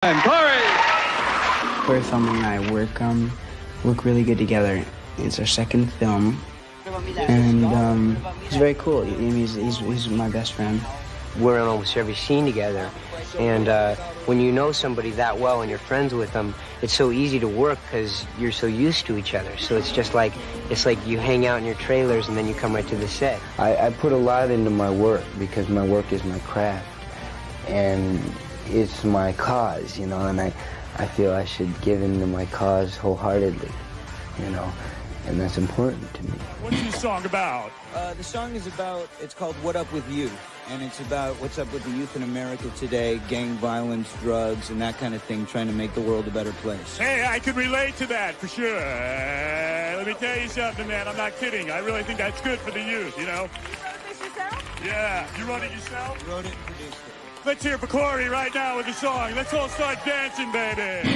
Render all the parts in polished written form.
Corey Feldman and I work really good together. It's our second film, and he's very cool. He's my best friend. We're in almost every scene together, and when you know somebody that well and you're friends with them, it's so easy to work because you're so used to each other. So it's just like you hang out in your trailers and then you come right to the set. I put a lot into my work because my work is my craft, and it's my cause, you know, and I feel I should give into my cause wholeheartedly, you know, and that's important to me. What's the song about? The song is about, it's called What Up With You, and it's about what's up with the youth in America today, gang violence, drugs, and that kind of thing, trying to make the world a better place. Hey, I can relate to that for sure. Let me tell you something, man. I'm not kidding. I really think that's good for the youth, you know? You wrote this yourself? Yeah. You wrote it yourself? Wrote it and produced it. Let's hear for Corey right now with the song. Let's all start dancing, baby.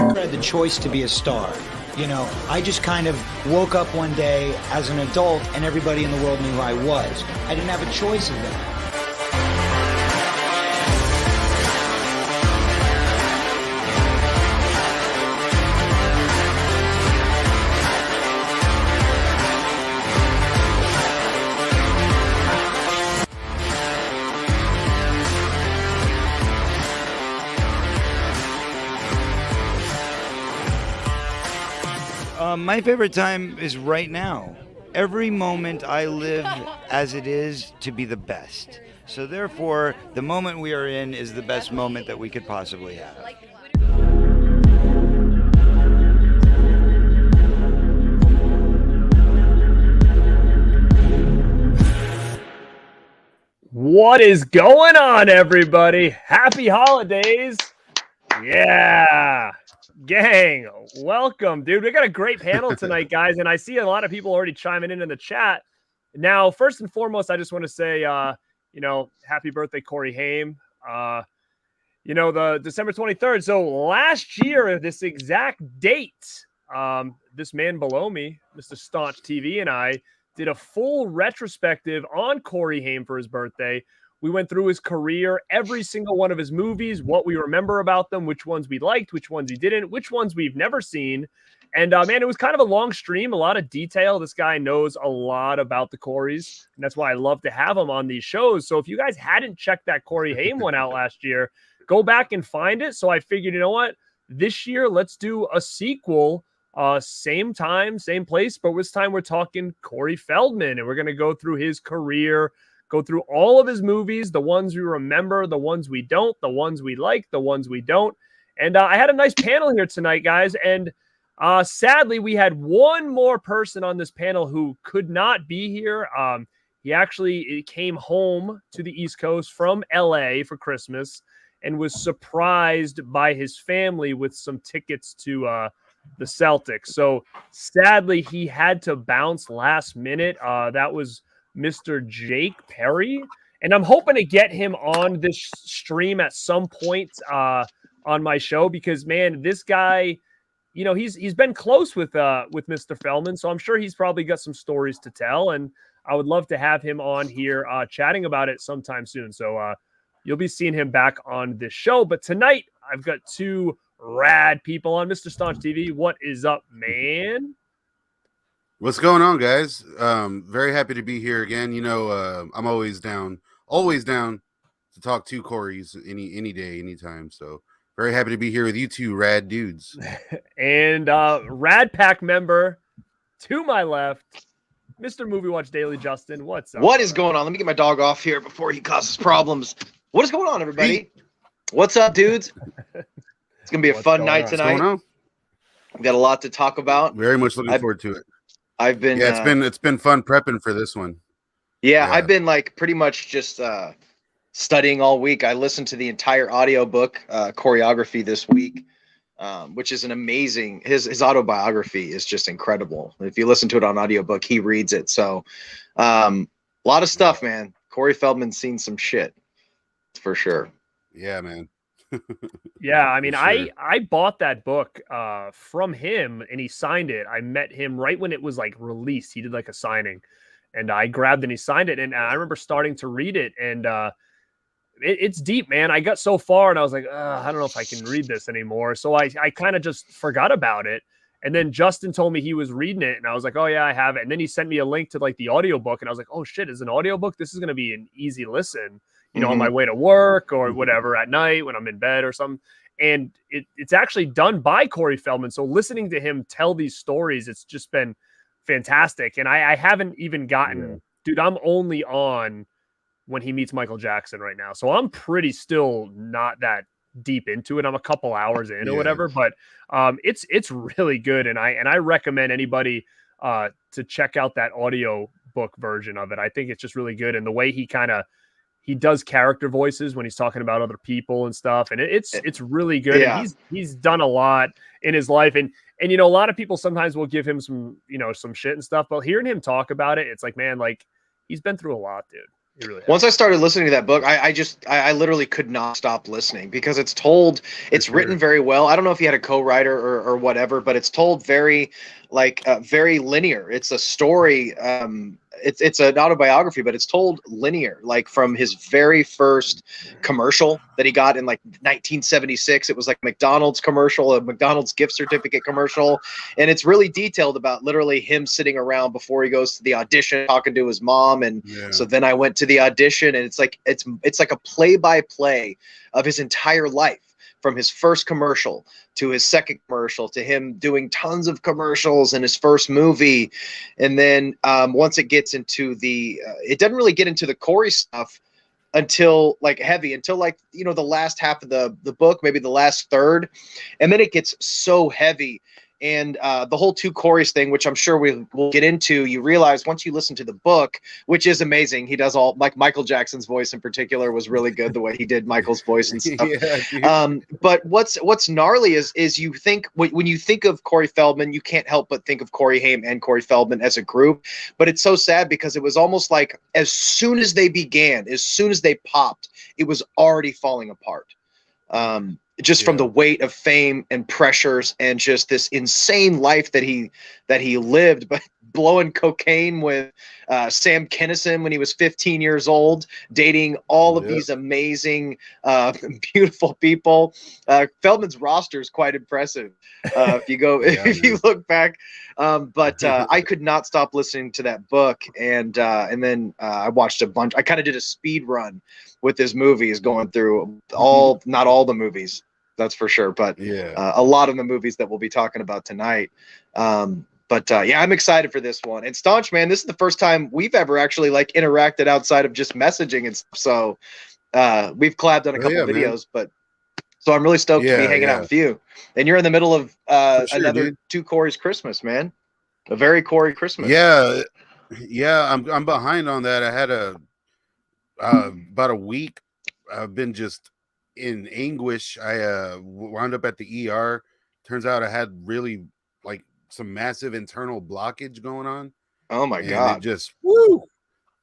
I had the choice to be a star. You know, I just kind of woke up one day as an adult and everybody in the world knew who I was. I didn't have a choice in that. My favorite time is right now. Every moment I live as it is to be the best. So therefore, the moment we are in is the best moment that we could possibly have. What is going on, everybody? Happy holidays. Yeah. Gang, welcome, dude. We got a great panel tonight, guys, and I see a lot of people already chiming in the chat. Now, first and foremost, I just want to say, happy birthday, Corey Haim. The December 23rd. So last year, this exact date, this man below me, Mr. Staunch TV, and I did a full retrospective on Corey Haim for his birthday. We went through his career, every single one of his movies, what we remember about them, which ones we liked, which ones we didn't, which ones we've never seen. And, man, it was kind of a long stream, a lot of detail. This guy knows a lot about the Coreys, and that's why I love to have him on these shows. So if you guys hadn't checked that Corey Haim one out last year, go back and find it. So I figured, you know what? This year, let's do a sequel, same time, same place, but this time we're talking Corey Feldman, and we're going to go through his career, go through all of his movies, the ones we remember, the ones we don't, the ones we like, the ones we don't. And I had a nice panel here tonight, guys. And sadly, we had one more person on this panel who could not be here. He actually came home to the East Coast from LA for Christmas and was surprised by his family with some tickets to the Celtics. So sadly, he had to bounce last minute. That was Mr. Jake Perry, and I'm hoping to get him on this stream at some point on my show because, man, this guy, you know, he's been close with Mr. Feldman, so I'm sure he's probably got some stories to tell, and I would love to have him on here chatting about it sometime soon. So you'll be seeing him back on this show. But tonight I've got two rad people on. Mr. Staunch TV, what is up, man? What's going on, guys? Very happy to be here again. You know, I'm always down to talk to Corey's any day, anytime. So very happy to be here with you two rad dudes. And Rad Pack member to my left, Mr. Movie Watch Daily Justin. What's up? What is going on? Let me get my dog off here before he causes problems. What is going on, everybody? What's up, dudes? It's gonna be a fun night tonight. We've got a lot to talk about. Very much looking forward to it. I've been it's been fun prepping for this one. Yeah, I've been like pretty much just studying all week. I listened to the entire audiobook choreography this week, which is an amazing, his autobiography is just incredible. If you listen to it on audiobook, he reads it. So a lot of stuff, man. Corey Feldman's seen some shit for sure. Yeah, man. Yeah, I mean, For sure. I bought that book from him, and he signed it. I met him right when it was like released. He did like a signing, and I grabbed and he signed it. And I remember starting to read it, and it's deep, man. I got so far, and I was like, I don't know if I can read this anymore. So I kind of just forgot about it. And then Justin told me he was reading it, and I was like, oh yeah, I have it. And then he sent me a link to like the audiobook, and I was like, oh shit, it's an audiobook? This is going to be an easy listen, you know, on my way to work or whatever at night when I'm in bed or something. And it's actually done by Corey Feldman. So listening to him tell these stories, it's just been fantastic. And I haven't even gotten, dude, I'm only on when he meets Michael Jackson right now. So I'm pretty still not that deep into it. I'm a couple hours in or whatever, but it's really good. And I recommend anybody to check out that audio book version of it. I think it's just really good. And the way he does character voices when he's talking about other people and stuff. And it's really good. Yeah. And he's done a lot in his life. And, you know, a lot of people sometimes will give him some, you know, some shit and stuff, but hearing him talk about it, it's like, man, like he's been through a lot, dude. He really has. Once I started listening to that book, I literally could not stop listening because it's written very well. I don't know if he had a co-writer or whatever, but it's told very very linear. It's a story. It's an autobiography, but it's told linear, like from his very first commercial that he got in like 1976. It was like McDonald's commercial, a McDonald's gift certificate commercial. And it's really detailed about literally him sitting around before he goes to the audition, talking to his mom. And so then I went to the audition, and it's like a play-by-play of his entire life, from his first commercial to his second commercial to him doing tons of commercials in his first movie. And then once it gets into it doesn't really get into the Corey stuff until like you know, the last half of the book, maybe the last third. And then it gets so heavy. And the whole two Corys thing, which I'm sure we'll get into, you realize once you listen to the book, which is amazing. He does all, like Michael Jackson's voice in particular was really good, the way he did Michael's voice and stuff. But what's gnarly is you think, when you think of Corey Feldman, you can't help but think of Corey Haim and Corey Feldman as a group. But it's so sad because it was almost like as soon as they began, as soon as they popped, it was already falling apart. Just from the weight of fame and pressures and just this insane life that he lived, but blowing cocaine with Sam Kinison when he was 15 years old, dating all of these amazing, beautiful people. Feldman's roster is quite impressive. If you look back, but I could not stop listening to that book. And then I watched a bunch. I kind of did a speed run with his movies, going through not all the movies, that's for sure, but a lot of the movies that we'll be talking about tonight. But I'm excited for this one. And Staunch, man, this is the first time we've ever actually like interacted outside of just messaging and stuff. So we've collabed on a couple videos, but so I'm really stoked to be hanging out with you. And you're in the middle of another two Corey's Christmas, man. A very Corey Christmas. Yeah, I'm behind on that. I had about a week. I've been just in anguish. I wound up at the ER. Turns out I had really like some massive internal blockage going on. Oh my God. It just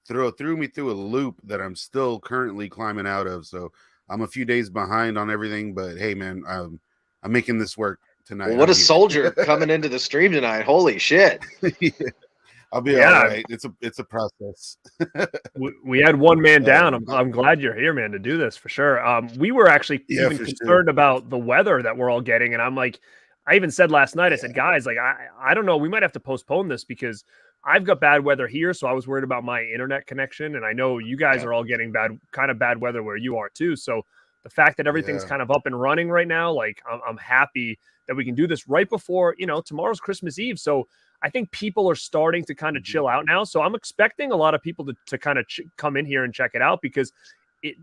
threw me through a loop that I'm still currently climbing out of. So I'm a few days behind on everything, but hey man, I'm making this work tonight. Well, what a soldier coming into the stream tonight. Holy shit. I'll be all right. It's a process. we had one man down. I'm glad you're here, man, to do this for sure. We were actually even concerned about the weather that we're all getting. And I'm like, I even said last night, I said, guys, like, I don't know, we might have to postpone this because I've got bad weather here. So I was worried about my internet connection. And I know you guys are all getting kind of bad weather where you are too. So the fact that everything's kind of up and running right now, like I'm happy that we can do this right before, you know, tomorrow's Christmas Eve. So I think people are starting to kind of chill out now. So I'm expecting a lot of people to kind of come in here and check it out because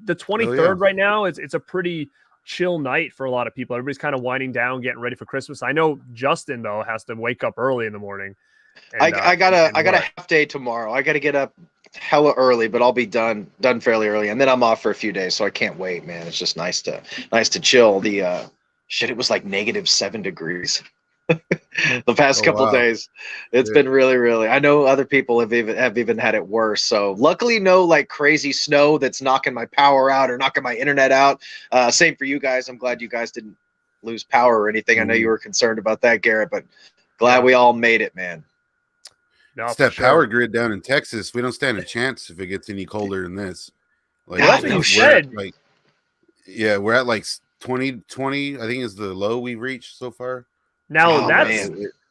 the 23rd right now, it's a pretty chill night for a lot of people. Everybody's kind of winding down, getting ready for Christmas. I know Justin, though, has to wake up early in the morning. And, I got a half day tomorrow. I got to get up hella early, but I'll be done fairly early. And then I'm off for a few days. So I can't wait, man. It's just nice to chill. It was like -7 degrees. the past couple days. It's been really, really. I know other people have even had it worse. So luckily, no like crazy snow that's knocking my power out or knocking my internet out. Same for you guys. I'm glad you guys didn't lose power or anything. I know you were concerned about that, Garrett, but glad we all made it, man. No, it's that power grid down in Texas. We don't stand a chance if it gets any colder than this. Like, well, that's what you said. Like, yeah, we're at like 20, I think is the low we've reached so far. Now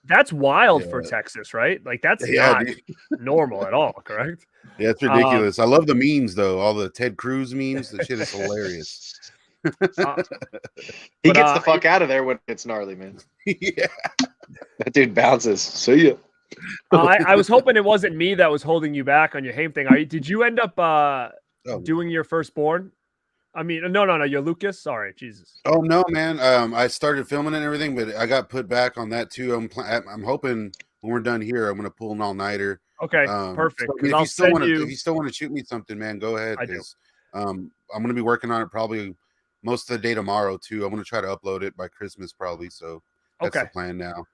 that's wild for Texas, right? Like that's not normal at all, correct? Yeah, it's ridiculous. I love the memes though. All the Ted Cruz memes. The shit is hilarious. He gets the fuck out of there when it's gnarly, man. Yeah, that dude bounces. See ya. I was hoping it wasn't me that was holding you back on your Haim thing. Did you end up doing your firstborn? I mean, no, you're Lucas. Sorry, Jesus. Oh no, man. I started filming and everything, but I got put back on that too. I'm hoping when we're done here, I'm gonna pull an all-nighter. Okay, perfect. So, if you still want to shoot me something, man, go ahead. I do. I'm gonna be working on it probably most of the day tomorrow too. I'm gonna try to upload it by Christmas probably. So that's the plan now.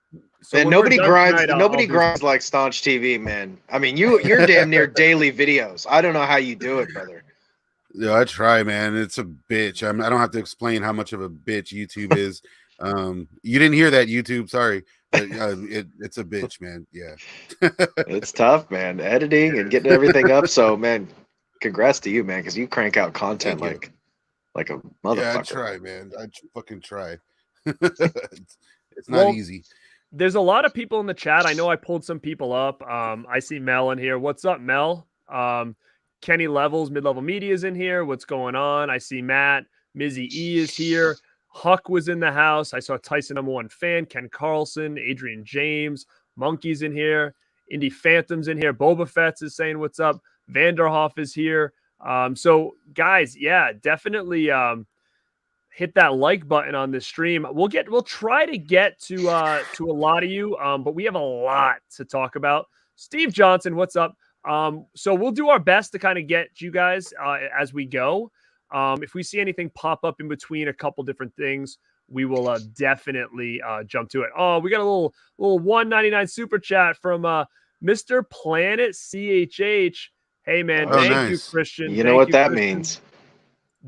So and nobody grinds like Staunch TV, man. I mean, you're damn near daily videos. I don't know how you do it, brother. Yeah, I try, man. It's a bitch. I don't have to explain how much of a bitch YouTube is. You didn't hear that, YouTube. Sorry, but, it's a bitch, man. Yeah, it's tough, man. Editing and getting everything up. So, man, congrats to you, man, because you crank out content like a motherfucker. Yeah, I try, man. I fucking try. It's not easy. There's a lot of people in the chat. I know I pulled some people up. I see Mel in here. What's up, Mel? Kenny Levels, Mid-Level Media is in here. What's going on? I see Matt. Mizzy E is here. Huck was in the house. I saw Tyson #1 fan, Ken Carlson, Adrian James, Monkey's in here. Indy Phantom's in here. Boba Fett's is saying what's up. Vanderhoff is here. So guys, yeah, definitely hit that like button on this stream. We'll try to get to a lot of you, but we have a lot to talk about. Steve Johnson, what's up? So we'll do our best to kind of get you guys as we go. If we see anything pop up in between a couple different things, we will definitely jump to it. Oh, we got a little $1.99 super chat from Mr. Planet CHH. Hey man, thank you, Christian. You know what that means.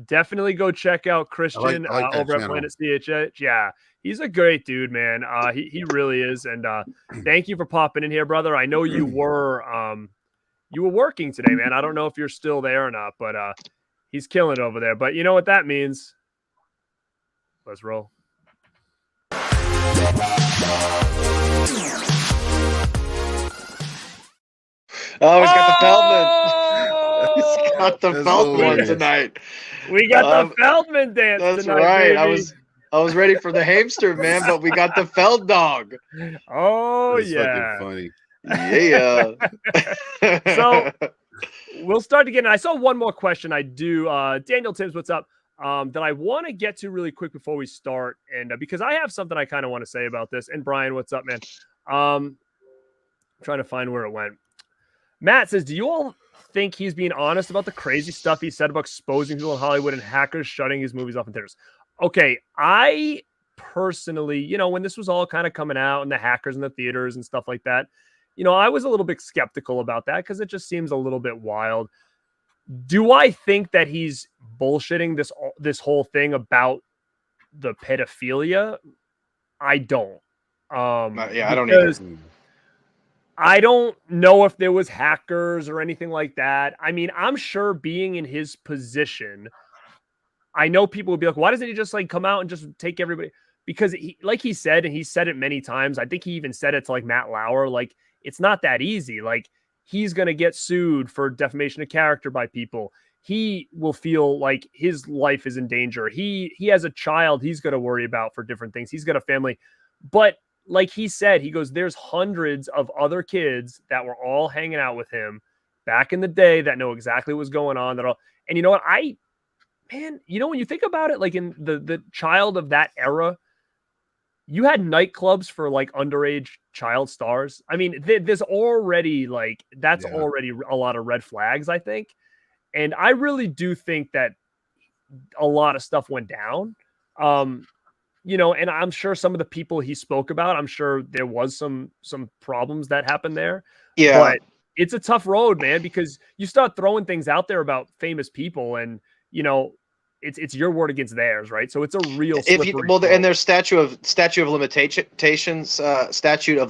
Definitely go check out Christian I like over at Planet CHH. Yeah, he's a great dude, man. He really is. And thank you for popping in here, brother. I know you were working today, man. I don't know if you're still there or not, but he's killing it over there. But you know what that means. Let's roll. Oh, he's got the Feldman. He's got the Feldman tonight. We got the Feldman dance that's tonight. Right. Baby. I was ready for the hamster, man, but we got the Feld dog. Oh, that's yeah. Funny. Yeah. So we'll start again. I saw one more question. I do. Daniel Timms, what's up? That I want to get to really quick before we start. And because I have something I kind of want to say about this. And Brian, what's up, man? I'm trying to find where it went. Matt says, do you all think he's being honest about the crazy stuff he said about exposing people in Hollywood and hackers shutting his movies off in theaters? Okay, I personally, when this was all kind of coming out and the hackers in the theaters and stuff like that, I was a little bit skeptical about that because it just seems a little bit wild. Do I think that he's bullshitting this whole thing about the pedophilia? I don't. Yeah, I don't either. I don't know if there was hackers or anything like that. I mean, I'm sure being in his position, I know people would be like, why doesn't he just come out and just take everybody? Because like he said, and he said it many times, I think he even said it to Matt Lauer, it's not that easy. He's going to get sued for defamation of character by people. He will feel like his life is in danger. He has a child he's going to worry about for different things. He's got a family. But like he said, he goes, there's hundreds of other kids that were all hanging out with him back in the day that know exactly what's going on. And you know what? When you think about it, in the child of that era, you had nightclubs for underage child stars. I mean, there's already already a lot of red flags, I think. And I really do think that a lot of stuff went down. and I'm sure some of the people he spoke about, I'm sure there was some problems that happened there. Yeah. But it's a tough road, man, because you start throwing things out there about famous people, and it's your word against theirs, right? So it's a real slippery slope. And there's statute of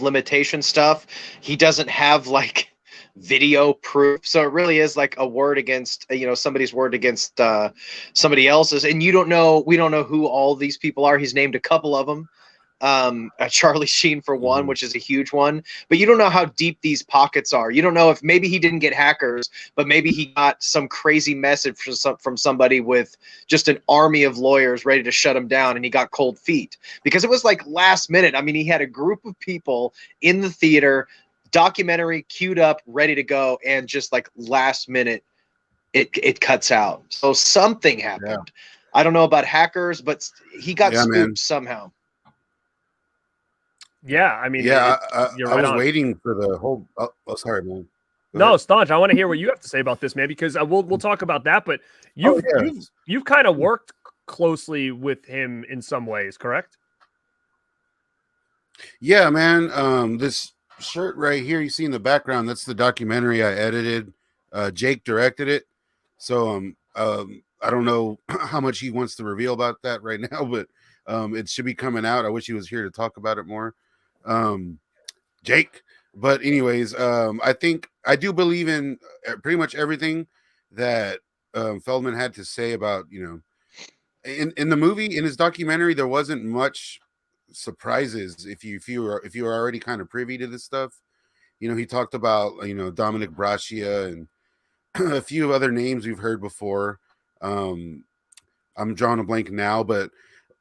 limitation stuff. He doesn't have like video proof, so it really is like a word against somebody's word against somebody else's, and we don't know who all these people are. He's named a couple of them, Charlie Sheen for one, which is a huge one, but you don't know how deep these pockets are. You don't know if maybe he didn't get hackers, but maybe he got some crazy message from somebody with just an army of lawyers ready to shut him down, and he got cold feet because it was like last minute. I mean, he had a group of people in the theater, documentary queued up, ready to go, and just like last minute it cuts out. So something happened. Yeah. I don't know about hackers, but he got spooked somehow. Yeah, I mean, I was waiting for the whole. Oh, sorry, man. No, Staunch, I want to hear what you have to say about this, man, because we'll talk about that. But you've kind of worked closely with him in some ways, correct? Yeah, man. This shirt right here you see in the background, that's the documentary I edited. Jake directed it, so I don't know how much he wants to reveal about that right now, but it should be coming out. I wish he was here to talk about it more. Jake. But anyways, I think I do believe in pretty much everything that Feldman had to say about, in the movie, in his documentary, there wasn't much surprises if you were already kind of privy to this stuff. He talked about Dominic Braccia and a few other names we've heard before. I'm drawing a blank now, but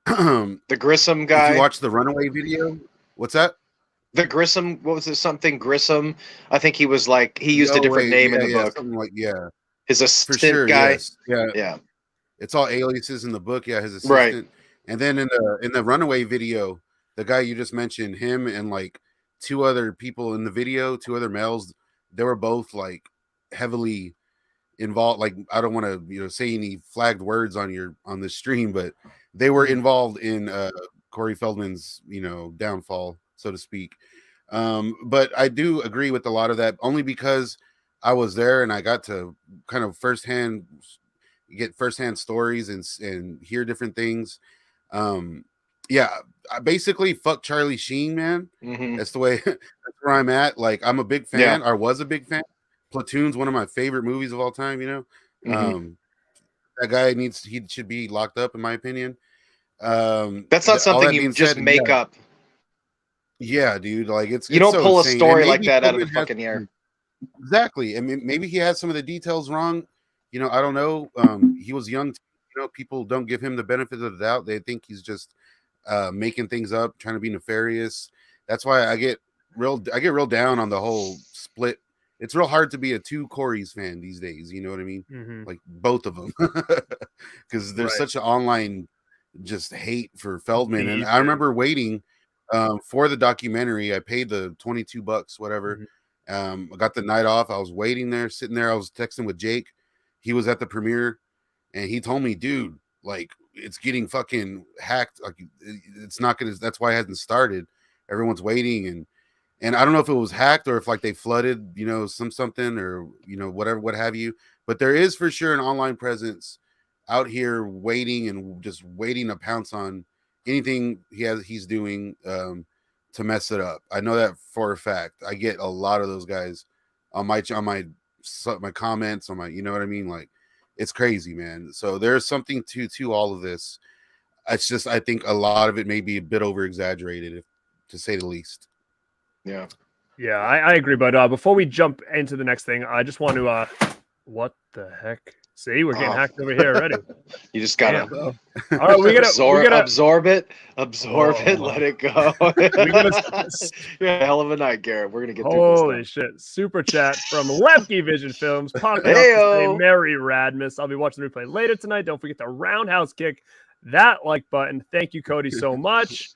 the Grissom guy. If you watch the Runaway video, what's that? The Grissom, what was it? Something Grissom. I think he was like, he used a different name in the book. Something like, his assistant guy. Yes. Yeah. It's all aliases in the book. Yeah, his assistant. Right. And then in the Runaway video, the guy you just mentioned, him and like two other people in the video, two other males, they were both like heavily involved. Like, I don't want to say any flagged words on this stream, but they were involved in Corey Feldman's downfall, so to speak. But I do agree with a lot of that, only because I was there and I got to kind of get firsthand stories and hear different things. I basically fuck Charlie Sheen, man. Mm-hmm. That's where I'm at. Like, I'm a big fan. I was a big fan. Platoon's one of my favorite movies of all time. Mm-hmm. That guy he should be locked up, in my opinion. That's not something you just make up. Yeah, dude. Like, you don't pull a story like that out of the fucking air. Exactly. I mean, maybe he has some of the details wrong. I don't know. He was young. People don't give him the benefit of the doubt. They think he's just making things up, trying to be nefarious. That's why I get real down on the whole split. It's real hard to be a two Coreys fan these days. You know what I mean? Mm-hmm. Like, both of them, because there's such an online just hate for Feldman. And I remember waiting for the documentary. I paid the $22, whatever. Mm-hmm. I got the night off. I was waiting there, sitting there. I was texting with Jake. He was at the premiere, and he told me, dude, like, it's getting fucking hacked. Like, it's not gonna. That's why it hasn't started. Everyone's waiting, and I don't know if it was hacked or if like they flooded, something or whatever, what have you. But there is for sure an online presence out here waiting and just waiting to pounce on anything he's doing to mess it up. I know that for a fact. I get a lot of those guys on my comments, on my, you know what I mean? Like, it's crazy, man. So there's something to all of this. It's just, I think a lot of it may be a bit over exaggerated, to say the least. Yeah. Yeah, I agree. But before we jump into the next thing, I just want to, what the heck? See, we're getting hacked over here already. You just gotta, all right, we gotta absorb it, let it go. You're a hell of a night, Garrett. We're gonna get through this. Holy shit! Super chat from Lemke Vision Films. Popping up to say, Merry Radmus. I'll be watching the replay later tonight. Don't forget to roundhouse kick that like button. Thank you, Cody, so much.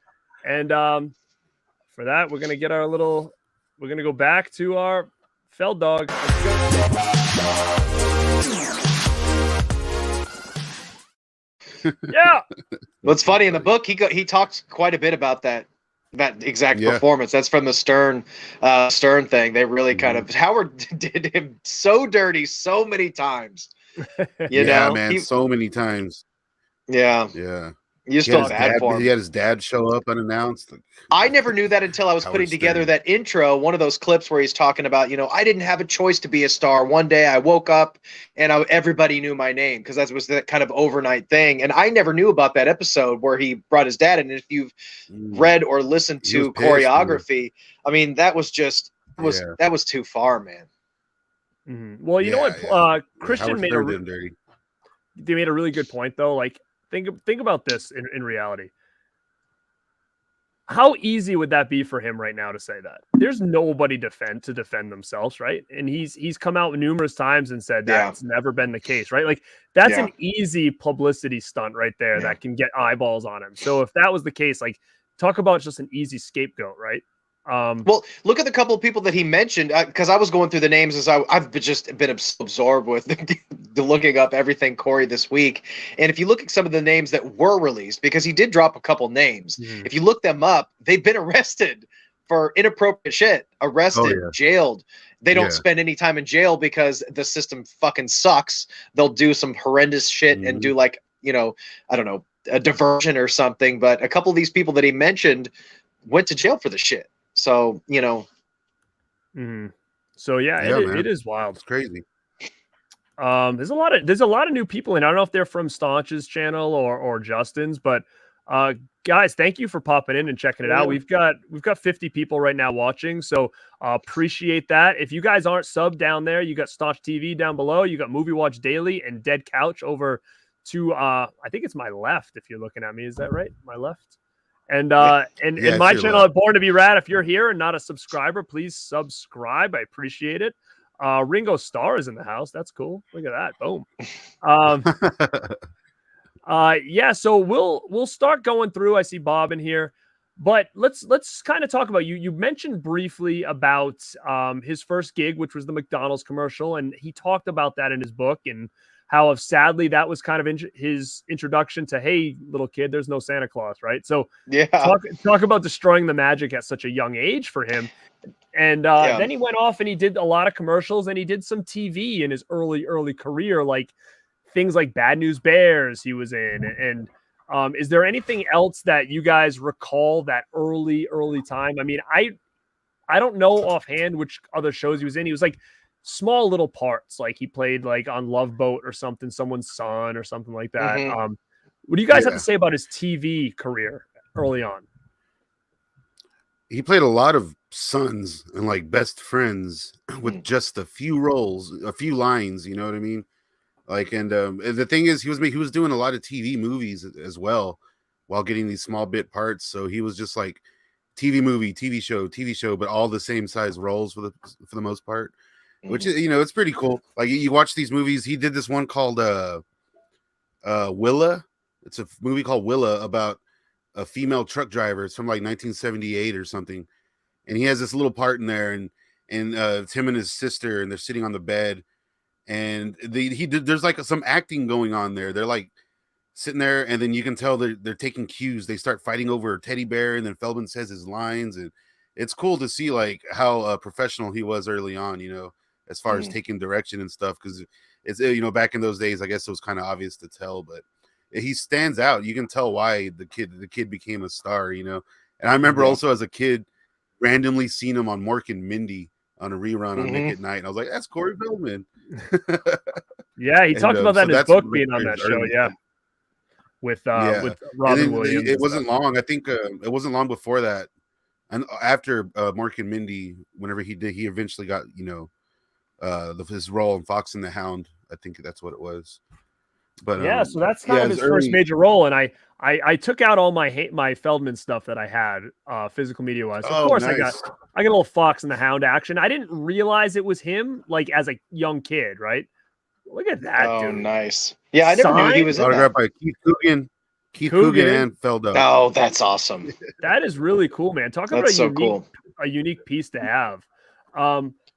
And for that, we're gonna get our little. We're gonna go back to our Feld dog. Yeah. What's funny in the book, he talks quite a bit about that exact performance. That's from the Stern thing. They really kind of Howard did him so dirty so many times. You know, man, so many times. Yeah. You just feel bad for him. He had his dad show up unannounced. I never knew that until I was putting together that intro, one of those clips where he's talking about, I didn't have a choice to be a star. One day I woke up and everybody knew my name because that was that kind of overnight thing. And I never knew about that episode where he brought his dad in. And if you've read or listened to choreography, I mean, that was just, that was too far, man. Mm-hmm. Well, you know what? Christian made they made a really good point, though. Like, think about this in reality. How easy would that be for him right now to say that? There's nobody to defend themselves, right? And he's come out numerous times and said that's never been the case, right? Like that's an easy publicity stunt right there that can get eyeballs on him. So if that was the case, like talk about just an easy scapegoat, right? Well, look at the couple of people that he mentioned, because I was going through the names as I've just been absorbed with the looking up everything Corey this week. And if you look at some of the names that were released, because he did drop a couple names, if you look them up, they've been arrested for inappropriate shit, jailed. They don't spend any time in jail because the system fucking sucks. They'll do some horrendous shit and do like, I don't know, a diversion or something. But a couple of these people that he mentioned went to jail for the shit. So, So it is wild. It's crazy. There's a lot of new people, and I don't know if they're from Staunch's channel or Justin's, but guys, thank you for popping in and checking it out. We've got 50 people right now watching, so appreciate that. If you guys aren't subbed down there, you got Staunch TV down below, you got Movie Watch Daily and Dead Couch over to I think it's my left. If you're looking at me, is that right? My left. And in my channel, Born to Be Rad, if you're here and not a subscriber, please subscribe. I appreciate it. Ringo Starr is in the house. That's cool. Look at that. Boom. So we'll start going through. I see Bob in here. But let's kind of talk about you. You mentioned briefly about his first gig, which was the McDonald's commercial, and he talked about that in his book and how sadly that was kind of his introduction to, hey, little kid, there's no Santa Claus, right? So talk about destroying the magic at such a young age for him. And then he went off and he did a lot of commercials and he did some TV in his early career, like things like Bad News Bears he was in. And is there anything else that you guys recall that early time? I mean, I don't know offhand which other shows he was in. He was like small little parts, like he played like on Love Boat or something, someone's son or something like that. What do you guys have to say about his TV career early on? He played a lot of sons and like best friends with just a few roles, a few lines, you know what I mean? Like, and the thing is, he was doing a lot of TV movies as well while getting these small bit parts. So he was just like TV movie, TV show, but all the same size roles for the most part. Which is, it's pretty cool. Like you watch these movies. He did this one called Willa. It's a movie called Willa about a female truck driver. It's from like 1978 or something. And he has this little part in there, and it's him and his sister, and they're sitting on the bed, and there's like some acting going on there. They're like sitting there, and then you can tell they're taking cues. They start fighting over a teddy bear, and then Feldman says his lines, and it's cool to see like how professional he was early on, as far as taking direction and stuff, because it's back in those days, I guess it was kind of obvious to tell, but he stands out. You can tell why the kid became a star, and I remember also as a kid randomly seeing him on Mork and Mindy on a rerun on Nick at Night, and I was like, that's Corey Feldman. He talked about that in his book, being on that show, with Robin Williams. It wasn't long. I think it wasn't long before that, and after Mork and Mindy, whenever he eventually got his role in Fox and the Hound. I think that's what it was. But so that's kind of his first major role, and I took out all my Feldman stuff that I had physical media wise. Of course, nice. I got a little Fox and the Hound action. I didn't realize it was him like as a young kid, right? Look at that, dude. Nice. Yeah, I never knew he was autographed by Keith Coogan and Feldman. Oh, that's awesome. That is really cool, man. Talk about a unique piece to have.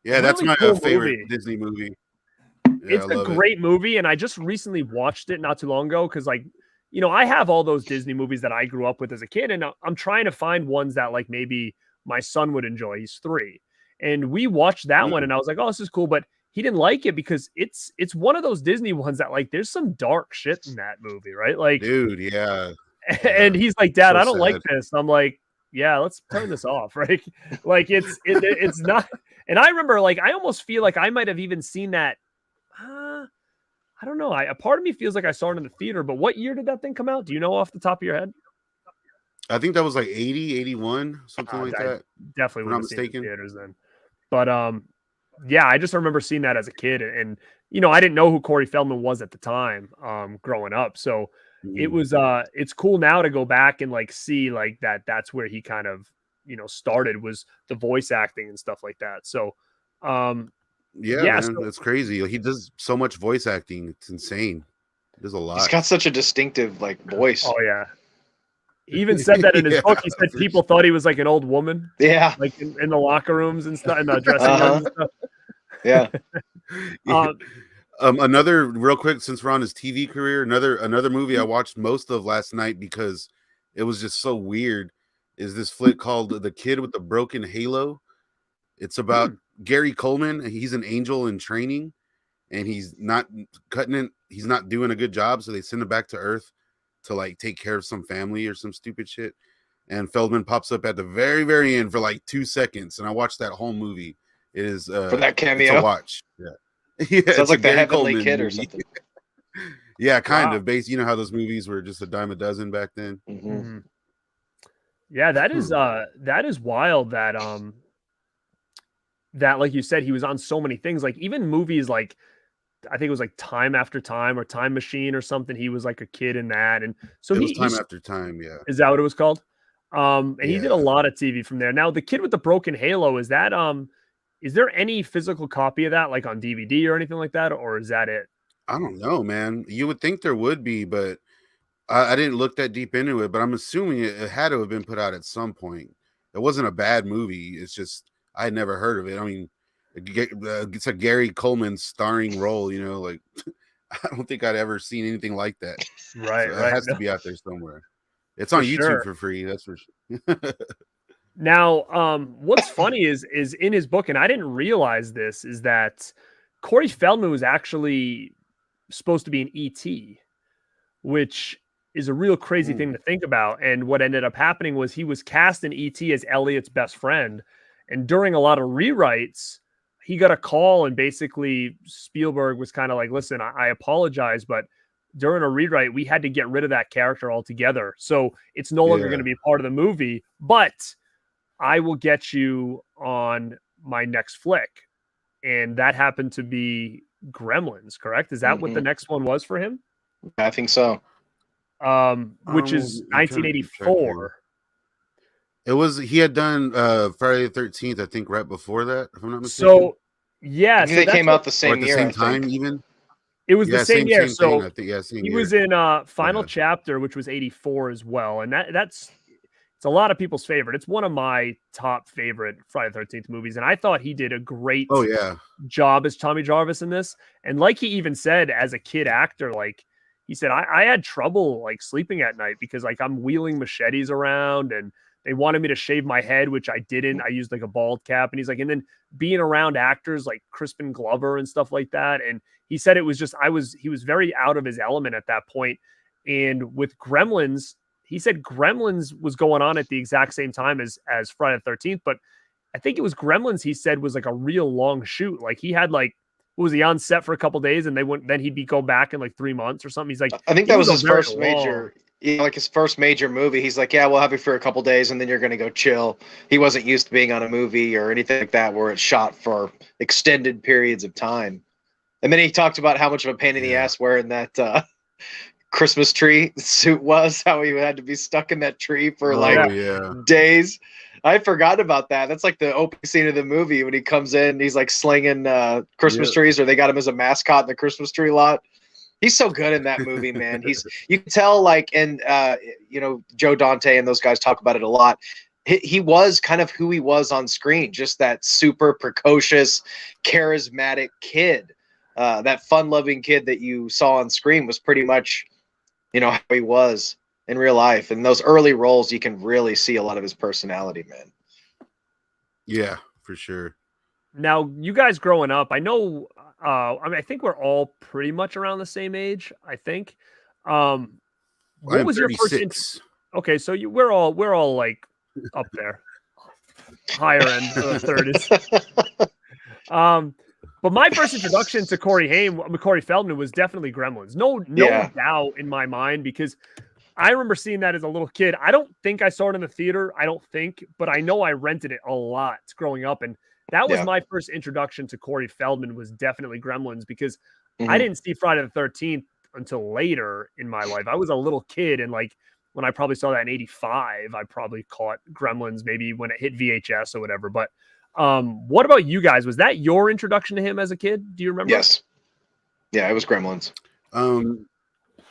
That's my favorite Disney movie. It's a great movie, and I just recently watched it not too long ago because like you know, I have all those Disney movies that I grew up with as a kid, and I'm trying to find ones that like maybe my son would enjoy. He's 3. And we watched that one and I was like, oh, this is cool. But he didn't like it because it's one of those Disney ones that like there's some dark shit in that movie, right? Like, dude, yeah. And he's like, Dad, So I don't like sad. this. I'm like, yeah, let's turn this off, right? Like it's not. And I remember like I almost feel like I might have even seen that. I don't know. A part of me feels like I saw it in the theater, but what year did that thing come out? Do you know off the top of your head? I think that was like 80, 81, something like that. Definitely if I'm would not have seen it in mistaken. theaters then. But yeah, I just remember seeing that as a kid, and you know, I didn't know who Corey Feldman was at the time, growing up. So it was it's cool now to go back and like see like that's where he kind of, you know, started, was the voice acting and stuff like that. So Yeah, yeah, man, that's crazy. He does so much voice acting. It's insane. He does a lot. He's got such a distinctive like voice. Oh yeah. He even said that in his Yeah, book. He said people thought he was like an old woman. Yeah. Like in the locker rooms and stuff, in the dressing rooms and stuff. Yeah. Another real quick, since we're on his TV career, another movie I watched most of last night because it was just so weird is this flick called The Kid with the Broken Halo. It's about Gary Coleman. He's an angel in training, and he's not cutting it. He's not doing a good job, so they send him back to Earth to like take care of some family or some stupid shit. And Feldman pops up at the very, very end for like 2 seconds, and I watched that whole movie. It is for that cameo. It's a watch. Yeah. Sounds like the Gary Heavenly Coleman Kid or movie. something. Yeah, kind of. Based, you know how those movies were just a dime a dozen back then. Mm-hmm. Yeah, that is wild that that, like you said, he was on so many things. Like even movies like, I think it was like Time After Time or Time Machine or something. He was like a kid in that. And so it was Time After Time. Yeah. Is that what it was called? And he did a lot of TV from there. Now, The Kid with the Broken Halo, is that, is there any physical copy of that, like on DVD or anything like that? Or is that it? I don't know, man. You would think there would be, but I didn't look that deep into it, but I'm assuming it had to have been put out at some point. It wasn't a bad movie. It's just, I had never heard of it. I mean, it's a Gary Coleman starring role, you know, like I don't think I'd ever seen anything like that. Right, so it has to be out there somewhere. It's on YouTube for free. That's for sure. Now, what's funny is in his book, and I didn't realize this, is that Corey Feldman was actually supposed to be an ET, which is a real crazy thing to think about. And what ended up happening was he was cast in ET as Elliot's best friend. And during a lot of rewrites, he got a call, and basically Spielberg was kind of like, listen, I apologize, but during a rewrite, we had to get rid of that character altogether. So it's no longer going to be part of the movie, but I will get you on my next flick. And that happened to be Gremlins, correct? Is that what the next one was for him? I think so. Which is 1984. It was, he had done Friday the 13th, I think, right before that, if I'm not mistaken. So, yeah. So they came out the same year. At the same time, even? It was the same year. So I think, he was in Final Chapter, which was 84 as well. And it's a lot of people's favorite. It's one of my top favorite Friday the 13th movies. And I thought he did a great job as Tommy Jarvis in this. And like he even said, as a kid actor, like he said, I had trouble like sleeping at night because like I'm wheeling machetes around and they wanted me to shave my head, which I didn't. I used like a bald cap. And he's like, and then being around actors like Crispin Glover and stuff like that. And he said it was just, he was very out of his element at that point. And with Gremlins, he said Gremlins was going on at the exact same time as Friday the 13th. But I think it was Gremlins, he said, was like a real long shoot. Like he had like, was he on set for a couple days and then he'd go back in like 3 months or something. He's like, I think that was his first major, like his first major movie. He's like, yeah, we'll have you for a couple days and then you're going to go chill. He wasn't used to being on a movie or anything like that where it's shot for extended periods of time. And then he talked about how much of a pain in the ass wearing that Christmas tree suit was, how he had to be stuck in that tree for days. I forgot about that. That's like the opening scene of the movie when he comes in, he's like slinging Christmas trees, or they got him as a mascot in the Christmas tree lot. He's so good in that movie, man. You can tell, like, and Joe Dante and those guys talk about it a lot. He was kind of who he was on screen, just that super precocious, charismatic kid. That fun-loving kid that you saw on screen was pretty much you know, how he was in real life. And those early roles, you can really see a lot of his personality, man. Yeah, for sure. Now, you guys growing up, I know, I mean, I think we're all pretty much around the same age, I think. I What am was your first 36. Okay, so we're all like up there, higher end of the 30s. But my first introduction to Corey Feldman was definitely Gremlins. No doubt in my mind, because I remember seeing that as a little kid. I don't think I saw it in the theater. I don't think, but I know I rented it a lot growing up. And that was my first introduction to Corey Feldman, was definitely Gremlins, because I didn't see Friday the 13th until later in my life. I was a little kid, and like when I probably saw that in 85, I probably caught Gremlins maybe when it hit VHS or whatever. But what about you guys? Was that your introduction to him as a kid? Do you remember? Yes. Yeah, it was Gremlins.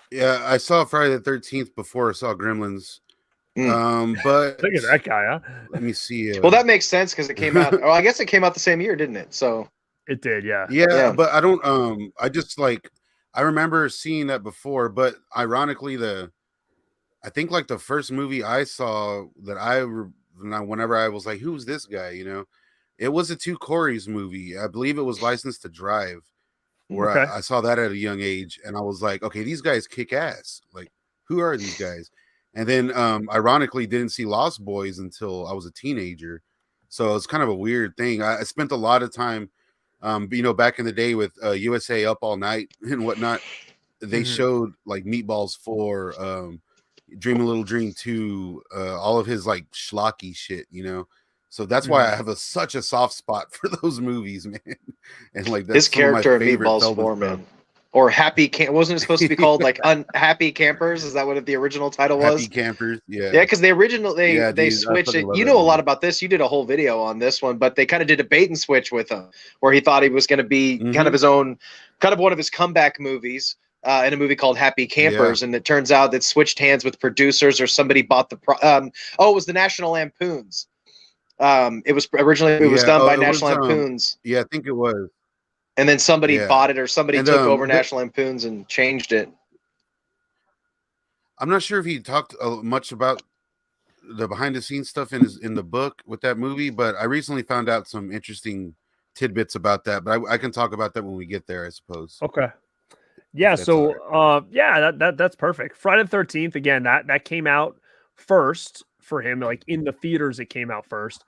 Yeah, I saw Friday the 13th before I saw Gremlins. But look at that guy, huh? Let me see. Well, that makes sense because it came out. Oh, I guess it came out the same year, didn't it? So it did, yeah. Yeah, but I don't. I just like. I remember seeing that before, but ironically, I think like the first movie I saw that whenever I was like, who's this guy? You know, it was a Two Coreys movie. I believe it was License to Drive, where I saw that at a young age, and I was like, okay, these guys kick ass. Like, who are these guys? And then, ironically, didn't see Lost Boys until I was a teenager. So it's kind of a weird thing. I spent a lot of time, you know, back in the day with USA Up All Night and whatnot. They showed like Meatballs 4, Dream a Little Dream 2, all of his like schlocky shit, you know. So that's why I have such a soft spot for those movies, man. And like that's his character in Meatballs 4, man. Or wasn't it supposed to be called like Unhappy Campers? Is that what the original title was? Happy Campers, yeah. Yeah, because they switched it. You know a lot about this. You did a whole video on this one, but they kind of did a bait and switch with him, where he thought he was going to be kind of his own, kind of one of his comeback movies in a movie called Happy Campers, and it turns out that switched hands with producers, or somebody bought the it was the National Lampoons. It was originally done by National Lampoons. Yeah, I think it was. And then somebody bought it, or somebody took over National Lampoons and changed it. I'm not sure if he talked much about the behind the scenes stuff in the book with that movie, but I recently found out some interesting tidbits about that. But I can talk about that when we get there, I suppose. Okay. Yeah. So that's perfect. Friday the 13th, again, that came out first for him, like in the theaters. It came out first.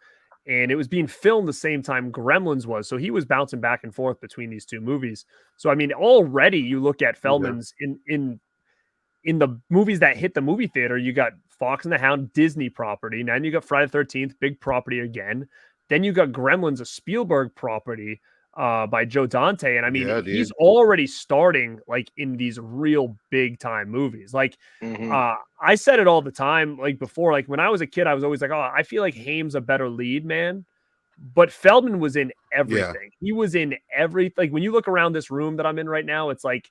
And it was being filmed the same time Gremlins was. So he was bouncing back and forth between these two movies. So, I mean, already you look at Feldman's in the movies that hit the movie theater, you got Fox and the Hound, Disney property. Now you got Friday the 13th, big property again. Then you got Gremlins, a Spielberg property by Joe Dante. And I mean, he's already starting like in these real big time movies. Like I said it all the time, like before, like when I was a kid, I was always like, oh, I feel like Haim's a better lead man. But Feldman was in everything. He was in like when you look around this room that I'm in right now, it's like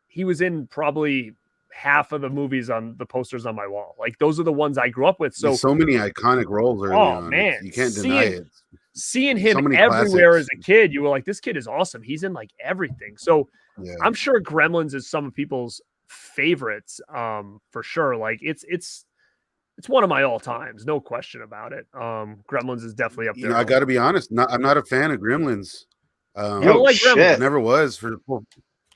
he was in probably half of the movies on the posters on my wall. Like those are the ones I grew up with. So many iconic roles early on. Man, you can't deny it. Seeing him everywhere as a kid, you were like, this kid is awesome. He's in like everything. So I'm sure Gremlins is some of people's favorites for sure. Like it's one of my all times, no question about it. Gremlins is definitely up there. You know, I got to be honest, I'm not a fan of Gremlins. You don't like Gremlins? Never was.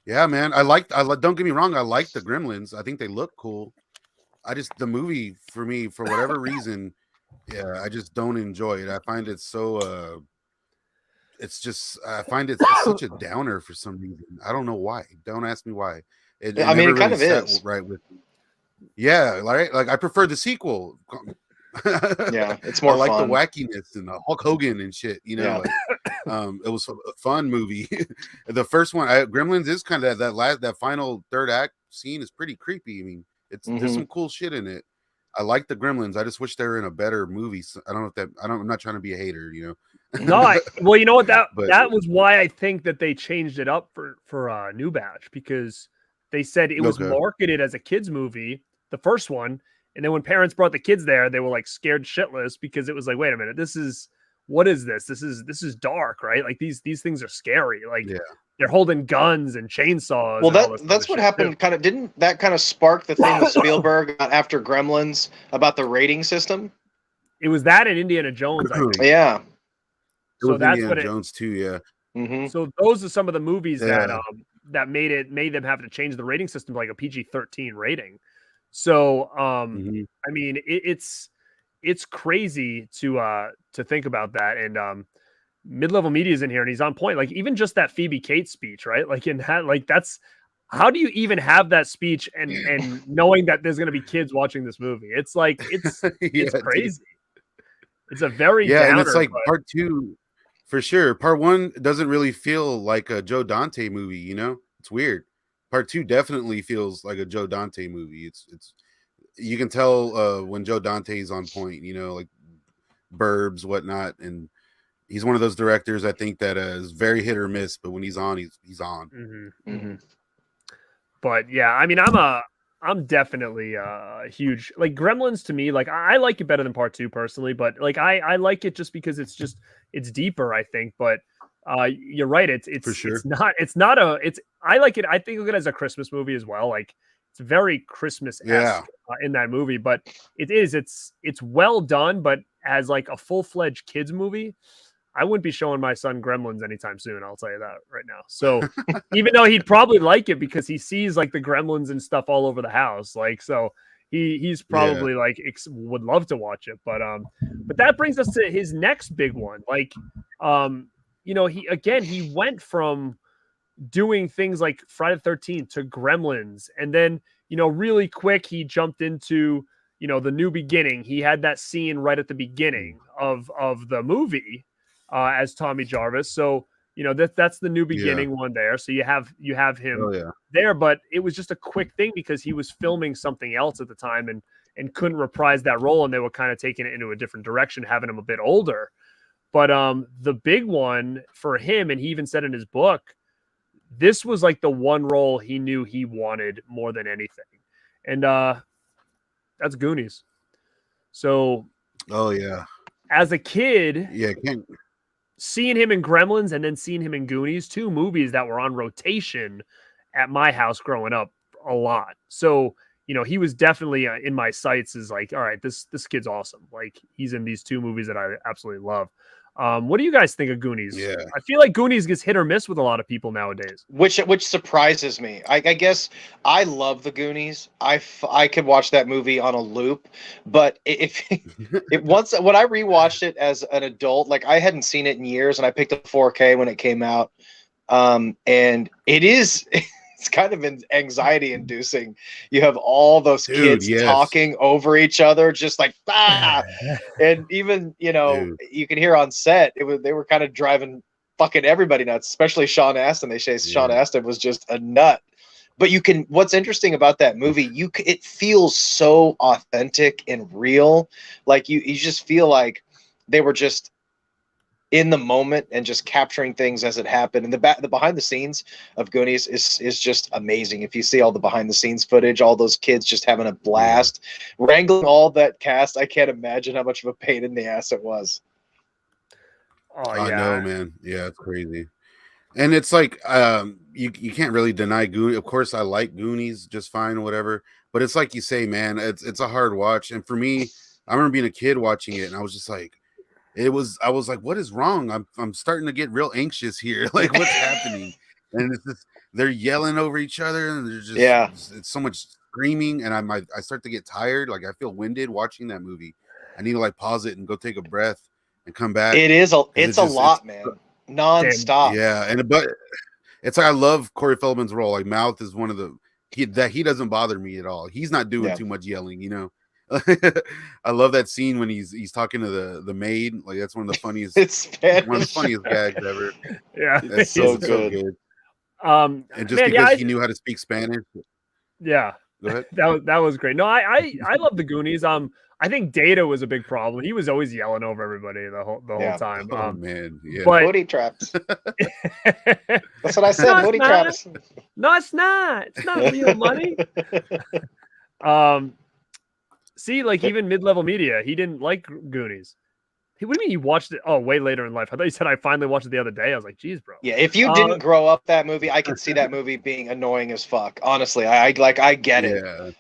Yeah, man. Don't get me wrong, I like the Gremlins. I think they look cool. The movie for me, for whatever reason, I just don't enjoy it. I find it so I find it's such a downer for some reason. I don't know why. Don't ask me why. It kind of is right with me. Yeah, like I prefer the sequel. Yeah, it's more like fun. The wackiness and the Hulk Hogan and shit, you know. It was a fun movie. The first one, Gremlins, is kind of that final third act scene is pretty creepy. I mean, there's some cool shit in it. I like the Gremlins. I just wish they were in a better movie. So I don't know if I'm not trying to be a hater, you know. No, well, you know what, that was why I think that they changed it up for New Batch, because they said it was marketed as a kids movie, the first one, and then when parents brought the kids there, they were like scared shitless because it was like, wait a minute, what is this? This is dark, right? Like these things are scary. Like they're holding guns and chainsaws. Well, and all this that's other what shit, happened. too. Kind of didn't that kind of spark the thing with Spielberg after Gremlins about the rating system? It was that and Indiana Jones, I think. Yeah. It So was that's Indiana what it. Jones too. Yeah. Mm-hmm. So those are some of the movies that Yeah. that made them have to change the rating system to like a PG-13 rating. So Mhm. I mean it's crazy to think about that. And Mid-Level Media is in here and he's on point. Like even just that Phoebe Cates speech, right? Like in that, like that's how do you even have that speech and knowing that there's gonna be kids watching this movie? It's like it's Yeah, dude. crazy. It's a very Yeah, and downer, it's like but part two for sure. Part one doesn't really feel like a Joe Dante movie, you know? It's weird. Part two definitely feels like a Joe Dante movie. It's you can tell when Joe Dante's on point, you know, like Burbs, whatnot, and he's one of those directors I think that is very hit or miss, but when he's on, he's on. Mm-hmm. But yeah, I mean, I'm definitely huge. Like Gremlins to me, like I like it better than part two personally, but like I like it just because it's deeper, I think. But you're right, For sure. I like it. I think of it as a Christmas movie as well. Like it's very Christmas-esque Yeah. in that movie, but it's well done, but as like a full-fledged kids movie, I wouldn't be showing my son Gremlins anytime soon. I'll tell you that right now. So even though he'd probably like it because he sees like the Gremlins and stuff all over the house, like so he's probably like would love to watch it. But that brings us to his next big one. Like you know, he went from doing things like Friday the 13th to Gremlins, and then you know really quick he jumped into the New Beginning. He had that scene right at the beginning of the movie. As Tommy Jarvis, so that's the New Beginning one there. So you have him there, but it was just a quick thing because he was filming something else at the time and couldn't reprise that role, and they were kind of taking it into a different direction, having him a bit older. But the big one for him, and he even said in his book, this was like the one role he knew he wanted more than anything, and that's Goonies. So, as a kid, seeing him in Gremlins and then seeing him in Goonies, two movies that were on rotation at my house growing up a lot. So, he was definitely in my sights as like, all right, this kid's awesome. Like he's in these two movies that I absolutely love. What do you guys think of Goonies? Yeah. I feel like Goonies gets hit or miss with a lot of people nowadays. Which surprises me. I guess I love the Goonies. I could watch that movie on a loop, but if when I rewatched it as an adult, like I hadn't seen it in years, and I picked up 4K when it came out, and it is. It's kind of anxiety inducing. You have all those kids talking over each other, just like, and even, you can hear on set, they were kind of driving fucking everybody nuts, especially Sean Astin. They say Sean Astin was just a nut. But what's interesting about that movie, it feels so authentic and real. Like you just feel like they were just in the moment and just capturing things as it happened. And the behind the scenes of Goonies is just amazing. If you see all the behind the scenes footage, all those kids just having a blast, wrangling all that cast, I can't imagine how much of a pain in the ass it was. Oh yeah, I know, man. Yeah, it's crazy. And it's like you can't really deny Goonies. Of course, I like Goonies just fine, whatever. But it's like you say, man, it's a hard watch. And for me, I remember being a kid watching it, and I was just like, I was like, what is wrong? I'm starting to get real anxious here. Like, what's happening? And it's just, they're yelling over each other, and there's just it's so much screaming, and I start to get tired. Like I feel winded watching that movie. I need to like pause it and go take a breath and come back. It's a lot, man. Non-stop. Yeah, but it's like I love Corey Feldman's role. Like Mouth is one of he doesn't bother me at all. He's not doing too much yelling, I love that scene when he's talking to the maid. Like that's one of the funniest one of the funniest gags ever. Yeah, that's so good. And just because he knew how to speak Spanish. Yeah. Go ahead. That was great. No, I love the Goonies. I think Data was a big problem. He was always yelling over everybody the whole time. Oh man, yeah. But booty traps. That's what I said. No, booty traps. No, it's not. It's not real money. See, like even Mid-Level Media, he didn't like Goonies. Hey, what do you mean you watched it? Oh, way later in life. I thought you said I finally watched it the other day. I was like, geez, bro. Yeah, if you didn't grow up that movie, I could see that movie being annoying as fuck. Honestly, I get it. Yeah.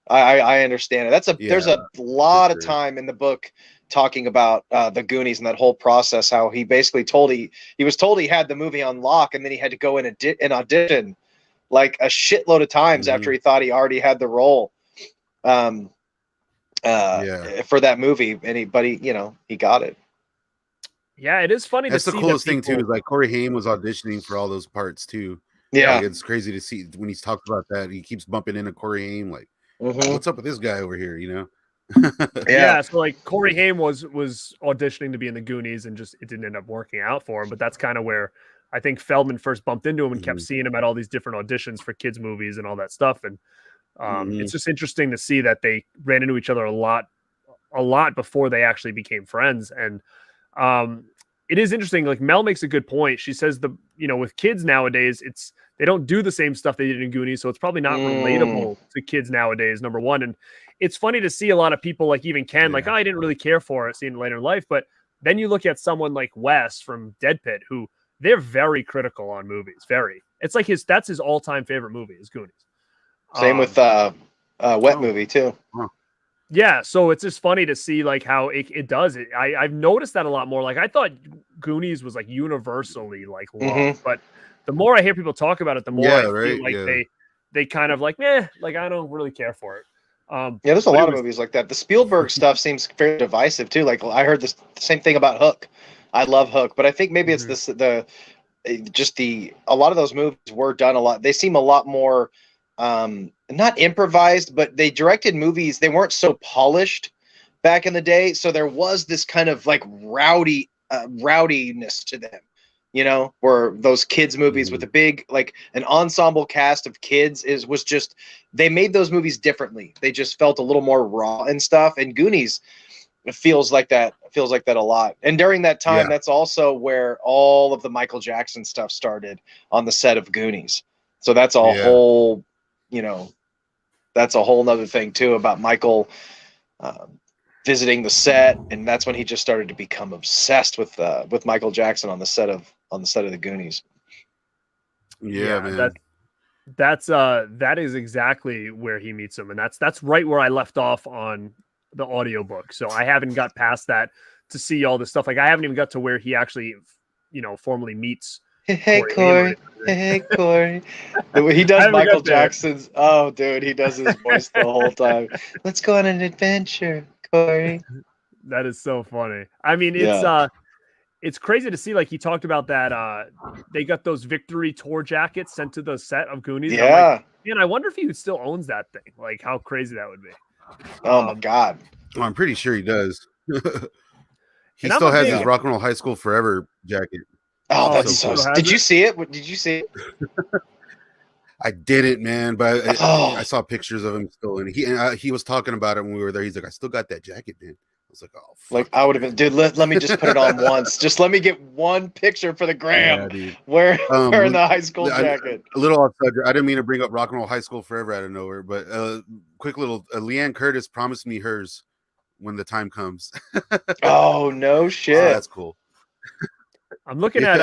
I understand it. There's a lot of sure. time in the book talking about the Goonies and that whole process. How he basically he was told he had the movie on lock, and then he had to go in an audition like a shitload of times after he thought he already had the role for that movie, and he got it. Yeah, it is funny. That's to the see coolest that thing too. Is like Corey Haim was auditioning for all those parts too. Yeah, like, it's crazy to see when he's talked about that. He keeps bumping into Corey Haim, like, what's up with this guy over here? You know? Yeah. So like Corey Haim was auditioning to be in the Goonies, and just it didn't end up working out for him. But that's kind of where I think Feldman first bumped into him and kept seeing him at all these different auditions for kids movies and all that stuff. And it's just interesting to see that they ran into each other a lot before they actually became friends. And it is interesting. Like Mel makes a good point. She says with kids nowadays, they don't do the same stuff they did in Goonies, so it's probably not relatable to kids nowadays. Number one, and it's funny to see a lot of people like even Ken, like, oh, I didn't really care for it, seeing it later in life. But then you look at someone like Wes from Dead Pit, who they're very critical on movies. Very, it's like that's his all-time favorite movie is Goonies. Same with Wet Movie too. Yeah, so it's just funny to see like how it does it. I've noticed that a lot more. Like I thought Goonies was like universally like loved, but the more I hear people talk about it, the more I feel like they kind of like, like I don't really care for it. There's a lot of movies like that. The Spielberg stuff seems very divisive too. Like I heard the same thing about Hook. I love Hook, but I think maybe it's a lot of those movies were done a lot. They seem a lot more not improvised, but they directed movies. They weren't so polished back in the day, so there was this kind of like rowdiness to them. Where those kids movies with a big, like an ensemble cast of kids was just, they made those movies differently. They just felt a little more raw and stuff. And Goonies feels like that a lot. And during that time, that's also where all of the Michael Jackson stuff started on the set of Goonies. So that's a whole, that's a whole nother thing too about Michael visiting the set. And that's when he just started to become obsessed with Michael Jackson on the set of the Goonies. Yeah, man. That is exactly where he meets him. And that's right where I left off on the audiobook. So I haven't got past that to see all this stuff. Like I haven't even got to where he actually, formally meets. Hey, Corey. Hey, Corey. He does Michael Jackson's. Oh, dude, he does his voice the whole time. Let's go on an adventure, Corey. That is so funny. I mean, it's crazy to see. Like he talked about that. They got those Victory Tour jackets sent to the set of Goonies. Yeah. Man, I wonder if he still owns that thing. Like how crazy that would be. Oh my God. Well, I'm pretty sure he does. He still has his Rock and Roll High School Forever jacket. Oh, that's so. Did you see it? Did you see it? I didn't, man, but I saw pictures of him still, and he was talking about it when we were there. He's like, I still got that jacket, man. I was like, oh, fuck. Like I would have been, dude. Let me just put it on once. Just let me get one picture for the gram. Wearing the high school jacket. A little off subject. I didn't mean to bring up Rock and Roll High School Forever out of nowhere, but quick little. Leanne Curtis promised me hers when the time comes. Oh no shit! Oh, that's cool. I'm looking at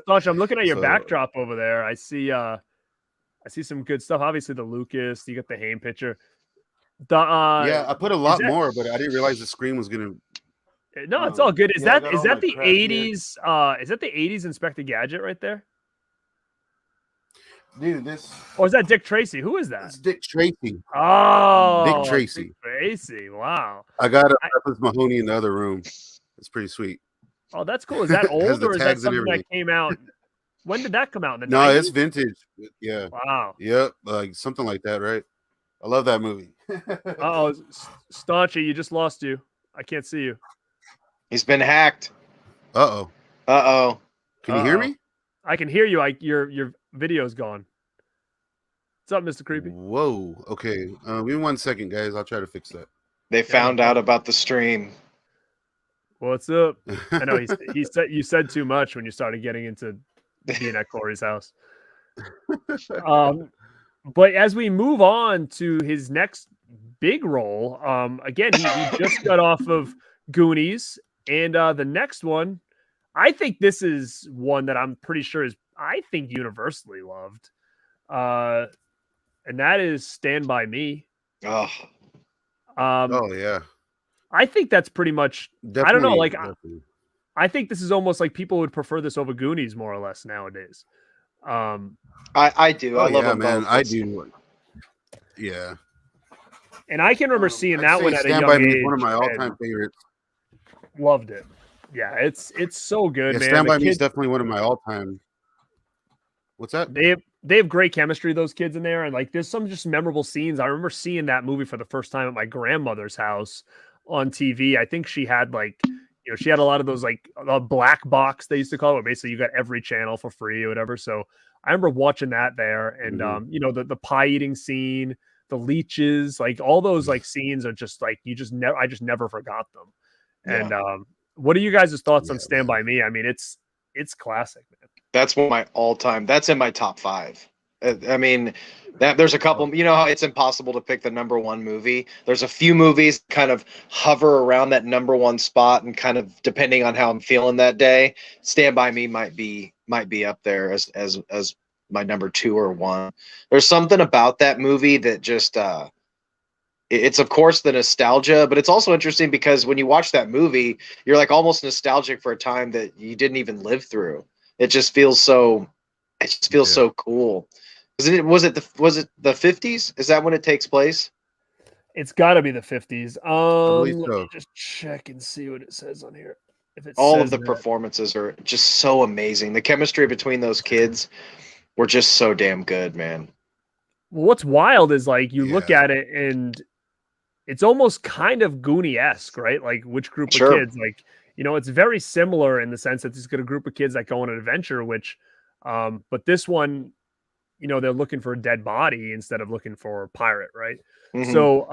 Sasha, I'm looking at your backdrop over there. I see some good stuff. Obviously the Lucas, you got the Haim picture. I put a lot more, but I didn't realize the screen was gonna. No, it's all good. Is that the 80s? Is that the 80s Inspector Gadget right there? Dude, or is that Dick Tracy? Who is that? It's Dick Tracy. Oh, Dick Tracy. Dick Tracy. Wow. I got a Memphis Mahoney in the other room. It's pretty sweet. Oh, that's cool. Is that old or is that something that came out? When did that come out? In the 90s? It's vintage. Yeah. Wow. Yep. Like something like that, right? I love that movie. Oh, Staunchy, you just lost you. I can't see you. He's been hacked. Uh-oh. Can you hear me? I can hear you. Your video's gone. What's up, Mr. Creepy? Whoa. Okay. Give me 1 second, guys. I'll try to fix that. They found out about the stream. What's up? I know he said you said too much when you started getting into being at Corey's house. But as we move on to his next big role, again, he just got off of Goonies, And the next one, I think this is one that I'm pretty sure is, I think, universally loved. And that is Stand By Me. Oh, Yeah. I think that's pretty much, Definitely, I don't know, like, definitely. I think this is almost like people would prefer this over Goonies more or less nowadays. I do. I love them man. both. I do. Yeah. And I can remember seeing I'd that say one at a Stand young By Me age. is one of my and all-time favorites. Loved it. Yeah, it's so good, Yeah, man. Stand The By Me is kids, definitely one of my all-time. What's that? they have great chemistry, those kids in there, and like there's some just memorable scenes. I remember seeing that movie for the first time at my grandmother's house on TV. I think she had like, she had a lot of those like a black box they used to call it, where basically you got every channel for free or whatever. So I remember watching that there, and the pie eating scene, the leeches, like all those like scenes are just like I just never forgot them. And what are you guys' thoughts on Stand By Me? I mean, it's classic, man. That's one of my all-time. That's in my top 5. I mean, there's a couple. You know how it's impossible to pick the number one movie. There's a few movies kind of hover around that number one spot, and kind of depending on how I'm feeling that day, Stand By Me might be up there as my number 2 or 1. There's something about that movie that just it's of course the nostalgia, but it's also interesting because when you watch that movie, you're like almost nostalgic for a time that you didn't even live through. It just feels so so cool. Was it the 50s? Is that when it takes place? It's got to be the 50s. believe Let so. me just check and see what it says on here. If it All says of the that. performances are just so amazing. The chemistry between those kids were just so damn good, man. Well, what's wild is like you look at it and it's almost kind of Goonie-esque, right? Like which group of kids, like, it's very similar in the sense that it's got a group of kids that go on an adventure, which, but this one, they're looking for a dead body instead of looking for a pirate, right? Mhm. So,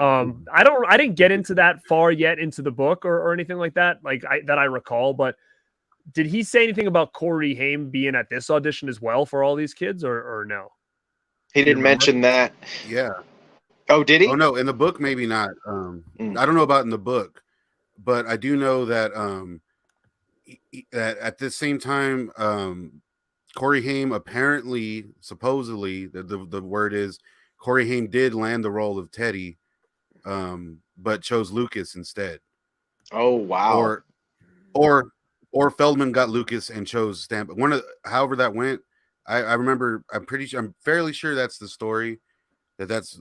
I didn't get into that far yet into the book or anything like that, like that I recall, but did he say anything about Corey Haim being at this audition as well for all these kids or no? He didn't mention that. Yeah. Oh, did he? Oh no, in the book maybe not. I don't know about in the book, but I do know that that at the same time, Corey Haim apparently, supposedly, the word is Corey Haim did land the role of Teddy, but chose Lucas instead. Oh wow! Or Feldman got Lucas and chose Stamp. However that went, I remember. I'm fairly sure that's the story. That's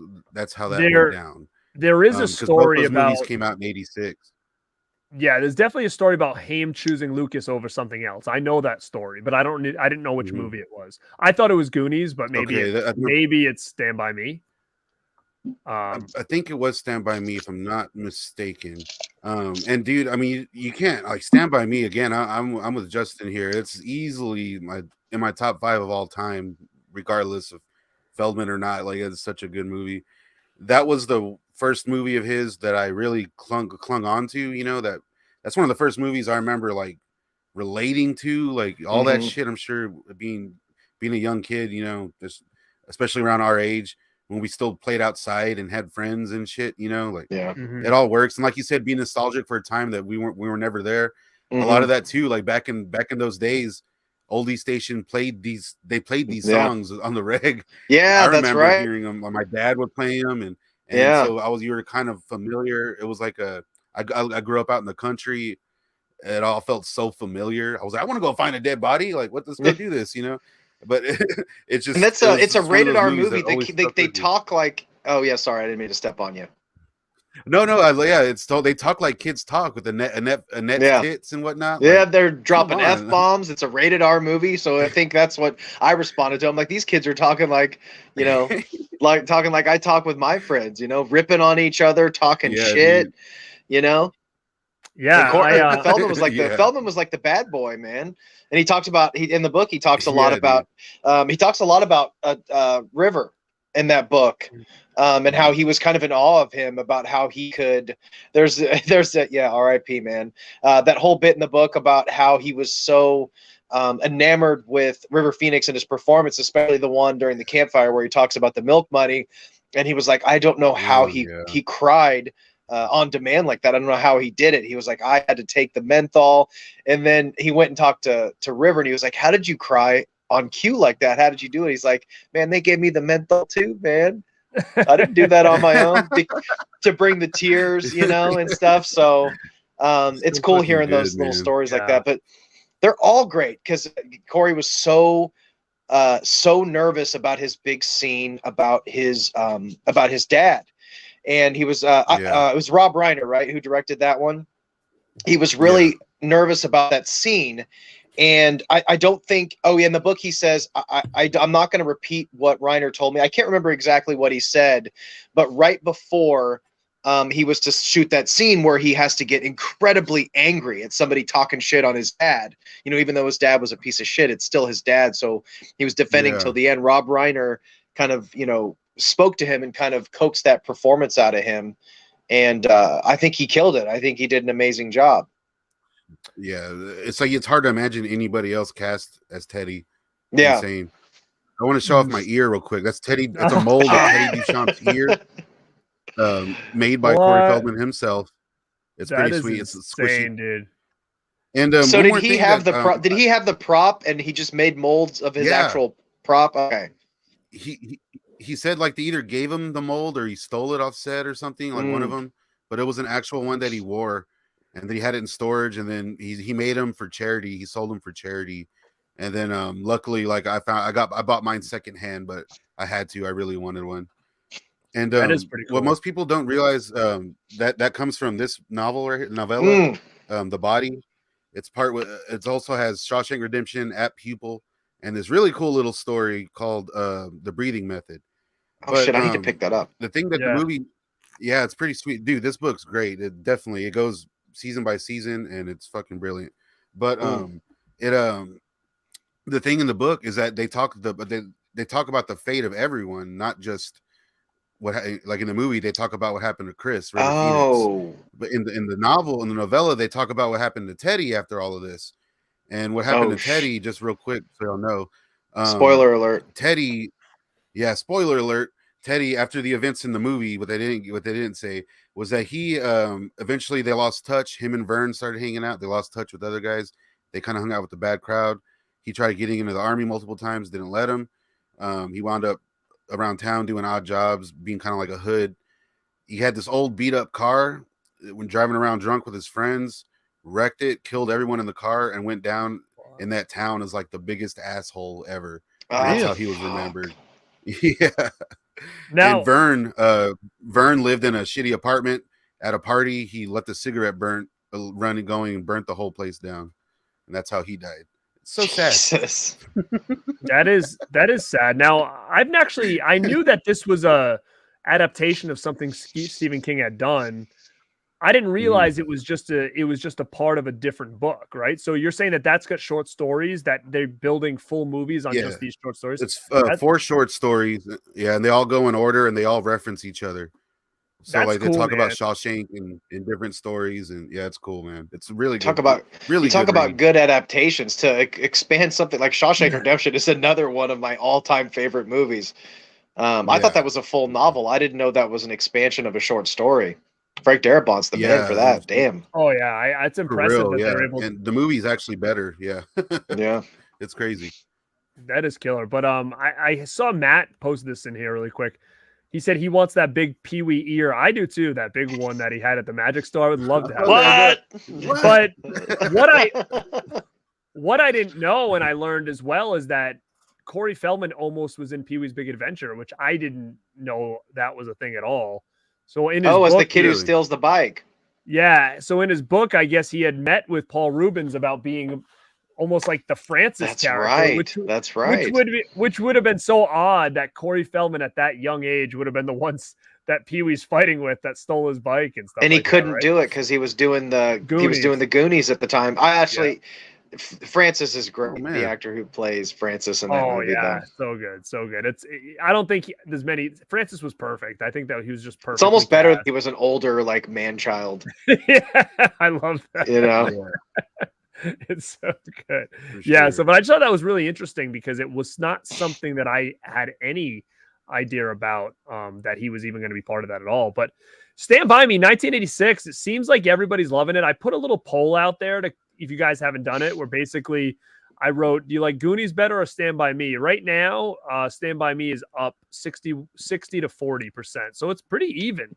how that went down. There is a story both those about movies came out in '86. Yeah, there's definitely a story about Haim choosing Lucas over something else. I know that story, but I didn't know which movie it was. I thought it was Goonies, but maybe it's Stand By Me. I think it was Stand By Me, if I'm not mistaken. And dude, I mean, you can't like Stand By Me again. I'm with Justin here. It's easily in my top 5 of all time, regardless of Feldman or not. Like, it's such a good movie. That was the first movie of his that I really clung on to. That's one of the first movies I remember like relating to, like all that shit. I'm sure being a young kid, just especially around our age when we still played outside and had friends and shit, it all works. And like you said, being nostalgic for a time that we were never there. A lot of that too, like back in those days, Oldie Station played these songs on the reg. Yeah, I remember that's right. hearing them. My dad would play them, and so you were kind of familiar. It was like I grew up out in the country. It all felt so familiar. I was like, I want to go find a dead body. Like, let's go do this, But it's just, and it's a rated R movie. They talk like, oh yeah, sorry, I didn't mean to step on you. No, it's told they talk like kids talk with Annette tits and whatnot. Yeah, they're dropping F-bombs. It's a rated R movie, so I think that's what I responded to. I'm like, these kids are talking like, like talking like I talk with my friends, ripping on each other, talking shit, Yeah, Feldman was like Feldman was like the bad boy, man. And he talks about in the book he talks a lot about River in that book. And how he was kind of in awe of him about how he could. There's that R.I.P. man. That whole bit in the book about how he was so enamored with River Phoenix and his performance, especially the one during the campfire where he talks about the milk money, and he was like, I don't know how he cried on demand like that. I don't know how he did it. He was like, I had to take the menthol, and then he went and talked to River, and he was like, how did you cry on cue like that? How did you do it? He's like, man, they gave me the menthol too, man. I didn't do that on my own to bring the tears, and stuff. So it's cool hearing those little stories like that. But they're all great because Corey was so nervous about his big scene about his dad. And he was it was Rob Reiner, right, who directed that one. He was really nervous about that scene. And I don't think, in the book he says, I'm not going to repeat what Reiner told me. I can't remember exactly what he said, but right before he was to shoot that scene where he has to get incredibly angry at somebody talking shit on his dad, even though his dad was a piece of shit, it's still his dad. So he was defending till the end. Rob Reiner kind of, spoke to him and kind of coaxed that performance out of him. And I think he killed it. I think he did an amazing job. Yeah, it's like it's hard to imagine anybody else cast as Teddy. Yeah. Insane. I want to show off my ear real quick. That's Teddy. It's a mold of Teddy Duchamp's ear, made by Corey Feldman himself. It's pretty sweet. It's squishy, dude. And so did he have the prop? Did he have the prop and he just made molds of his actual prop? Okay. He said like they either gave him the mold or he stole it off set or something, like one of them. But it was an actual one that he wore, and then he had it in storage. And then he made them for charity. He sold them for charity. And then luckily, like I bought mine secondhand, but I had to. I really wanted one. And that is pretty cool. What most people don't realize that comes from this novella, The Body. It also has Shawshank Redemption, At Pupil, and this really cool little story called The Breathing Method. Shit, I need to pick that up. The thing that the movie, it's pretty sweet, dude. This book's great. It goes season by season, and it's fucking brilliant. But the thing in the book is that they talk about the fate of everyone, not just like in the movie they talk about what happened to Chris. Phoenix. But in the novel, in the novella, they talk about what happened to Teddy after all of this, and what happened to Teddy. Just real quick, so y'all know. Spoiler alert. Teddy. Yeah, spoiler alert. Teddy, after the events in the movie, what they didn't say was that he eventually they lost touch. Him and Vern started hanging out. They lost touch with other guys. They kind of hung out with the bad crowd. He tried getting into the army multiple times, didn't let him. He wound up around town doing odd jobs, being kind of like a hood. He had this old beat up car when driving around drunk with his friends, wrecked it, killed everyone in the car, and went down in that town as like the biggest asshole ever. That's how he was remembered. Yeah. Now, and Vern lived in a shitty apartment at a party. He let the cigarette going and burnt the whole place down. And that's how he died. It's so sad. That is sad. Now, I knew that this was a adaptation of something Stephen King had done. I didn't realize it was just a part of a different book, right? So you're saying that that's got short stories, that they're building full movies on just these short stories? It's 4 short stories. Yeah, and they all go in order and they all reference each other. So that's like they cool, talk man. about Shawshank in different stories, and it's cool, man. It's really talk good. about good adaptations to expand something like Shawshank Redemption is another one of my all-time favorite movies. I thought that was a full novel. I didn't know that was an expansion of a short story. Frank Darabont's the man for that. Damn. Oh yeah, it's impressive that they're able. And the movie's actually better. Yeah. Yeah. It's crazy. That is killer. But I saw Matt post this in here really quick. He said he wants that big Pee-wee ear. I do too. That big one that he had at the Magic Store. I would love to have that. But what I didn't know and I learned as well is that Corey Feldman almost was in Pee-wee's Big Adventure, which I didn't know that was a thing at all. So in his as book, the kid who steals the bike. Yeah. So in his book, I guess he had met with Paul Rubens about being almost like the Francis character. Right. That's right. Which would have been so odd that Corey Feldman at that young age would have been the ones that Pee-wee's fighting with that stole his bike and stuff. And he couldn't do it because he was doing the Goonies at the the I actually. Francis is great. The actor who plays Francis in that movie. So good. I don't think there's many. Francis was perfect. I think that he was just perfect. It's almost better that he was an older like man child. Yeah, I love that. You know, it's so good. Yeah. So, but I just thought that was really interesting because it was not something that I had any idea about that he was even going to be part of that at all. But Stand By Me, 1986. It seems like everybody's loving it. I put a little poll out there to, if you guys haven't done it, where basically I wrote, do you like Goonies better or Stand By Me? Right now, Stand By Me is up 60 to 40%. So it's pretty even.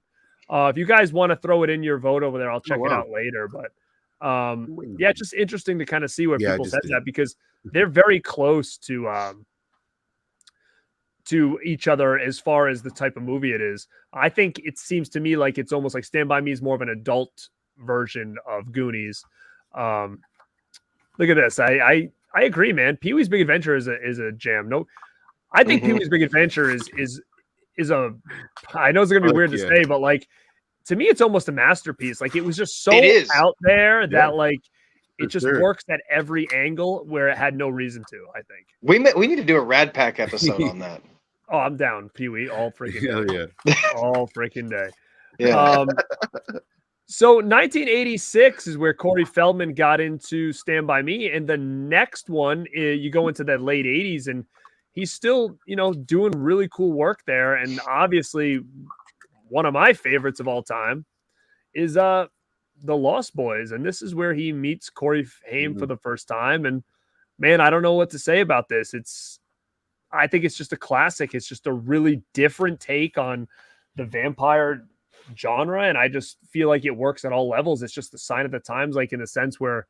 If you guys want to throw it in your vote over there, I'll check it out later. But yeah, it's just interesting to kind of see where people said that, because they're very close to each other as far as the type of movie it is. I think it seems to me like it's almost like Stand By Me is more of an adult version of Goonies. Look at this. I agree, man. Pee-wee's Big Adventure is a jam. No, I think Pee-wee's Big Adventure is a, I know it's gonna be weird to say, but like, to me, it's almost a masterpiece. Like, it was just so out there that like it just works at every angle where it had no reason to. I think we need to do a Rad Pack episode on that. Oh, I'm down, Pee-wee, all freaking day. All freaking day. Yeah. So 1986 is where Corey Feldman got into Stand By Me, and the next one you go into the late 80s, and he's still, doing really cool work there. And obviously, one of my favorites of all time is The Lost Boys, and this is where he meets Corey Haim for the first time. And man, I don't know what to say about this. I think it's just a classic. It's just a really different take on the vampire genre, and I just feel like it works at all levels. It's just the sign of the times, like in the sense where,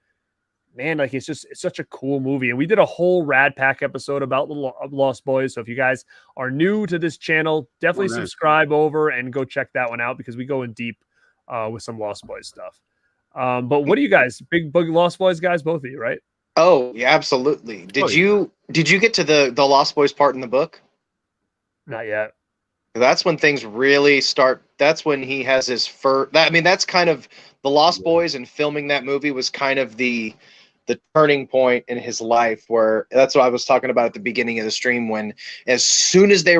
man, like it's such a cool movie. And we did a whole Rad Pack episode about the Lost Boys. So if you guys are new to this channel, definitely subscribe over and go check that one out, because we go in deep with some Lost Boys stuff. But what do you guys, big Lost Boys guys, both of you, right? Oh yeah, absolutely. Did you get to the Lost Boys part in the book? Not yet. That's when things really start. That's when he has his first. That's kind of the Lost Boys, and filming that movie was kind of the turning point in his life. Where that's what I was talking about at the beginning of the stream. When as soon as they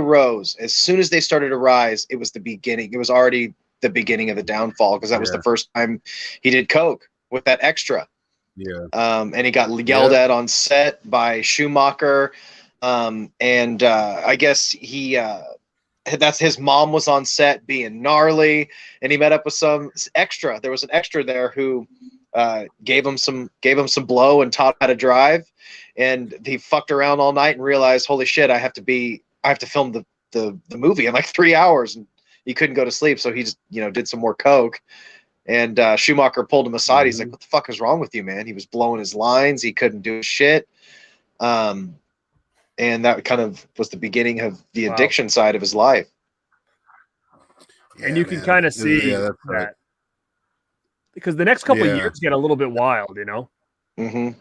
started to rise, it was the beginning. It was already the beginning of the downfall, because that was the first time he did coke with that extra. Yeah. And he got yelled at on set by Schumacher. And I guess that's his mom was on set being gnarly, and he met up with some extra. There was an extra there who gave him some blow and taught how to drive, and he fucked around all night and realized, holy shit, I have to film the movie in like 3 hours, and he couldn't go to sleep, so he just did some more coke. And Schumacher pulled him aside. He's like, what the fuck is wrong with you, man? He was blowing his lines. He couldn't do shit. And that kind of was the beginning of the addiction side of his life. And you can kind of see that. Because the next couple of years get a little bit wild, The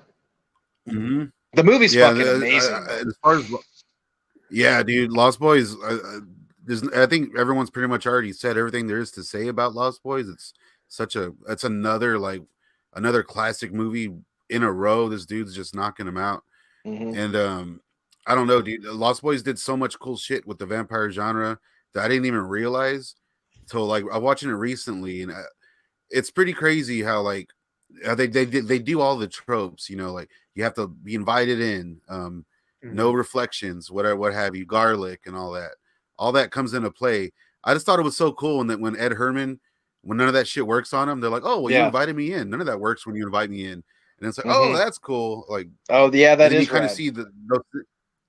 movie's fucking amazing. As far as, dude, Lost Boys, I think everyone's pretty much already said everything there is to say about Lost Boys. It's another classic movie in a row. This dude's just knocking them out. And I don't know, dude. Lost Boys did so much cool shit with the vampire genre that I didn't even realize until like I'm watching it recently, and it's pretty crazy how like they do all the tropes. Like you have to be invited in, no reflections, what have you, garlic, and all that. All that comes into play. I just thought it was so cool, and that when Ed Herman, when none of that shit works on him, they're like, "Oh, well, you invited me in. None of that works when you invite me in." And it's like, "Oh, that's cool." Like, oh yeah, that is. You kind of see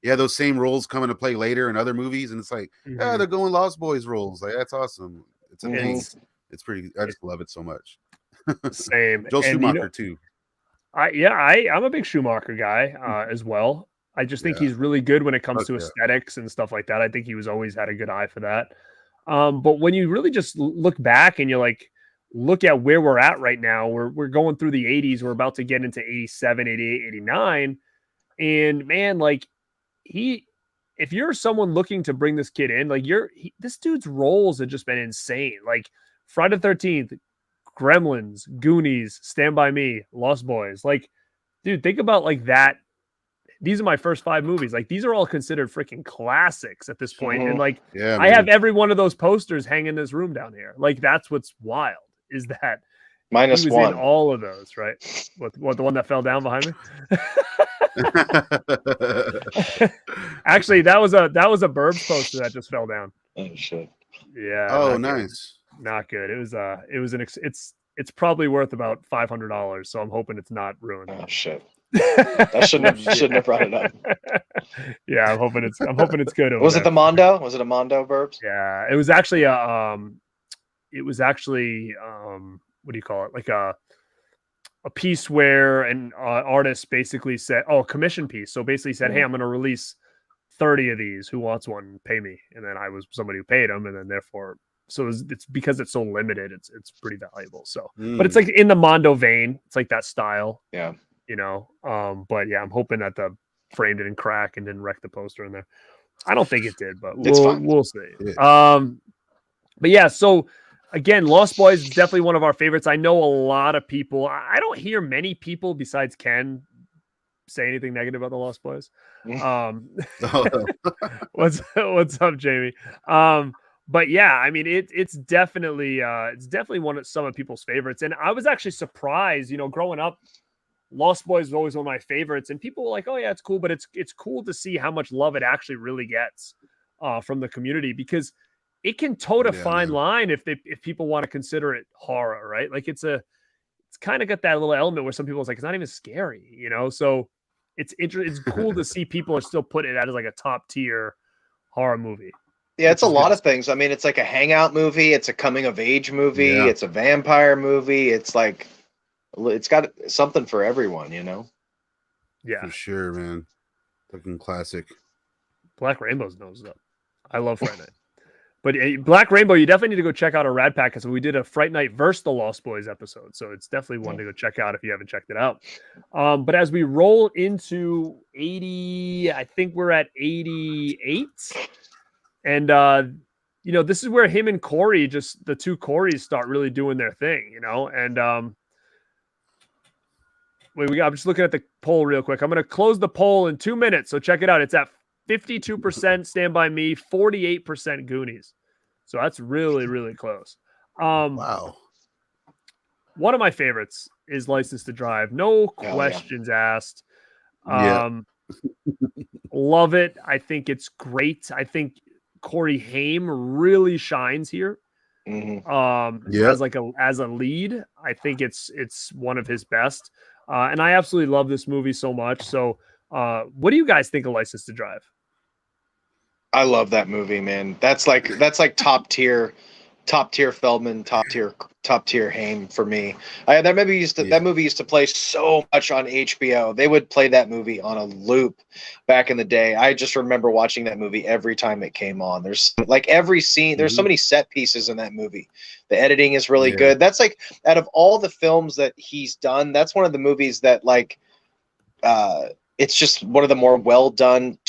those same roles come into play later in other movies, and it's like, they're going Lost Boys roles. Like, that's awesome. It's amazing. It's pretty. I just love it so much. Same. Joel Schumacher too. I'm a big Schumacher guy as well. I just think he's really good when it comes to aesthetics and stuff like that. I think he was always had a good eye for that. But when you really just look back and you like look at where we're at right now, we're going through the 80s. We're about to get into 87, 88, 89. And man, like if you're someone looking to bring this kid in, like this dude's roles have just been insane. Like Friday the 13th, Gremlins, Goonies, Stand By Me, Lost Boys. Like, dude, think about like that. These are my first 5 movies. Like, these are all considered freaking classics at this point. And like, I have every one of those posters hanging in this room down here. Like, that's what's wild, is that Minus He was one. in all of those, right? What the one that fell down behind me? Actually, that was a Burbs poster that just fell down. Oh shit. Yeah. Oh, not good. nice. Not good. It's probably worth about $500. So I'm hoping it's not ruined. Oh shit. I shouldn't have brought it up. Yeah, I'm hoping it's good. Over Was there. it the Mondo? Was it a Mondo, Burbs? Yeah, it was actually what do you call it? Like a piece where an artist basically said, commission piece. So basically said, hey, I'm going to release 30 of these. Who wants one? Pay me. And then I was somebody who paid them. And then therefore, so it's because it's so limited, it's pretty valuable. So, but it's like in the Mondo vein. It's like that style. Yeah. You know, but yeah, I'm hoping that the frame didn't crack and didn't wreck the poster in there. I don't think it did, but we'll see. Yeah. But yeah, so again, Lost Boys is definitely one of our favorites. I know a lot of people. I don't hear many people besides Ken say anything negative about the Lost Boys. What's up, Jamie? But yeah, I mean, it's definitely one of some of people's favorites. And I was actually surprised, you know, growing up, Lost Boys was always one of my favorites, and people were like, "Oh yeah, it's cool," but it's cool to see how much love it actually really gets from the community, because it can tote a fine line if people want to consider it horror, right? Like it's kind of got that little element where some people, it's like, it's not even scary, you know? So it's cool to see people are still putting it as like a top tier horror movie. Yeah, it's a lot of things. I mean, it's like a hangout movie, it's a coming of age movie, it's a vampire movie. It's like, it's got something for everyone, you know? Yeah, for sure, man. Fucking classic. Black Rainbow's nose up. I love Fright Night. But Black Rainbow, you definitely need to go check out our Rad Pack, because we did a Fright Night versus the Lost Boys episode. So it's definitely one to go check out if you haven't checked it out. But as we roll into 80, I think we're at 88. And, you know, this is where him and Corey, just the two Coreys, start really doing their thing, you know? And I'm just looking at the poll real quick. I'm going to close the poll in 2 minutes. So check it out. It's at 52% Stand By Me, 48% Goonies. So that's really, really close. Wow. One of my favorites is License to Drive. No questions asked. Love it. I think it's great. I think Corey Haim really shines here. As a lead. I think it's one of his best. And I absolutely love this movie so much. So what do you guys think of License to Drive? I love that movie, man. That's like top tier Feldman, top tier Haim for me. That movie used to play so much on HBO. They would play that movie on a loop back in the day. I just remember watching that movie every time it came on. There's like every scene, there's so many set pieces in that movie. The editing is really good. That's like, out of all the films that he's done, that's one of the movies that like it's just one of the more well done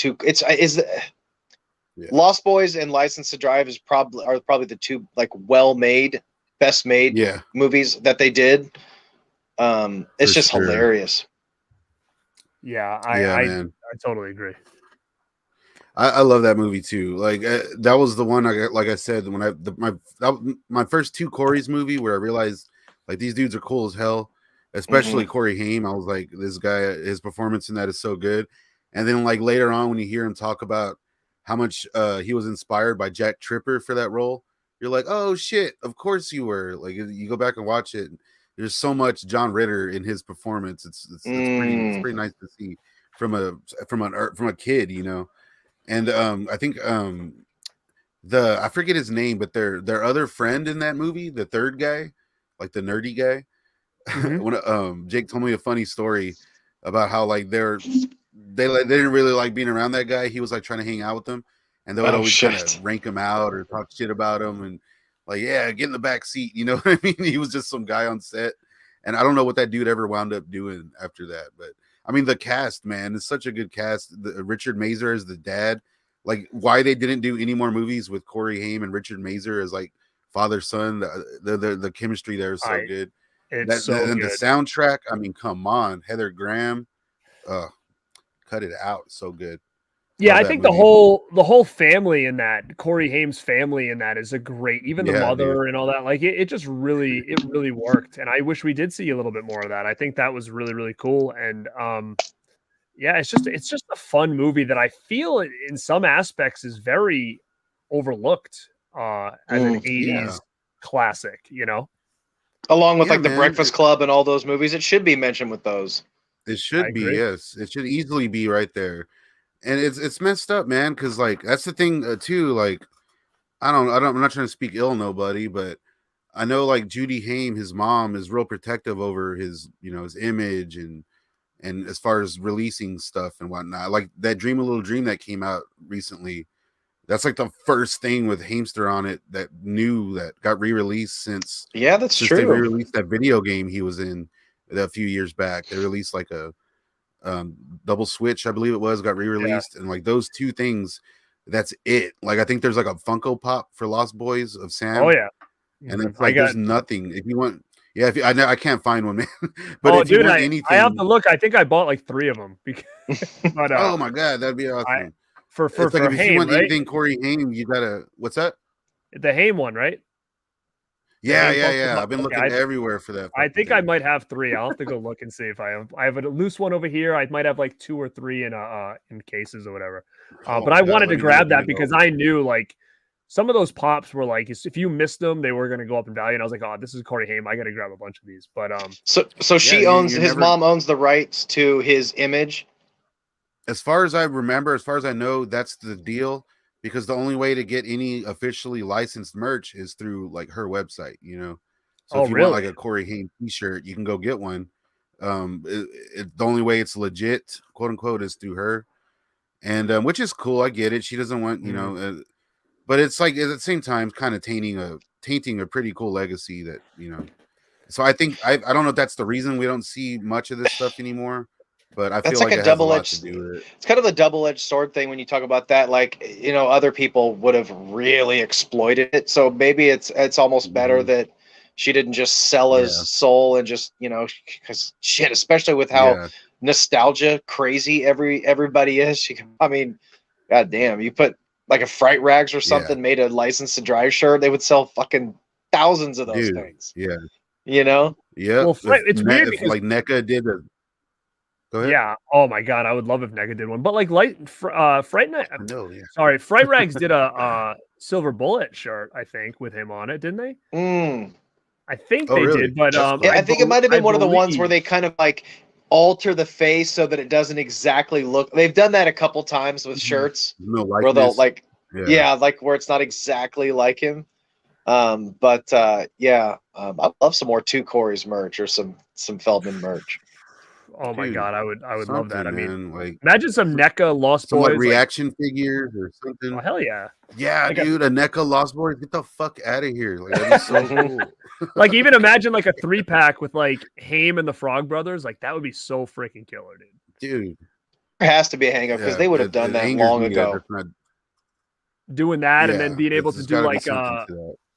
Lost Boys and License to Drive are probably the two like well-made, best-made movies that they did. It's just hilarious. Yeah, I totally agree. I love that movie too. Like that was the one. Like I said, when my first two Corey's movie where I realized like these dudes are cool as hell, especially Corey Haim. I was like, this guy, his performance in that is so good. And then like later on, when you hear him talk about how much he was inspired by Jack Tripper for that role, you're like, oh shit, of course you were. Like you go back and watch it, there's so much John Ritter in his performance. It's pretty nice to see from a kid, you know. And I think I forget his name, but their other friend in that movie, the third guy, like the nerdy guy. When Jake told me a funny story about how like they didn't really like being around that guy. He was like trying to hang out with them, and they would always kind of rank him out or talk shit about him, and like, yeah, get in the back seat, you know what I mean? He was just some guy on set, and I don't know what that dude ever wound up doing after that. But I mean, the cast, man, it's such a good cast. Richard Mazer as the dad. Like, why they didn't do any more movies with Corey Haim and Richard Mazer as like father son? The chemistry there is so good. It's and the soundtrack. I mean, come on, Heather Graham. Cut it out, so good. Yeah, Love I that think movie. the whole family in that, Corey Haim's family in that is a great, even the Yeah, mother dude. and all that. Like it just really worked. And I wish we did see a little bit more of that. I think that was really cool. And yeah, it's just a fun movie that I feel in some aspects is very overlooked as an 80s Yeah. classic, you know? Along with Yeah, like the man. Breakfast Club and all those movies, it should be mentioned with those. It I should be, agree. yes. It should easily be right there. And it's messed up, man, because like that's the thing too. Like I'm not trying to speak ill of nobody, but I know like Judy Haim, his mom, is real protective over his, his image and as far as releasing stuff and whatnot. Like that Dream a Little Dream that came out recently. That's like the first thing with Hamster on it that got re-released since That's they true. re-released that video game he was in a few years back. They released like a Double Switch, I believe it was, got re-released, and like those two things, that's it. Like I think there's like a Funko Pop for Lost Boys of Sam. Oh yeah. And it's like there's nothing. If you want, I can't find one, man. But oh, if you dude, want I anything, have to look. I think I bought like 3 of them. But, oh my god, that'd be awesome. For it's like for if Haim, you want right? anything Corey Haim, you gotta. What's that? The Haim one, right? Yeah. I've been looking everywhere for that. I think I might have 3. I'll have to go look and see if I have a loose one over here. I might have like 2 or 3 in cases or whatever. But I wanted to grab that because I knew like some of those pops were like if you missed them, they were going to go up in value. And I was like, oh, this is Corey Haim. I got to grab a bunch of these. But so she owns his mom owns the rights to his image. As far as I remember, as far as I know, that's the deal. Because the only way to get any officially licensed merch is through like her website, So if you want like a Corey Haim t-shirt, you can go get one. The only way it's legit, quote unquote, is through her, and which is cool. I get it. She doesn't want, but it's like at the same time, kind of tainting a pretty cool legacy that So I think I don't know if that's the reason we don't see much of this stuff anymore. But I feel like it has a lot to do with it. It's kind of a double-edged sword thing when you talk about that. Like, other people would have really exploited it. So maybe it's almost better that she didn't just sell his soul and just, because shit, especially with how nostalgia crazy everybody is. I mean, goddamn, you put like a Fright Rags or something made a License to Drive shirt, they would sell fucking thousands of those things. Yeah. Yeah. Well, it's weird because like NECA did a. Yeah. Oh my god, I would love if NECA did one. But like Fright Night. Sorry, Fright Rags did a Silver Bullet shirt, I think, with him on it, didn't they? I think they did, but I think it might have been one of the ones where they kind of like alter the face so that it doesn't exactly look. They've done that a couple times with shirts where they'll like, like where it's not exactly like him. I'd love some more Two Corey's merch or some Feldman merch. Oh my god, I would love that. I mean, like imagine some NECA Lost Boys like reaction figures or something. Oh hell yeah! Yeah, like dude, a NECA Lost Boys, get the fuck out of here! Like that'd be so cool. Like even imagine like a 3-pack with like Haim and the Frog Brothers. Like that would be so freaking killer, dude. There has to be a hang up because they would have done that long ago. Doing that and then being able to do like a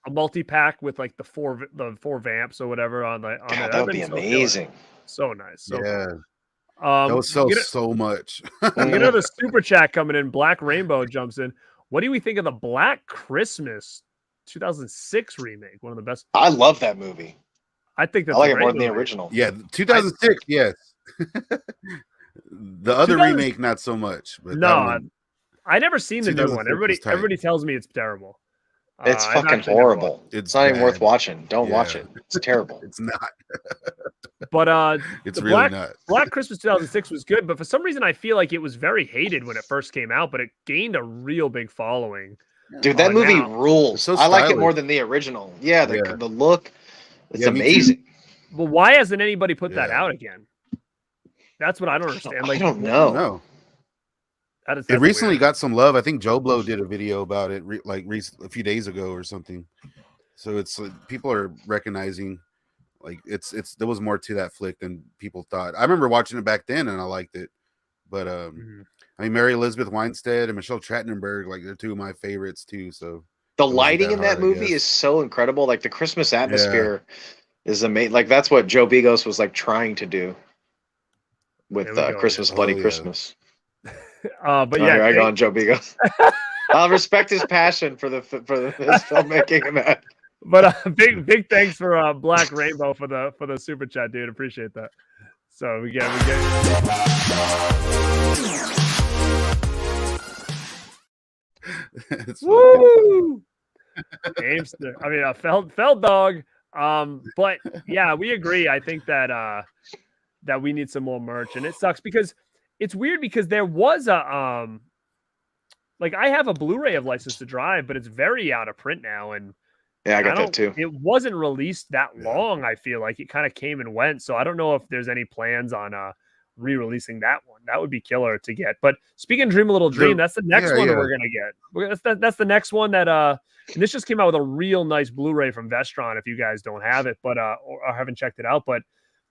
multi-pack with like the four vamps or whatever on the God, that would be amazing. So nice. So that would sell so much. We get another super chat coming in. Black Rainbow jumps in. What do we think of the Black Christmas 2006 remake? One of the best. I love that movie. I think that's I like it more than the original. Yeah, 2006. Yes. The other remake, not so much. But no, I never seen the new one. Everybody tells me it's terrible. It's fucking horrible. It's not even worth watching. Don't watch it. It's terrible. It's not. But it's really not. Black Christmas 2006 was good, but for some reason I feel like it was very hated when it first came out, but it gained a real big following. Dude, that movie rules. So I like it more than the original. Yeah, the look, it's amazing. Well, why hasn't anybody put that out again? That's what I don't understand. Like, I don't know. No. It recently got some love. I think Joe Blow did a video about it a few days ago or something. So it's people are recognizing like there was more to that flick than people thought. I remember watching it back then and I liked it. But I mean Mary Elizabeth Winstead and Michelle Trachtenberg, like they're two of my favorites too. So the lighting in that movie is so incredible. Like the Christmas atmosphere is amazing. Like that's what Joe Bigos was like trying to do with Christmas Bloody Christmas. But yeah, here I go on Joe Beagles. I'll respect his passion for his filmmaking and that. But big thanks for Black Rainbow for the super chat, dude. Appreciate that. So we get. Woo! Hamster. I mean, Feld dog. But yeah, we agree. I think that that we need some more merch, and it sucks because it's weird because there was a like I have a Blu-ray of License to Drive, but it's very out of print now, and yeah, I got that too. It wasn't released that long. I feel like it kind of came and went, so I don't know if there's any plans on re-releasing that one. That would be killer to get. But speaking of Dream a Little Dream, that's the next one that we're gonna get. That's the next one that and this just came out with a real nice Blu-ray from Vestron if you guys don't have it, but or haven't checked it out. But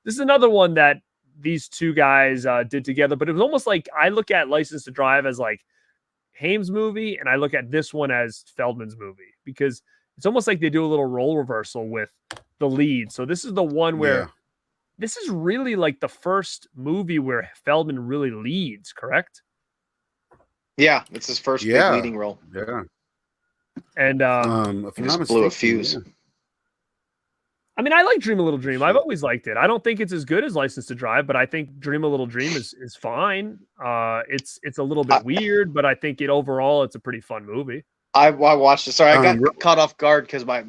this is another one that these two guys did together. But it was almost like I look at License to Drive as like Haim's movie, and I look at this one as Feldman's movie because it's almost like they do a little role reversal with the lead. So this is the one where this is really like the first movie where Feldman really leads, correct? Yeah, it's his first big leading role. Yeah. And if he just blew a fuse. Yeah. I mean, I like Dream a Little Dream. I've always liked it. I don't think it's as good as License to Drive, but I think Dream a Little Dream is fine. It's a little bit weird, but I think overall it's a pretty fun movie. I watched it. Sorry, I got caught off guard because I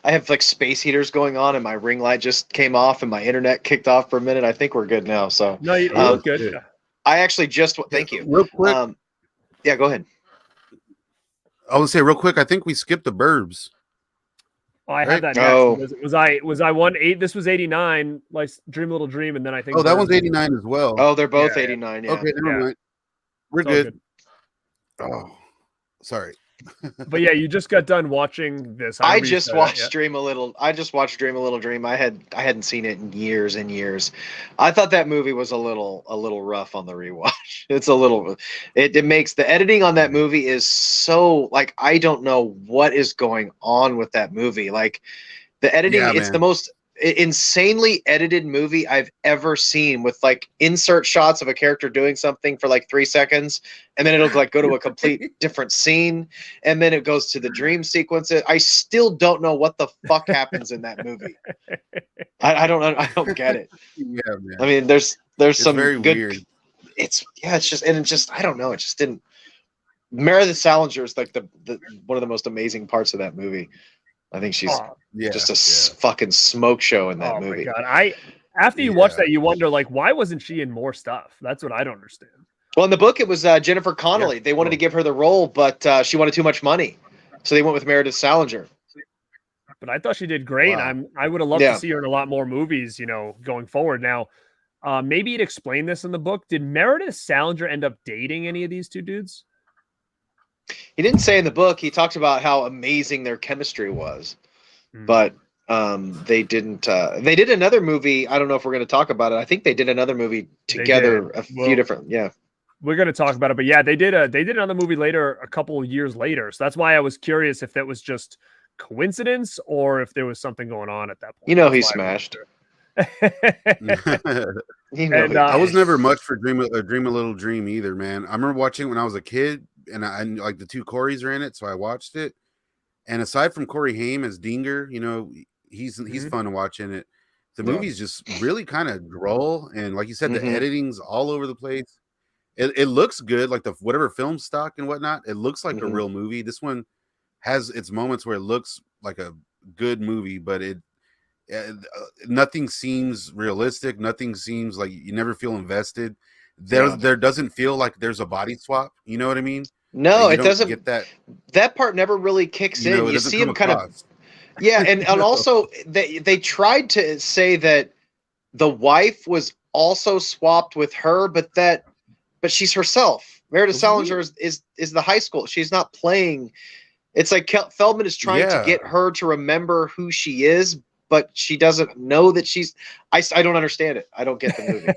have like space heaters going on and my ring light just came off and my internet kicked off for a minute. I think we're good now. So no, you look good. I actually thank you. Real quick. Yeah, go ahead. I would say real quick. I think we skipped the Burbs. Oh, I had that. Next. Was I 1-8? This was 89. Like Dream a Little Dream, and then I think. Oh, that one's 89 as well. Oh, they're both 89. Yeah. Okay, never mind. We're good. Oh, sorry. But yeah, you just got done watching this. I just watched Dream a Little. I just watched Dream a Little Dream. I hadn't seen it in years and years. I thought that movie was a little rough on the rewatch. It's a little. It makes the editing on that movie is so like I don't know what is going on with that movie. Like the editing, it's the most insanely edited movie I've ever seen with like insert shots of a character doing something for like 3 seconds and then it'll like go to a complete different scene and then it goes to the dream sequence. I still don't know what the fuck happens in that movie. I don't get it. Yeah, man. I mean there's some very good weird. It's just I don't know, it just didn't. Meredith Salinger is like the one of the most amazing parts of that movie. I think she's just a fucking smoke show in that movie. My God. After you watch that, you wonder, like, why wasn't she in more stuff? That's what I don't understand. Well, in the book, it was Jennifer Connelly. They wanted to give her the role, but she wanted too much money. So they went with Meredith Salinger. But I thought she did great. Wow. I would have loved to see her in a lot more movies, going forward. Now, maybe you'd explain this in the book. Did Meredith Salinger end up dating any of these two dudes? He didn't say in the book. He talked about how amazing their chemistry was, but they didn't. They did another movie. I don't know if we're going to talk about it. I think they did another movie together. Few different. Yeah, we're going to talk about it. But yeah, they did another movie later, a couple of years later. So that's why I was curious if that was just coincidence or if there was something going on at that point. He smashed. I was never much for Dream a Little Dream either, man. I remember watching it when I was a kid. And I like the two Coreys are in it, so I watched it. And aside from Corey Haim as Dinger, he's fun to watch in it. The movie's just really kind of droll, and like you said, the editing's all over the place. It looks good, like the whatever film stock and whatnot. It looks like a real movie. This one has its moments where it looks like a good movie, but nothing seems realistic. Nothing seems like you never feel invested. There doesn't feel like there's a body swap. You know what I mean? No, it doesn't. Get that part never really kicks in. You see him kind of, and also they tried to say that the wife was also swapped with her, but she's herself. Meredith Salinger is the high school. She's not playing. It's like Feldman is trying to get her to remember who she is, but she doesn't know that she's. I don't understand it. I don't get the movie.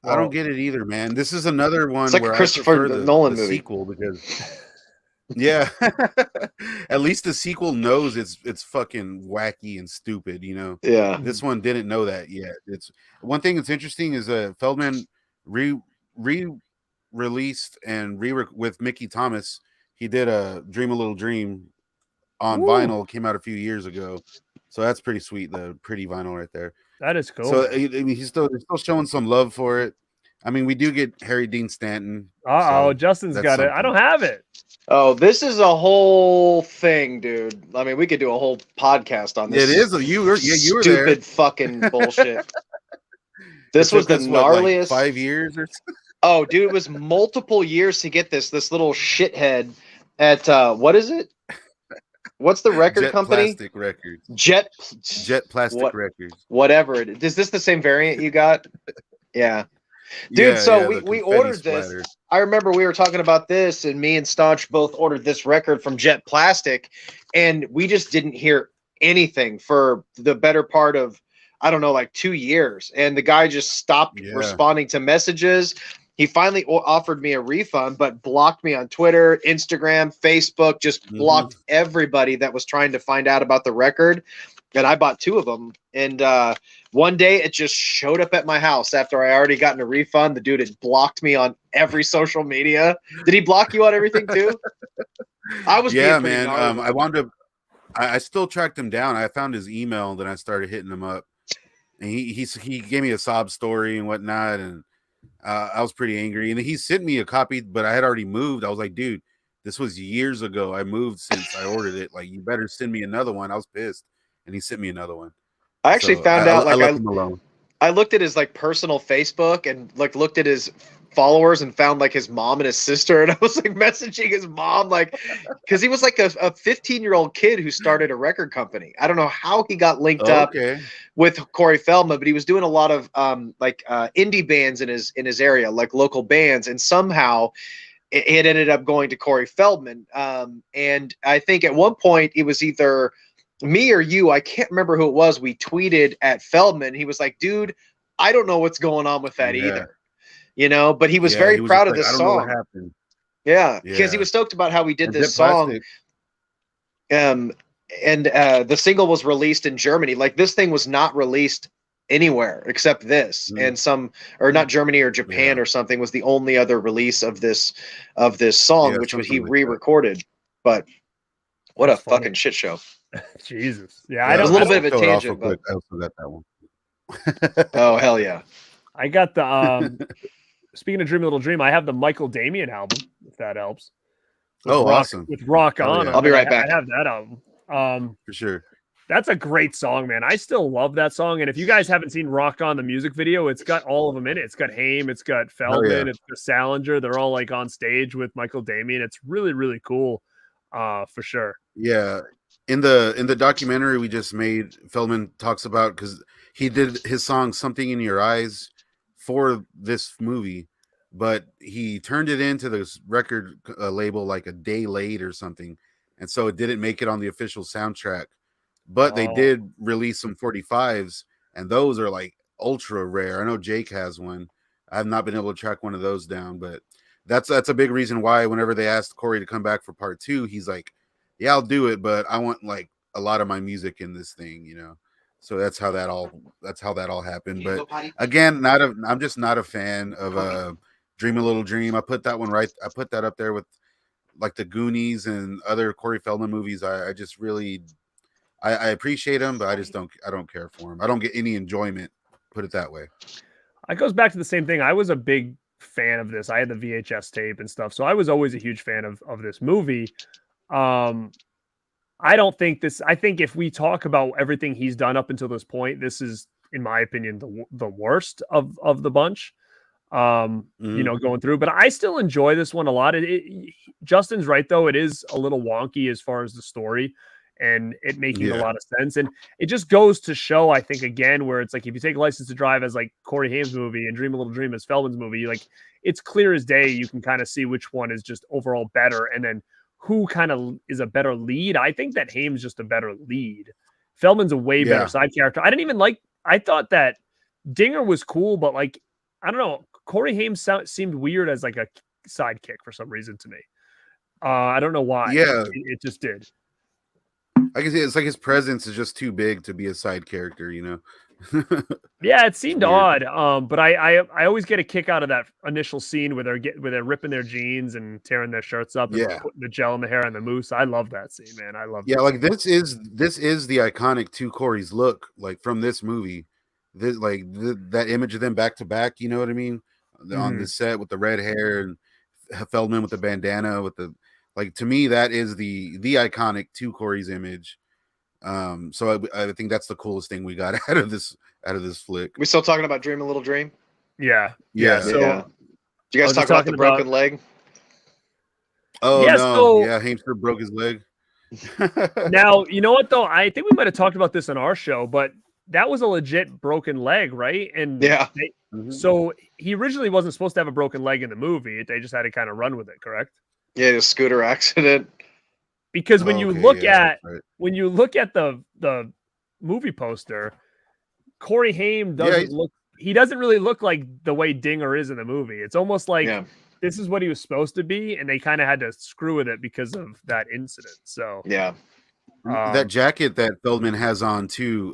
I don't get it either, man. This is another one like where a Christopher Nolan movie sequel because at least the sequel knows it's fucking wacky and stupid, Yeah. This one didn't know that yet. It's one thing that's interesting is Feldman rewrote released and with Mickey Thomas. He did a Dream a Little Dream on vinyl. Came out a few years ago, so that's pretty sweet. The pretty vinyl right there. That is cool. So I mean, he's still showing some love for it. I mean, we do get Harry Dean Stanton. So Justin's got it. I don't have it. Oh, this is a whole thing, dude. I mean, we could do a whole podcast on this. It is. You were there. Stupid fucking bullshit. This was the gnarliest. Like 5 years or so? Oh, dude, it was multiple years to get this little shithead at what is it? What's the record company? Plastic Records. Jet Plastic Records. Whatever it is. Is this the same variant you got? Yeah. Dude, we ordered this. Splatter. I remember we were talking about this, and me and Staunch both ordered this record from Jet Plastic, and we just didn't hear anything for the better part of, I don't know, like 2 years. And the guy just stopped responding to messages. He finally offered me a refund, but blocked me on Twitter, Instagram, Facebook, just blocked everybody that was trying to find out about the record. And I bought 2 of them. And one day it just showed up at my house after I already gotten a refund. The dude had blocked me on every social media. Did he block you on everything too? I was man. I wound up. I still tracked him down. I found his email, and then I started hitting him up, and he gave me a sob story and whatnot, and I was pretty angry. And he sent me a copy, but I had already moved. I was like, dude, this was years ago. I moved since I ordered it. Like, you better send me another one. I was pissed. And he sent me another one. I actually found out, like, I left him alone. I looked at his like personal Facebook and like looked at his followers and found like his mom and his sister, and I was like messaging his mom, like, because he was like a 15-year-old kid who started a record company. I don't know how he got linked up with Corey Feldman, but he was doing a lot of indie bands in his area, like local bands, and somehow it ended up going to Corey Feldman. And I think at one point it was either me or you, I can't remember who it was. We tweeted at Feldman. He was like, dude, I don't know what's going on with that either. You know, but he was very proud of this song. Yeah, because he was stoked about how we did this song. And the single was released in Germany. Like, this thing was not released anywhere except this, and not Germany or Japan or something was the only other release of this song, which he re-recorded. But what a fucking shit show. Jesus. Yeah, I know. It was a little bit of a tangent, but I also got that one. Oh, hell yeah. I got the speaking of Dream a Little Dream, I have the Michael Damian album, if that helps. Awesome. With Rock On. I'll be right back. I have that album. For sure. That's a great song, man. I still love that song. And if you guys haven't seen Rock On, the music video, it's got all of them in it. It's got Haim, it's got Feldman, it's got Salinger. They're all like on stage with Michael Damian. It's really, really cool, for sure. Yeah. In the documentary we just made, Feldman talks about, because he did his song Something in Your Eyes for this movie, but he turned it into this record label like a day late or something, and so it didn't make it on the official soundtrack. But they did release some 45s, and those are like ultra rare. I know Jake has one. I've not been able to track one of those down, but that's a big reason why whenever they asked Corey to come back for part 2, he's like, yeah, I'll do it, but I want like a lot of my music in this thing, you know. So that's how that all happened. But again, I'm just not a fan of Dream a Little Dream. I put that up there with like the Goonies and other Corey Feldman movies. I just really I appreciate him, but I don't care for him. I don't get any enjoyment, put it that way. It goes back to the same thing. I was a big fan of this. I had the VHS tape and stuff, so I was always a huge fan of this movie. I think if we talk about everything he's done up until this point, this is, in my opinion, the worst of the bunch, you know, going through, but I still enjoy this one a lot. Justin's right, though. It is a little wonky as far as the story and it making a lot of sense. And it just goes to show, I think, again, where it's like, if you take License to Drive as like Corey Haim's movie and Dream a Little Dream as Feldman's movie, like, it's clear as day. You can kind of see which one is just overall better. And then who kind of is a better lead. I think that Haim's just a better lead. Feldman's a way better side character. I thought that Dinger was cool, but like, I don't know. Corey Haim seemed weird as like a sidekick for some reason to me. I don't know why. Yeah. It just did. I can see it's like his presence is just too big to be a side character, you know? Yeah, it seemed Weird. odd. But I always get a kick out of that initial scene where they're ripping their jeans and tearing their shirts up and Yeah. putting the gel in the hair and the mousse. I love that scene, man. I love Yeah, that like scene. this is the iconic two Corys look, like from this movie. This that image of them back to back, you know what I mean? On the set with the red hair and Feldman with the bandana with the, like, to me that is the iconic two Corys image. So I think that's the coolest thing we got out of this flick. We still talking about Dream a Little Dream? Yeah. Did So you guys talk about the broken leg? Oh yeah, no, so- yeah, Hamster broke his leg. Now, you know what though? I think we might have talked about this on our show, but that was a legit broken leg, right? And Yeah. So he originally wasn't supposed to have a broken leg in the movie. They just had to kind of run with it, correct? Yeah, a scooter accident. Because when you Okay, look yeah, at that's right. when you look at the movie poster, Corey Haim doesn't really look like the way Dinger is in the movie. It's almost like this is what he was supposed to be, and they kind of had to screw with it because of that incident. So yeah, that jacket that Feldman has on too,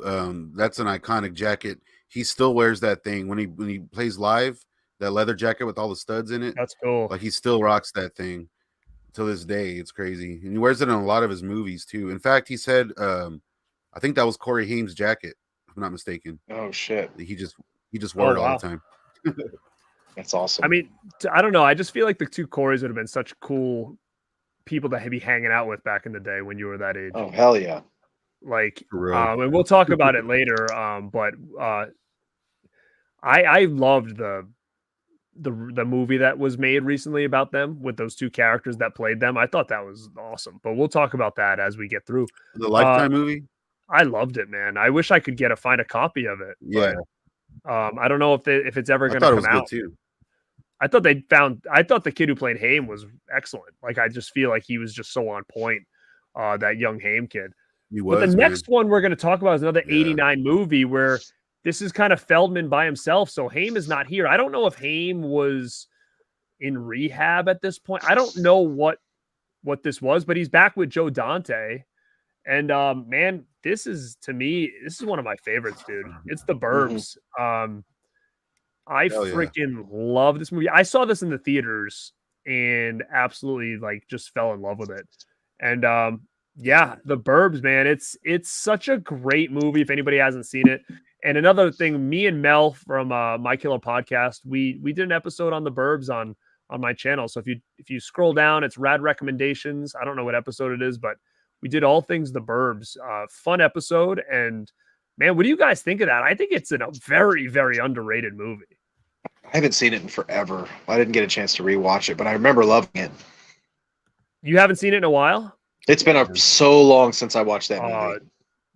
that's an iconic jacket. He still wears that thing when he plays live. That leather jacket with all the studs in it. That's cool. Like he still rocks that thing to this day. It's crazy, and he wears it in a lot of his movies too. In fact, he said, I think that was Corey Haim's jacket, if I'm not mistaken. Oh shit, he just wore it all the time. That's awesome. I mean, I don't know. I just feel like the two Coreys would have been such cool people to be hanging out with back in the day when you were that age. Oh hell yeah! Like, For real. and we'll talk about it later. But I loved the movie that was made recently about them with those two characters that played them. I thought that was awesome. But we'll talk about that as we get through The Lifetime movie. I loved it, man. I wish I could find a copy of it. Yeah. But, I don't know if it's ever going to thought it come was out. good too. I thought the kid who played Haim was excellent. Like, I just feel like he was just so on point. That young Haim kid. But the next one we're going to talk about is another 89 movie where this is kind of Feldman by himself. So Haim is not here. I don't know if Haim was in rehab at this point. I don't know what this was, but he's back with Joe Dante. And man, this is one of my favorites, dude. It's The Burbs. I freaking love this movie. I saw this in the theaters and absolutely just fell in love with it. And The Burbs, man, it's such a great movie if anybody hasn't seen it. And another thing, me and Mel from My Killer Podcast, we did an episode on The Burbs on my channel. So if you scroll down, it's Rad Recommendations. I don't know what episode it is, but we did all things The Burbs. Fun episode. And man, what do you guys think of that? I think it's a very, very underrated movie. I haven't seen it in forever. I didn't get a chance to rewatch it, but I remember loving it. You haven't seen it in a while? It's been so long since I watched that movie.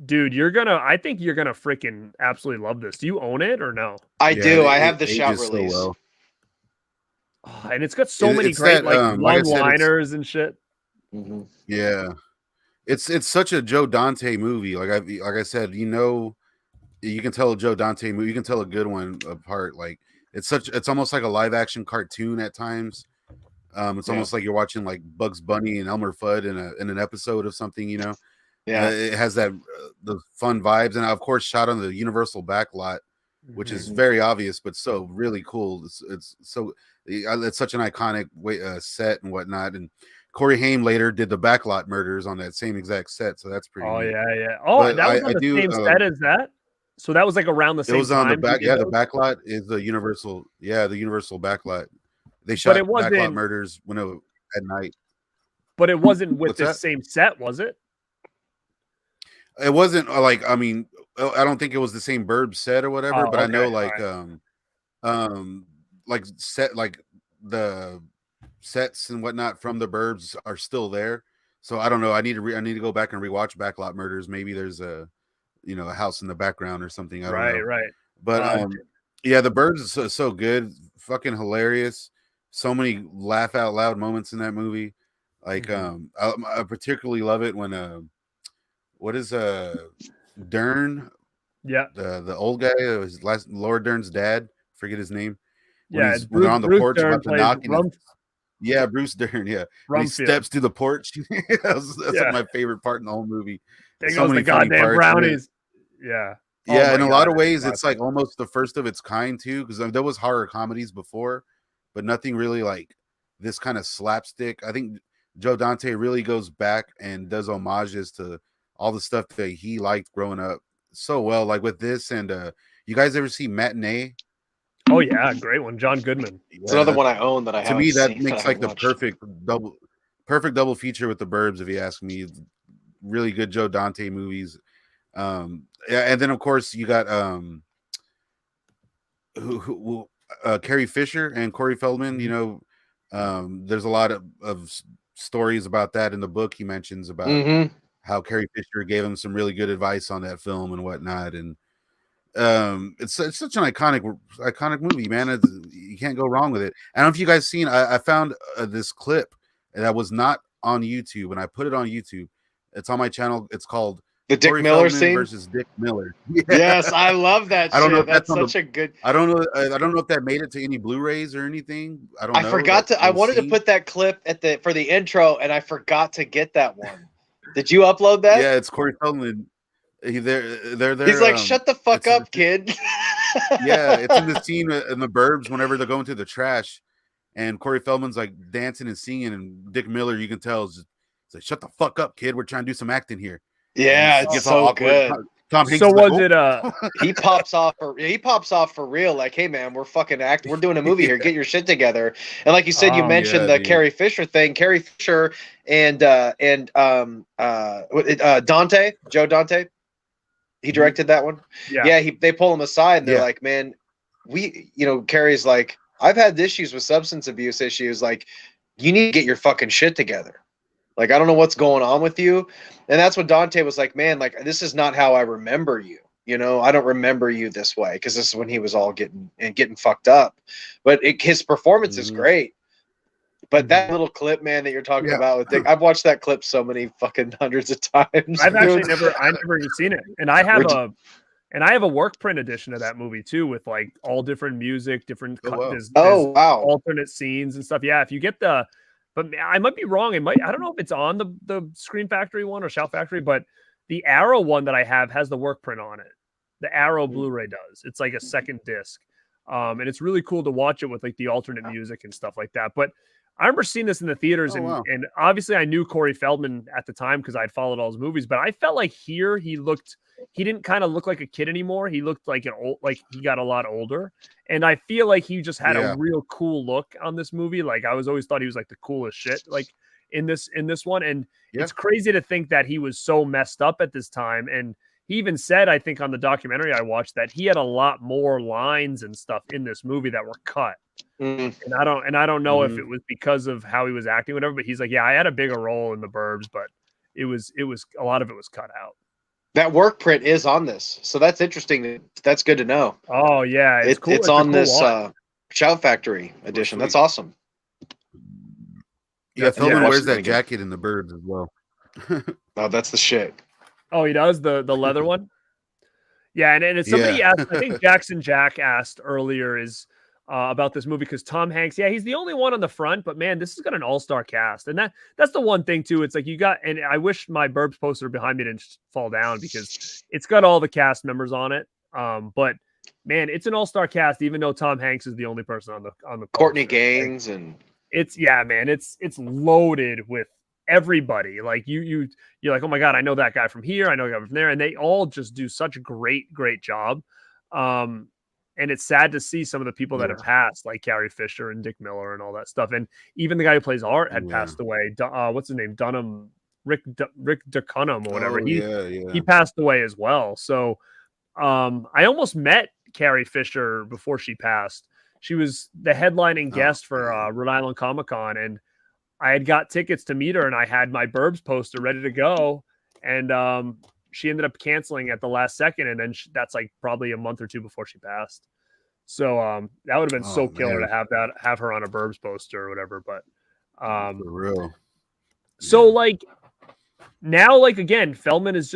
Dude, I think you're gonna freaking absolutely love this. Do you own it or no? I do. I have the shout release. So well. And it's got so many great one-liners and shit. Mm-hmm. Yeah, it's such a Joe Dante movie. Like I said, you can tell a Joe Dante movie. You can tell a good one apart. Like it's almost like a live action cartoon at times. It's almost like you're watching like Bugs Bunny and Elmer Fudd in an episode of something. Yeah, it has that the fun vibes, and of course shot on the Universal backlot, which is very obvious, but so really cool. It's such an iconic set and whatnot. And Corey Haim later did the backlot murders on that same exact set, so that's pretty. Neat. Yeah. Oh, but that was on the same set as that. So that was like around the same. It was on time the back. Yeah, the backlot is the Universal. Yeah, the Universal backlot. They shot backlot murders at night. But it wasn't with the same set, was it? It wasn't I don't think it was the same Burbs set or whatever, but I know the sets and whatnot from the Burbs are still there. So I don't know. I need to go back and rewatch Backlot Murders. Maybe there's a house in the background or something. I don't know. Right. But the Burbs is so good, fucking hilarious. So many laugh out loud moments in that movie. Like I particularly love it when what is Dern? Yeah, the old guy, his last Laura Dern's dad. Forget his name. When they're on the porch Dern about to knock. Yeah, Bruce Dern. Yeah, he steps through the porch. that's like my favorite part in the whole movie. There goes the goddamn brownies. Yeah, Yeah, my in a God, lot of I ways, forgot it's like almost the first of its kind too, because there was horror comedies before, but nothing really like this kind of slapstick. I think Joe Dante really goes back and does homages to all the stuff that he liked growing up so well. Like with this, and you guys ever see Matinee? Oh yeah, great one, John Goodman. It's Yeah, another one I own that I to haven't me that seen. That I makes like haven't the watched. perfect double feature with the Burbs, if you ask me. Really good Joe Dante movies. Yeah, and then of course you got Carrie Fisher and Corey Feldman. You know, there's a lot of stories about that in the book. He mentions about how Carrie Fisher gave him some really good advice on that film and whatnot. And it's such an iconic movie, man. You can't go wrong with it. I don't know if you guys seen. I found this clip that was not on YouTube, and I put it on YouTube. It's on my channel. It's called The Dick Corey Miller Feldman scene versus Dick Miller. Yeah. Yes, I love that. I don't know shit. if that's That's such a good. I don't know. I don't know if that made it to any Blu-rays or anything. I don't know. I forgot to. I those wanted to scenes. put that clip for the intro, and I forgot to get that one. Did you upload that? Yeah, it's Corey Feldman. They're there. He's like, "Shut the fuck it's in up, kid." Yeah, it's in the scene in the Burbs whenever they're going through the trash, and Corey Feldman's like dancing and singing, and Dick Miller, you can tell, is just, it's like, "Shut the fuck up, kid. We're trying to do some acting here." Yeah, And it's so good. Tom Hanks So is like, was "Oh." it He pops off for real. Like, hey man, we're fucking acting. We're doing a movie here. Get your shit together. And like you said, you mentioned yeah, the dude. Carrie Fisher thing. Carrie Fisher and Dante, Joe Dante. He directed that one. Yeah. They pull him aside and they're Yeah. like, man, Carrie's like, I've had issues with substance abuse issues. Like, you need to get your fucking shit together. Like, I don't know what's going on with you. And that's what Dante was like, man, like, this is not how I remember you. You know, I don't remember you this way, because this is when he was all getting fucked up. But his performance is great. But that little clip, man, that you're talking about with Dick, I've watched that clip so many fucking hundreds of times. I've actually never even seen it, and I have a work print edition of that movie too, with like all different music, different there's alternate scenes and stuff. Yeah, if you get but I might be wrong. I don't know if it's on the Screen Factory one or Shout Factory, but the Arrow one that I have has the work print on it. The Arrow Blu-ray does. It's like a second disc, and it's really cool to watch it with like the alternate music and stuff like that. But I remember seeing this in the theaters, and obviously I knew Corey Feldman at the time because I'd followed all his movies. But I felt like he didn't kind of look like a kid anymore. He looked like he got a lot older, and I feel like he just had a real cool look on this movie. Like I always thought he was like the coolest shit, like in this one. And it's crazy to think that he was so messed up at this time. And he even said, I think on the documentary I watched, that he had a lot more lines and stuff in this movie that were cut. And I don't know if it was because of how he was acting, whatever, but he's like, yeah, I had a bigger role in the Burbs, but it was a lot of it was cut out. That work print is on this, so that's interesting. That's good to know. Oh yeah, it's cool. It's on this Shout Factory edition. That's awesome. Yeah, Feldman wears that jacket in the Burbs as well. Oh, that's the shit. Oh, he does the leather one. Yeah, and it's somebody asked. I think Jackson Jack asked earlier about this movie because Tom Hanks. Yeah, he's the only one on the front, but man, this has got an all-star cast, and that's the one thing too. It's like you got, and I wish my Burbs poster behind me didn't fall down because it's got all the cast members on it. But man, it's an all-star cast, even though Tom Hanks is the only person on the Courtney poster. Gaines and it's it's loaded with everybody. Like you're like, oh my god, I know that guy from here, I know that guy from there, and they all just do such a great job. And it's sad to see some of the people that have passed, like Carrie Fisher and Dick Miller and all that stuff, and even the guy who plays Art had passed away. What's his name? Dunham, Rick DeCunham or whatever. He passed away as well. So I almost met Carrie Fisher before she passed. She was the headlining guest for Rhode Island Comic Con, and I had got tickets to meet her, and I had my Burbs poster ready to go, and she ended up canceling at the last second, and then that's like probably a month or two before she passed. So that would have been so killer to have her on a Burbs poster or whatever. But for real. So like now, like again, Feldman he's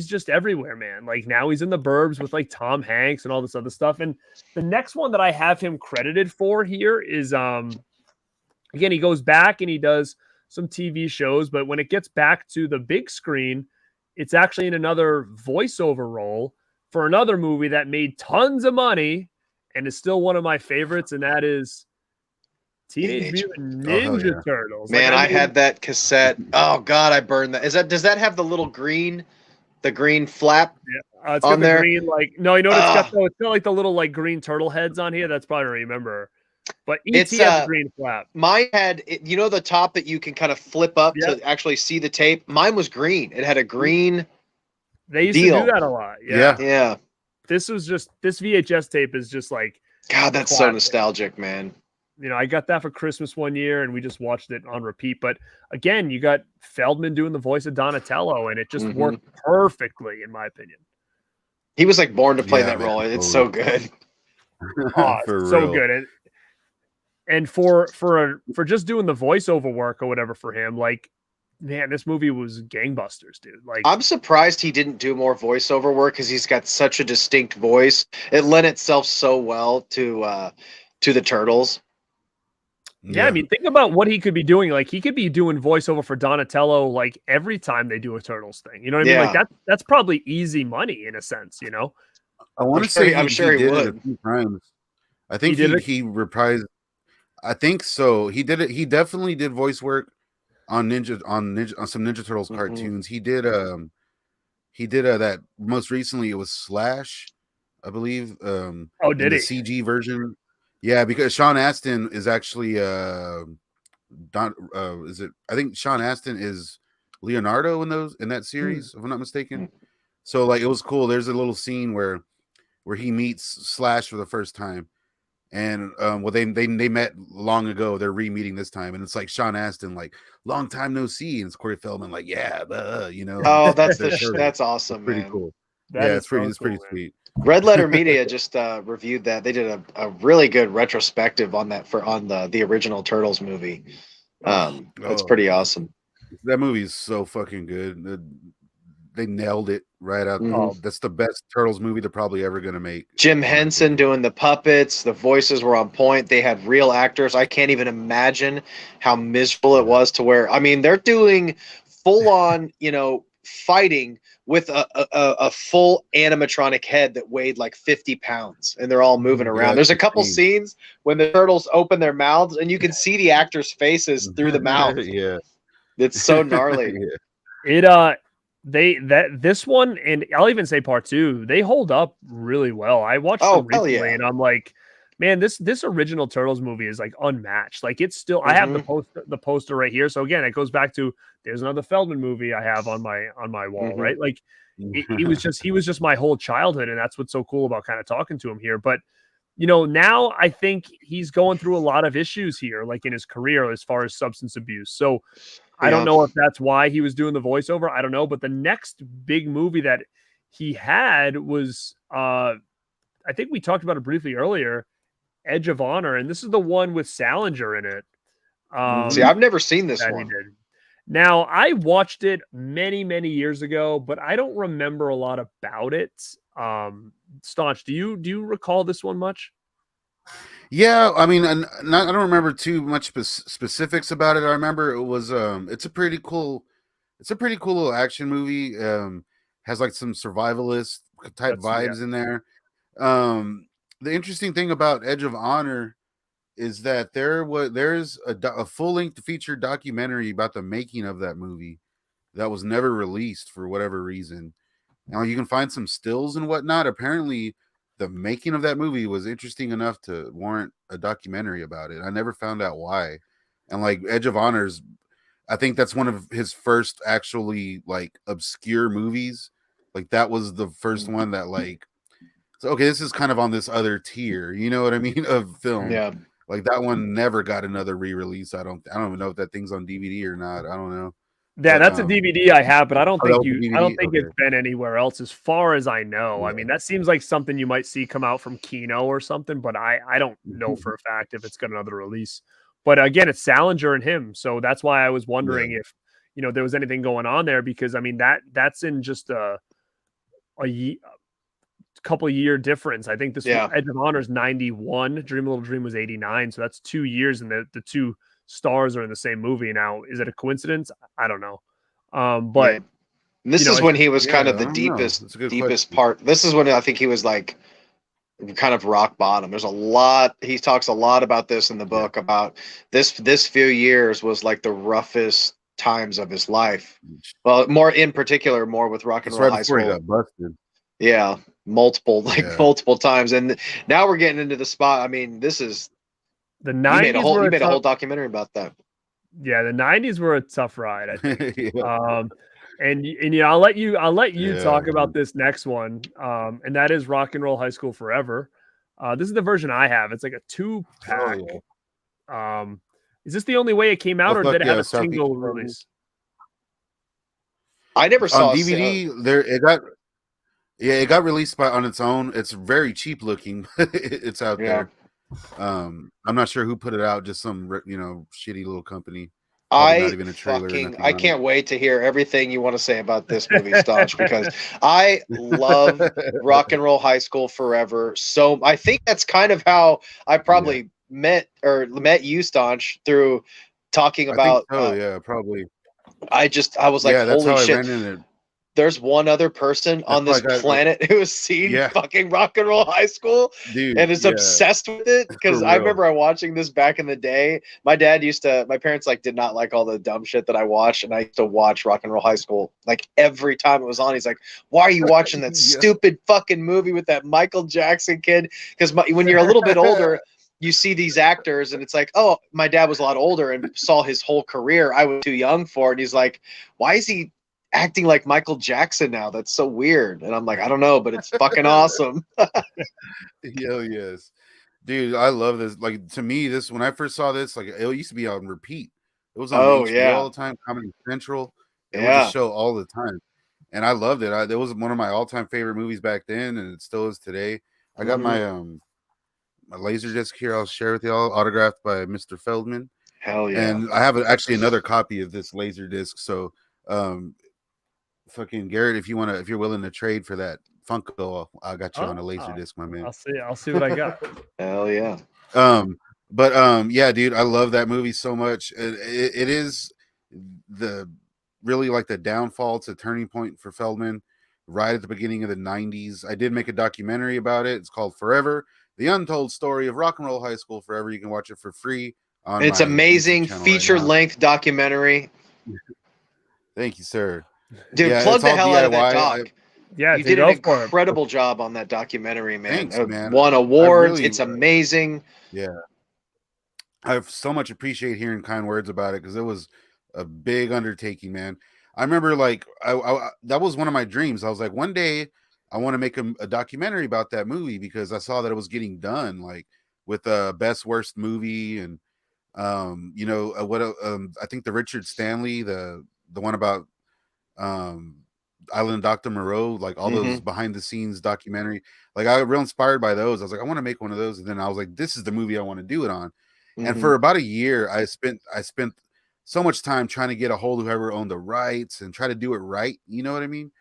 just everywhere, man. Like now he's in the Burbs with like Tom Hanks and all this other stuff. And the next one that I have him credited for here is again, he goes back and he does some TV shows, but when it gets back to the big screen, it's actually in another voiceover role for another movie that made tons of money and is still one of my favorites, and that is Teenage Mutant Ninja Turtles. Man, I had that cassette. Oh God, I burned that. Does that have the little green flap? Yeah, it's on got the there? green no, you know what it's got though? It's got like the little like green turtle heads on here. That's probably remember. But ET has a green flap. Mine had the top that you can kind of flip up to actually see the tape. Mine was green. It had a green. They used to do that a lot. Yeah. This VHS tape is just like God. That's so nostalgic, man. I got that for Christmas one year and we just watched it on repeat. But again, you got Feldman doing the voice of Donatello and it just worked perfectly, in my opinion. He was like born to play that role. It's so good. So good. And for just doing the voiceover work or whatever for him, like, man, this movie was gangbusters, dude. Like, I'm surprised he didn't do more voiceover work because he's got such a distinct voice. It lent itself so well to the Turtles. Yeah, I mean, think about what he could be doing. Like, he could be doing voiceover for Donatello, like every time they do a Turtles thing. You know what I mean? Like that's probably easy money in a sense. I want to say I'm sure he did would. it a few times. I think he reprised. I think so. He did it. He definitely did voice work on some Ninja Turtles cartoons. He did that most recently. It was Slash, I believe. Did the he? CG version? Yeah, because Sean Astin is actually I think Sean Astin is Leonardo in that series, if I'm not mistaken. So like it was cool. There's a little scene where he meets Slash for the first time. And they met long ago. They're re-meeting this time, and it's like Sean Astin, like long time no see, and it's Corey Feldman, like Oh, that's awesome. It's pretty man. cool. It's pretty man. sweet. Red Letter Media just reviewed that. They did a really good retrospective on that on the original Turtles movie. That's pretty awesome. That movie is so fucking good. They nailed it right out. That's the best Turtles movie they're probably ever gonna make. Jim Henson doing the puppets. The voices were on point. They had real actors. I can't even imagine how miserable it was to where. I mean, they're doing full on, fighting with a full animatronic head that weighed like 50 pounds, and they're all moving around. There's a couple scenes when the turtles open their mouths, and you can see the actors' faces through the mouth. Yeah, it's so gnarly. This one, and I'll even say part 2, they hold up really well. I watched them recently, and I'm like, man, this original Turtles movie is like unmatched. Like it's still, I have the poster right here. So again, it goes back to there's another Feldman movie I have on my wall, right? Like he was just my whole childhood, and that's what's so cool about kind of talking to him here. But now I think he's going through a lot of issues here, like in his career as far as substance abuse. So I don't know if that's why he was doing the voiceover. I don't know. But the next big movie that he had was, I think we talked about it briefly earlier, Edge of Honor. And this is the one with Salinger in it. See, I've never seen this one. Now, I watched it many, many years ago, but I don't remember a lot about it. Staunch, do you recall this one much? Yeah, I mean, I don't remember too much specifics about it. I remember it was it's a pretty cool little action movie. Has like some survivalist type vibes in there. The interesting thing about Edge of Honor is that there's a full-length feature documentary about the making of that movie that was never released for whatever reason. Now you can find some stills and whatnot. Apparently the making of that movie was interesting enough to warrant a documentary about it. I never found out why. And like Edge of Honors, I think that's one of his first actually like obscure movies. Like that was the first one that like, so okay, this is kind of on this other tier, you know what I mean, of film. Yeah. Like that one never got another re-release. I don't even know if that thing's on DVD or not. I don't know. Yeah, that's a DVD I have, but I don't think it's been anywhere else as far as I know. Yeah. I mean, that seems like something you might see come out from Kino or something, but I don't know for a fact if it's got another release. But again, it's Salinger and him, so that's why I was wondering if there was anything going on there, because I mean that's in just a couple year difference. I think this Edge of Honor is 91, Dream a Little Dream was 89, so that's 2 years, and the two stars are in the same movie. Now, is it a coincidence? I don't know. But And this You know, is when he was kind Yeah, of I the don't know. That's a good deepest question. part. This is when I think he was like kind of rock bottom. There's a lot. He talks a lot about this in the book about this few years was like the roughest times of his life. Well, more in particular, more with Rock and That's Roll right High before he School. got busted. Yeah, multiple Yeah. multiple times, and now we're getting into the spot. I mean, this is The you made a 90s whole were you a made a whole tough, documentary about that. yeah, the 90s were a tough ride, I think. Yeah. And yeah, I'll let you Yeah, talk about man. this next one. And that is Rock and Roll High School Forever. This is the version I have. It's like a 2-pack. Oh yeah. Is this the only way it came out, Oh or fuck did it have yeah, a Southeast. single release? I never On saw DVD, it got released on its own. It's very cheap looking. It's out Yeah. there. I'm not sure who put it out. Just some shitty little company. Probably not even a trailer. Or nothing I on can't wait to hear everything you want to say about this movie, Staunch, because I love Rock and Roll High School Forever. So I think that's kind of how I probably met you, Staunch, through talking I think about. so. Yeah, probably. I was like, Yeah, that's holy how I shit. ran into it. There's one other person That's on how I this got. planet who has seen Yeah, fucking Rock and Roll High School dude. and is Yeah, obsessed with it. Because for I real. remember watching this back in the day. My parents like did not like all the dumb shit that I watched, and I used to watch Rock and Roll High School like every time it was on. He's like, "Why are you watching that Yeah. stupid fucking movie with that Michael Jackson kid?" Because when you're a little bit older, you see these actors, and it's like, oh, my dad was a lot older and saw his whole career. I was too young for it. And he's like, why is he acting like Michael Jackson now? That's so weird. And I'm like, I don't know, but it's fucking awesome. Hell yes, dude. I love this. Like, to me, this when I first saw this, like, it used to be on repeat. It was on Oh, HBO all yeah. the time, Comedy Central. It would Yeah. just show all the time, and I loved it. It was one of my all-time favorite movies back then, and it still is today. I got Mhm. my laser disc here. I'll share with y'all, autographed by Mr. Feldman. Hell yeah. And I have actually another copy of this laser disc. So, fucking Garrett, if you're willing to trade for that Funko, I got you on a laser disc, my man. I'll see what I got. Hell yeah. Yeah, dude, I love that movie so much. It is really like the downfall. It's a turning point for Feldman right at the beginning of the 90s. I did make a documentary about it. It's called Forever, the untold story of Rock and Roll High School Forever. You can watch it for free on It's my amazing YouTube channel feature-length documentary. Thank you, sir. Dude, Yeah, plug it's the all hell out of that DIY. doc. Yeah, You dude, did an go for it. incredible job on that documentary, man. Thanks, man. Won I awards. really, It's amazing. yeah. I so much appreciate hearing kind words about it because it was a big undertaking, man. I remember, like, that was one of my dreams. I was like, one day I want to make a documentary about that movie because I saw that it was getting done, like with best worst movie and I think the Richard Stanley, the one about Island Dr. Moreau, like all those behind the scenes documentary. Like, I got real inspired by those. I was like, I want to make one of those, and then I was like, this is the movie I want to do it on. And for about a year, I spent so much time trying to get a hold of whoever owned the rights and try to do it right. You know what I mean?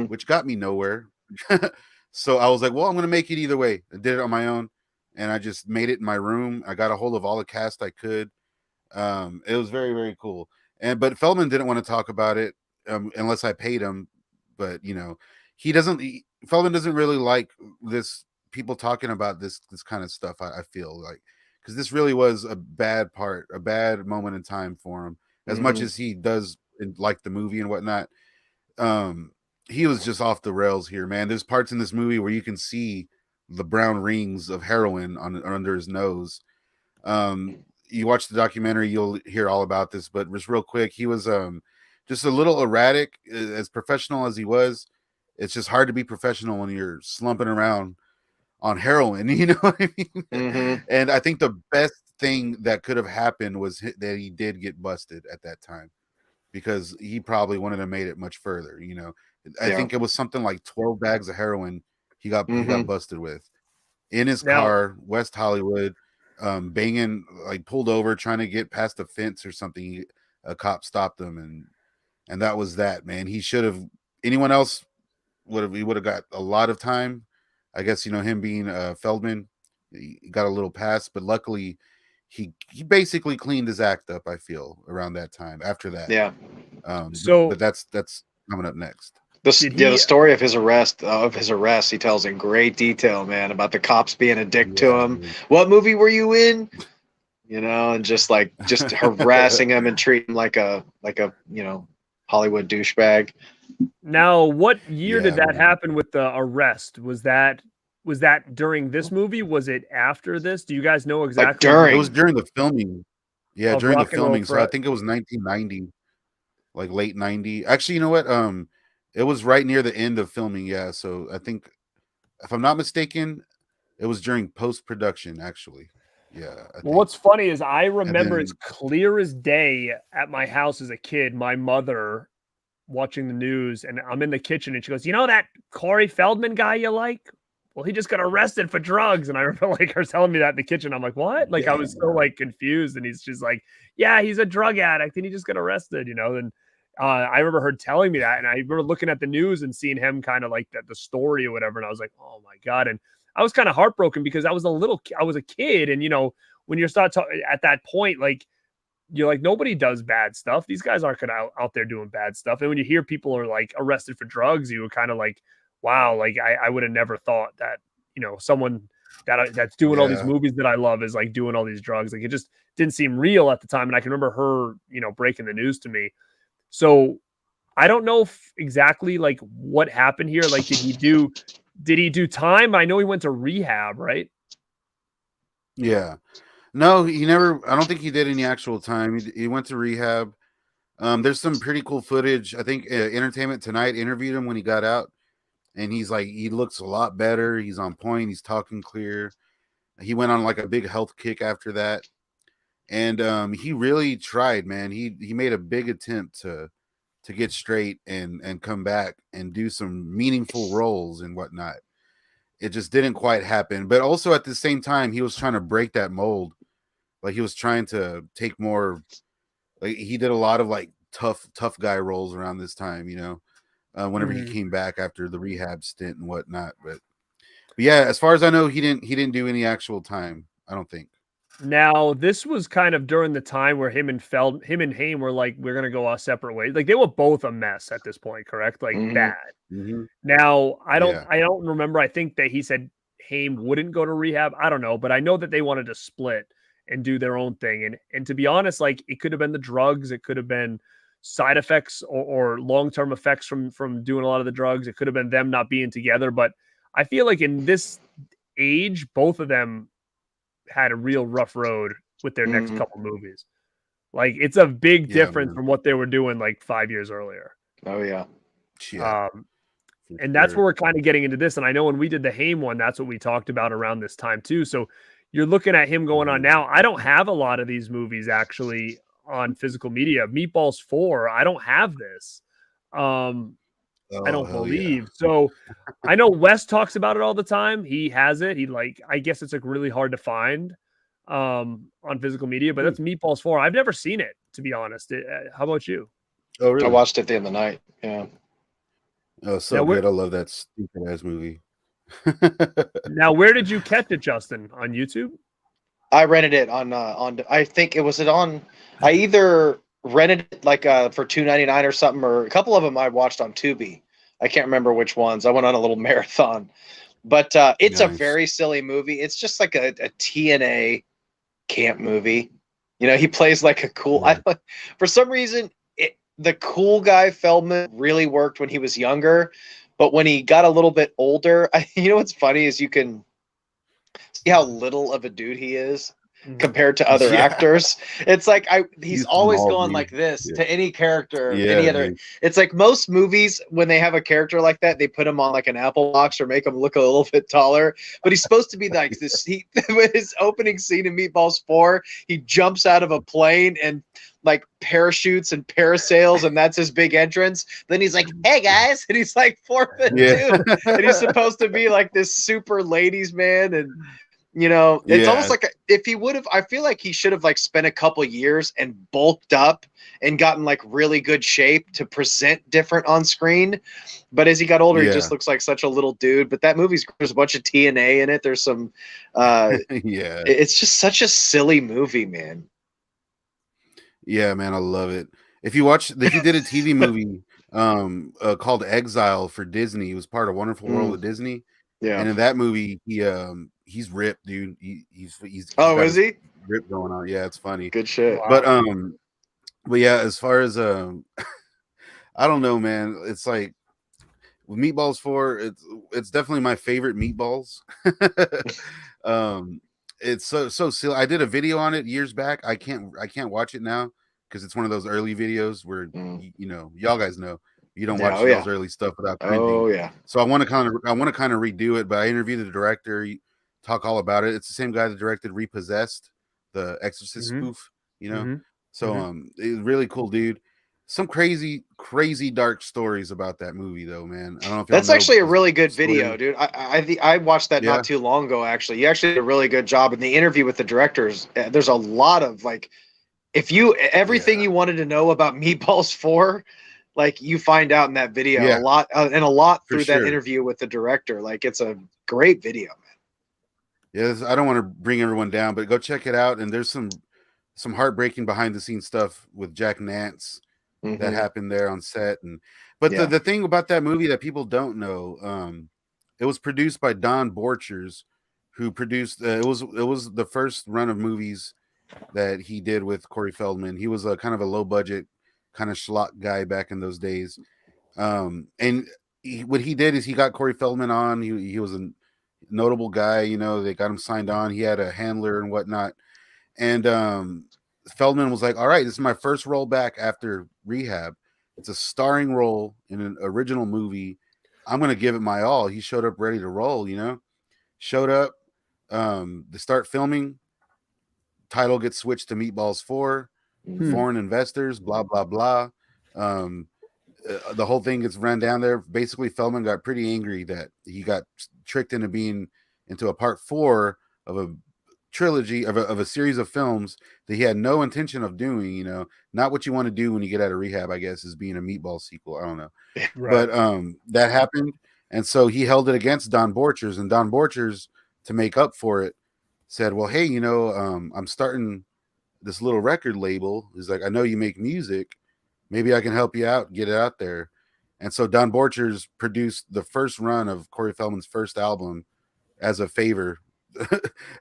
Which got me nowhere. So I was like, well, I'm going to make it either way. I did it on my own, and I just made it in my room. I got a hold of all the cast I could. It was very, very cool. But Feldman didn't want to talk about it unless I paid him. But Feldman doesn't really like people talking about this kind of stuff. I feel like, because this really was a bad moment in time for him. As much as he does like the movie and whatnot, he was just off the rails here, man. There's parts in this movie where you can see the brown rings of heroin under his nose. You watch the documentary, you'll hear all about this, but just real quick, he was just a little erratic. As professional as he was, it's just hard to be professional when you're slumping around on heroin, you know what I mean? And I think the best thing that could have happened was that he did get busted at that time, because he probably wouldn't have made it much further. I think it was something like 12 bags of heroin he got busted with in his car, West Hollywood, banging, like, pulled over trying to get past a fence or something. A cop stopped him, and that was that, man. He should have, anyone else would have got a lot of time. I guess, him being Feldman, he got a little pass, but luckily he basically cleaned his act up, I feel, around that time after that. Yeah. But that's coming up next. The story of his arrest, he tells in great detail, man, about the cops being a dick to him. Dude. What movie were you in? You know, and just harassing him and treating him like a Hollywood douchebag. Now, what year did that happen with the arrest? Was that during this movie? Was it after this? Do you guys know exactly? It was during the filming. Yeah, during the filming. So I think it was 1990, like late 90. Actually, you know what? It was right near the end of filming. Yeah. So I think, if I'm not mistaken, it was during post-production, actually. Yeah. Well, what's funny is I remember as clear as day at my house as a kid, my mother watching the news, and I'm in the kitchen and she goes, "You know that Corey Feldman guy you like? Well, he just got arrested for drugs." And I remember her telling me that in the kitchen. I'm like, "What?" I was so confused. And he's just like, "Yeah, he's a drug addict and he just got arrested," And I remember her telling me that, and I remember looking at the news and seeing him kind of like the story or whatever. And I was like, "Oh my God." And I was kind of heartbroken because I was a kid. And, when you start at that point, you're like, nobody does bad stuff. These guys aren't out there doing bad stuff. And when you hear people are arrested for drugs, you were kind of like, wow, I would have never thought that, someone that's doing all these movies that I love is doing all these drugs. It just didn't seem real at the time. And I can remember her, breaking the news to me. So I don't know exactly what happened here. Did he do time? I know he went to rehab, right? Yeah. No, he never. I don't think he did any actual time. He went to rehab. There's some pretty cool footage. I think Entertainment Tonight interviewed him when he got out, and he looks a lot better. He's on point. He's talking clear. He went on a big health kick after that, and he really tried, man. He made a big attempt to get straight and come back and do some meaningful roles and whatnot. It just didn't quite happen. But also at the same time, he was trying to break that mold. He was trying to take more. He did a lot of tough guy roles around this time. Whenever he came back after the rehab stint and whatnot. But yeah, as far as I know, he didn't do any actual time. I don't think. Now, this was kind of during the time where him and Haim were we're going to go our separate ways. They were both a mess at this point, correct? Bad. Mm-hmm. Now, I don't remember. I think that he said Haim wouldn't go to rehab. I don't know, but I know that they wanted to split and do their own thing. And to be honest, it could have been the drugs. It could have been side effects or long-term effects from doing a lot of the drugs. It could have been them not being together. But I feel like in this age, both of them had a real rough road with their next couple movies. It's a big difference from what they were doing 5 years earlier. Oh yeah. And that's where we're kind of getting into this. And I know when we did the Haim one, that's what we talked about around this time too. So you're looking at him going on now. I don't have a lot of these movies actually on physical media. Meatballs 4, I don't have this. I don't believe. Yeah. So I know Wes talks about it all the time. He has it. I guess it's really hard to find on physical media, but that's Meatballs 4. I've never seen it, to be honest. How about you? Oh, really? I watched it at the end of the night. Yeah. Oh, so good. I love that stupid ass movie. Now, where did you catch it, Justin? On YouTube? I rented it on I think it was on. I either rented it for $2.99 or something, or a couple of them I watched on Tubi. I can't remember which ones. I went on a little marathon, but it's a very silly movie. It's just a TNA camp movie. He plays a cool. For some reason, the cool guy Feldman really worked when he was younger. But when he got a little bit older, what's funny is you can see how little of a dude he is compared to other actors. It's he's always going like this to any character, any other. Man. It's most movies when they have a character like that, they put him on an apple box or make him look a little bit taller. But he's supposed to be this. With his opening scene in Meatballs 4, he jumps out of a plane and parachutes and parasails, and that's his big entrance. Then he's like, "Hey guys," and he's 4'2", and he's supposed to be this super ladies man, and it's almost if he would have. I feel like he should have spent a couple years and bulked up and gotten really good shape to present different on screen. But as he got older, he just looks like such a little dude. But that there's a bunch of TNA in it. There's some, it's just such a silly movie, man. Yeah, man, I love it. If you did a TV movie, called Exile for Disney. He was part of Wonderful World of Disney. Yeah. And in that movie, he's ripped, dude. He's Oh, got is his he? rip going on. Yeah, it's funny. Good shit. But yeah, as far as I don't know, man. It's like with Meatballs 4, it's definitely my favorite Meatballs. It's so silly. I did a video on it years back. I can't watch it now because it's one of those early videos where you know, y'all guys know you don't watch those early stuff without printing. Oh yeah. So I want to kind of redo it, but I interviewed the director, talk all about it. It's the same guy that directed Repossessed, the Exorcist spoof, you know. So it's really cool, dude. Some crazy dark stories about that movie, though, man. I don't know if that's actually a really good video, dude. I watched that not too long ago. Actually, you actually did a really good job in the interview with the directors. There's a lot of like, if you everything you wanted to know about Meatballs 4, like you find out in that video a lot, and a lot through that interview with the director. Like it's a great video, man. Yeah, I don't want to bring everyone down, but go check it out. And there's some heartbreaking behind the scenes stuff with Jack Nance that happened there on set. But the thing about that movie that people don't know, it was produced by Don Borchers, who produced it was the first run of movies that he did with Corey Feldman. He was a kind of a low budget kind of schlock guy back in those days. And what he did is he got Corey Feldman on. He was a notable guy, you know. They got him signed on. He had a handler and whatnot. And Feldman was like, all right, this is my first role back after rehab. It's a starring role in an original movie. I'm going to give it my all. He showed up ready to roll, you know. Showed up to start filming. Title gets switched to Meatballs 4. Foreign investors, blah, blah, blah. The whole thing gets run down there. Basically, Feldman got pretty angry that he got tricked into being into a part 4 of a trilogy of a series of films that he had no intention of doing. You know, not what you want to do when you get out of rehab, I guess, is being a Meatball sequel. I don't know. Right. But that happened. And so he held it against Don Borchers, and Don Borchers, to make up for it, said, well, hey, you know, I'm starting this little record label. He's like, I know you make music. Maybe I can help you out, get it out there. And so Don Borchers produced the first run of Corey Feldman's first album as a favor,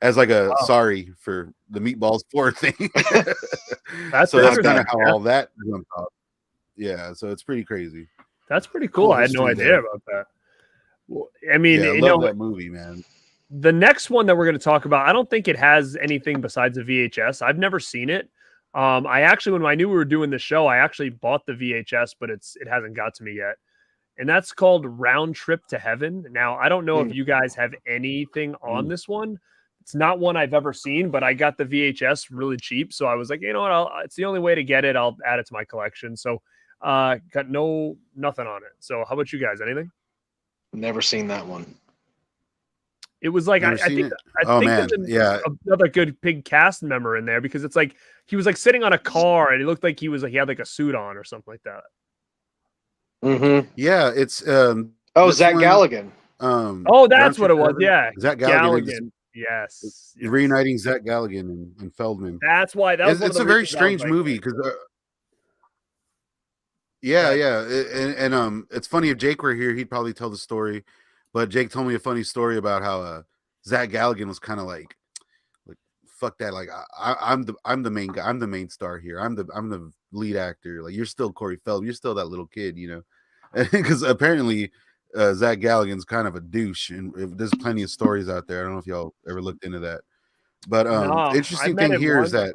as like a sorry for the Meatballs 4 thing. That's kind of how all that jumped off. Yeah, so it's pretty crazy. That's pretty cool. I had no idea about that. Well, I mean, I love that movie, man. The next one that we're going to talk about, I don't think it has anything besides a VHS. I've never seen it. I actually, when I knew we were doing the show, I actually bought the VHS, but it hasn't got to me yet. And that's called Round Trip to Heaven. Now, I don't know if you guys have anything on this one. It's not one I've ever seen, but I got the VHS really cheap. So I was like, you know what? It's the only way to get it. I'll add it to my collection. So got nothing on it. So how about you guys? Anything? Never seen that one. It was like I think there's another good big cast member in there, because it's like he was like sitting on a car and he looked like he had like a suit on or something like that. Yeah, it's Zach Galligan. That's what it was. Yeah, Zach Galligan. Yes. Reuniting Zach Galligan and Feldman. That's why it's a very strange movie because and it's funny, if Jake were here, he'd probably tell the story. But Jake told me a funny story about how Zach Galligan was kind of like fuck that, like I'm the main guy, I'm the main star here, I'm the lead actor, like you're still Corey Feldman, you're still that little kid, you know, because apparently Zach Galligan's kind of a douche, and there's plenty of stories out there. I don't know if y'all ever looked into that, but interesting thing here is that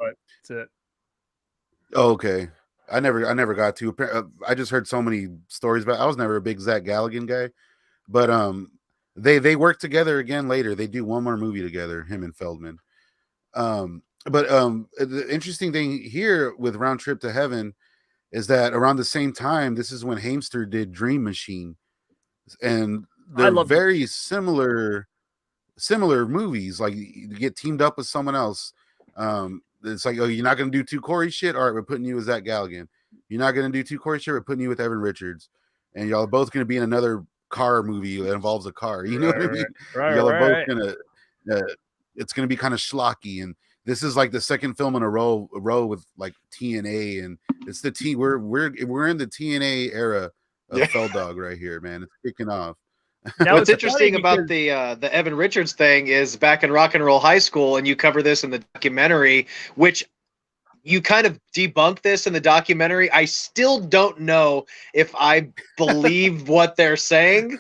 okay, I never got to. I just heard so many stories about. I was never a big Zach Galligan guy. But they work together again later. They do one more movie together, him and Feldman. But the interesting thing here with Round Trip to Heaven is that around the same time, this is when Hamster did Dream Machine, and they're very similar movies. Like you get teamed up with someone else. It's like, oh, you're not gonna do two Corey shit. All right, we're putting you with Zach Galligan. You're not gonna do two Corey shit. We're putting you with Evan Richards, and y'all are both gonna be in another car movie that involves a car, you know what I mean? Y'all are both gonna it's gonna be kind of schlocky, and this is like the second film in a row with like TNA, and it's the we're in the TNA era Dog right here, man. It's kicking off. Now, What's it's interesting funny about because- the Evan Richards thing is back in Rock and Roll High School, and you cover this in the documentary, which you kind of debunk this in the documentary. I still don't know if I believe what they're saying,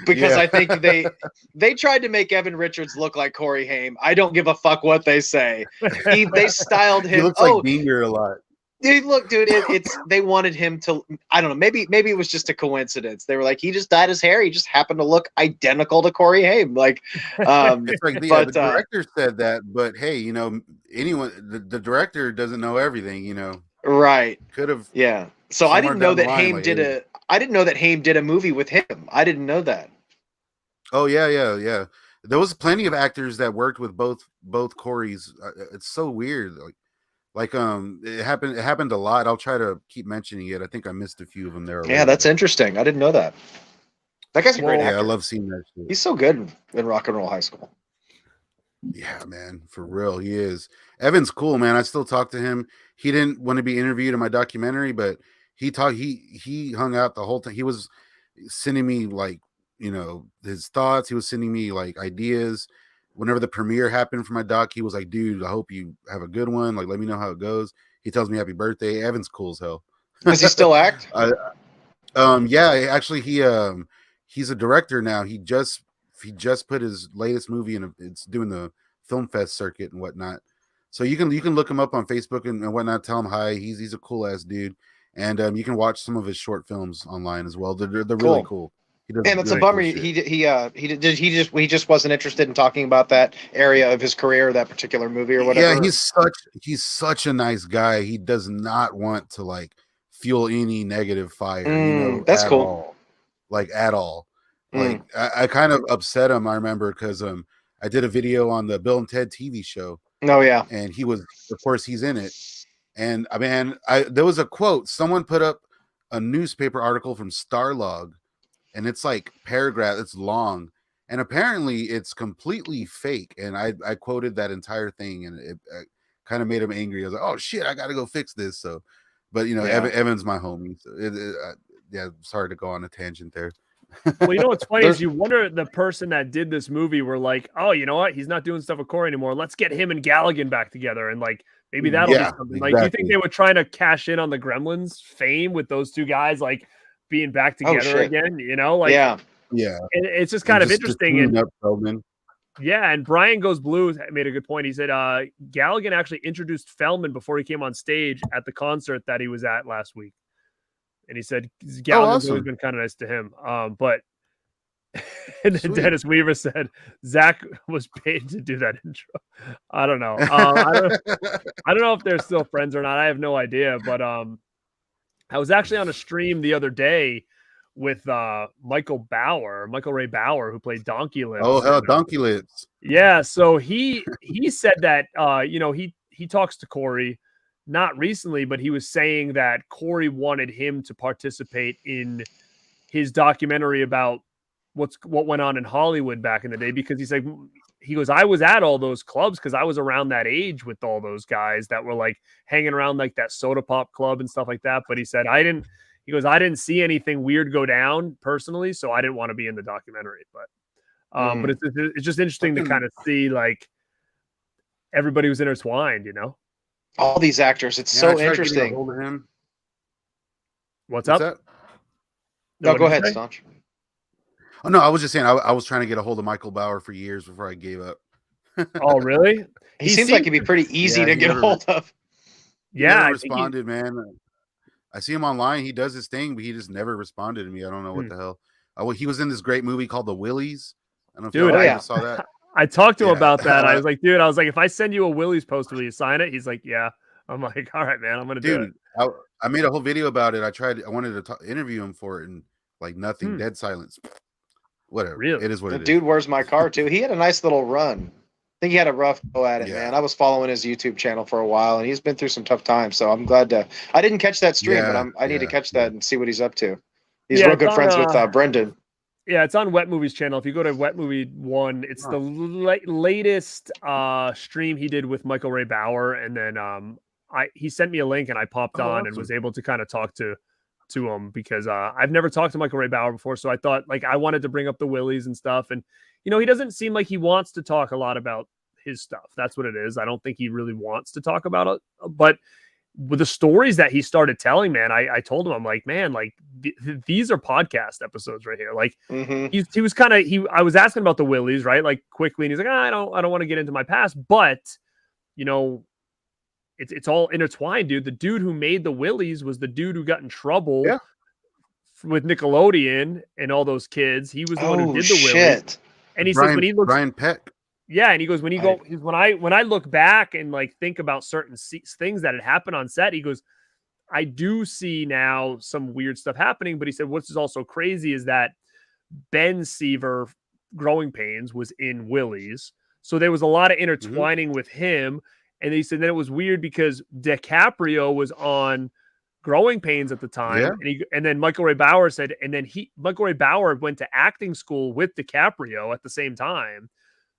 because I think they tried to make Evan Richards look like Corey Haim. I don't give a fuck what they say. They styled him. He looks like Dinger a lot. Dude, look, dude, it's they wanted him to. I don't know. Maybe it was just a coincidence. They were like, he just dyed his hair. He just happened to look identical to Corey Haim. Like, it's like the director said that, but hey, you know, anyone, the director doesn't know everything, you know. Right. Could have. Yeah. So I didn't know that Haim did a. I didn't know that Haim did a movie with him. I didn't know that. Oh yeah. There was plenty of actors that worked with both Corys. It's so weird. Like it happened a lot. I'll try to keep mentioning it. I think I missed a few of them there. Yeah, that's interesting. I didn't know that. That guy's a great actor. I love seeing that shit. He's so good in Rock and Roll High School. Yeah, man, for real, he is. Evan's cool, man. I still talk to him. He didn't want to be interviewed in my documentary, but he hung out the whole time. He was sending me like, you know, his thoughts. He was sending me like ideas. Whenever the premiere happened for my doc, he was like, dude, I hope you have a good one. Like, let me know how it goes. He tells me happy birthday. Evan's cool as hell. Does he still act? Yeah, actually he's a director now. He just put his latest movie in it's doing the film fest circuit and whatnot. So you can look him up on Facebook and whatnot, tell him hi. He's a cool ass dude. And you can watch some of his short films online as well. They're really cool. And it's a bummer. He just wasn't interested in talking about that area of his career, that particular movie or whatever. Yeah, he's such a nice guy. He does not want to like fuel any negative fire. You know, that's cool. All. Like at all. Like I kind of upset him. I remember because I did a video on the Bill and Ted TV show. Oh yeah, and he was, of course, he's in it. And I mean, there was a quote. Someone put up a newspaper article from Starlog. And it's like paragraph, it's long, and apparently it's completely fake. And I quoted that entire thing, and it kind of made him angry. I was like, "Oh shit, I got to go fix this." So, but you know, Evan's my homie. So yeah, sorry to go on a tangent there. Well, you know what's funny is you wonder the person that did this movie were like, "Oh, you know what? He's not doing stuff with Corey anymore. Let's get him and Galligan back together, and like maybe that'll be something." Like, do you think they were trying to cash in on the Gremlins fame with those two guys, like? Being back together again, you know, like yeah, it's just kind of interesting. And and Brian Goes Blue made a good point. He said Galligan actually introduced Feldman before he came on stage at the concert that he was at last week, and he said Galligan's always been kind of nice to him. But and then Dennis Weaver said Zach was paid to do that intro. I don't know. I don't know if they're still friends or not. I have no idea, but I was actually on a stream the other day with Michael Ray Bauer, who played Donkey Lips. Oh, hell, Donkey Lips. Yeah, so he said that you know, he talks to Corey, not recently, but he was saying that Corey wanted him to participate in his documentary about what went on in Hollywood back in the day, because he goes, I was at all those clubs because I was around that age with all those guys that were like hanging around like that Soda Pop Club and stuff like that. But he said, I didn't see anything weird go down personally, so I didn't want to be in the documentary. But it's just interesting to kind of see like everybody was intertwined, you know, all these actors. It's so interesting. What's up? No, go ahead, Staunch. Oh no, I was just saying I was trying to get a hold of Michael Bauer for years before I gave up. Oh, really? He seems like he'd be pretty easy to get a hold of. Yeah, responded, man. I see him online. He does his thing, but he just never responded to me. I don't know what the hell. He was in this great movie called The Willies. I don't know if you saw that. I talked to him about that. I was like, dude, if I send you a Willies poster, will you sign it? He's like, yeah. I'm like, all right, man, I'm gonna do it. I made a whole video about it. I wanted to interview him for it, and like nothing, dead silence. Whatever. Really? It is what the it is. Dude, Where's My Car too? He had a nice little run. I think he had a rough go at it, man. I was following his YouTube channel for a while, and he's been through some tough times. So I'm glad to. I didn't catch that stream, but I need to catch that and see what he's up to. He's real good friends with Brendan. Yeah, it's on Wet Movie's channel. If you go to Wet Movie 1, it's the latest stream he did with Michael Ray Bauer, and then he sent me a link, and I popped on and was able to kind of talk to to him because I've never talked to Michael Ray Bauer before. So I thought like I wanted to bring up the Willies and stuff. And, you know, he doesn't seem like he wants to talk a lot about his stuff. That's what it is. I don't think he really wants to talk about it. But with the stories that he started telling, man, I told him, I'm like, man, like these are podcast episodes right here. Like he was kind of, I was asking about the Willies, right? Like quickly. And he's like, I don't want to get into my past, but you know, it's all intertwined, dude. The dude who made the Willies was the dude who got in trouble with Nickelodeon and all those kids. He was the one who did the Willies. And he says when he looks, Brian Peck. yeah, and he goes when I look back and like think about certain things that had happened on set, he goes, I do see now some weird stuff happening. But he said what's also crazy is that Ben Seaver, Growing Pains, was in Willies, so there was a lot of intertwining with him. And he said that it was weird because DiCaprio was on Growing Pains at the time, and then Michael Ray Bauer said, and then Michael Ray Bauer went to acting school with DiCaprio at the same time.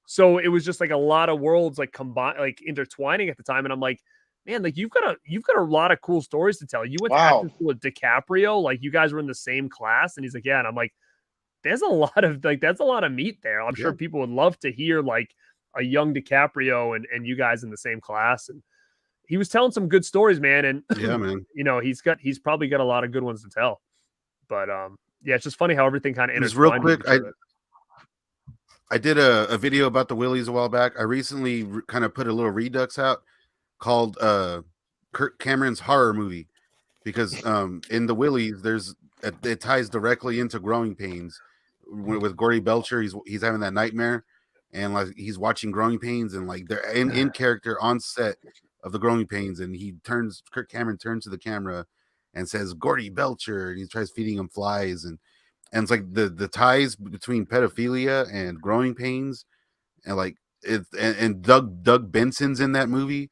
So it was just like a lot of worlds like combined, like intertwining at the time. And I'm like, man, like you've got a lot of cool stories to tell. You went to acting school with DiCaprio, like you guys were in the same class. And he's like, yeah. And I'm like, that's a lot of meat there. I'm sure people would love to hear like a young DiCaprio and you guys in the same class. And he was telling some good stories, man. And yeah, man, you know, he's probably got a lot of good ones to tell. But yeah, it's just funny how everything kind of intertwined. Just real quick, I did a video about the Willies a while back. I recently kind of put a little redux out called Kirk Cameron's horror movie, because in the Willies it ties directly into Growing Pains with Gordy Belcher. He's having that nightmare, and like he's watching Growing Pains, and like they're in character on set of the Growing Pains, and Kirk Cameron turns to the camera and says Gordy Belcher, and he tries feeding him flies, and it's like the ties between pedophilia and Growing Pains, and like and Doug Benson's in that movie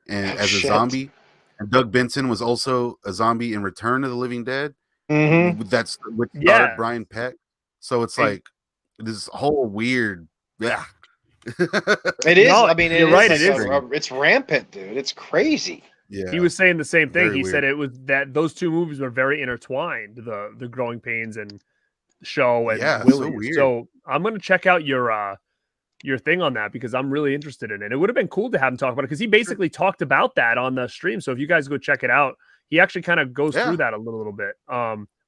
and as a zombie, and Doug Benson was also a zombie in Return of the Living Dead. That's with Brian Peck. So it's like this whole weird, It is. No, I mean, you're right. It is. It's It's rampant, dude. It's crazy. Yeah, he was saying the same thing. Very He weird. said it was that those two movies were very intertwined. The Growing Pains and show and Willies. So I'm gonna check out your thing on that because I'm really interested in it. It would have been cool to have him talk about it because he basically talked about that on the stream. So if you guys go check it out, he actually kind of goes through that a little bit,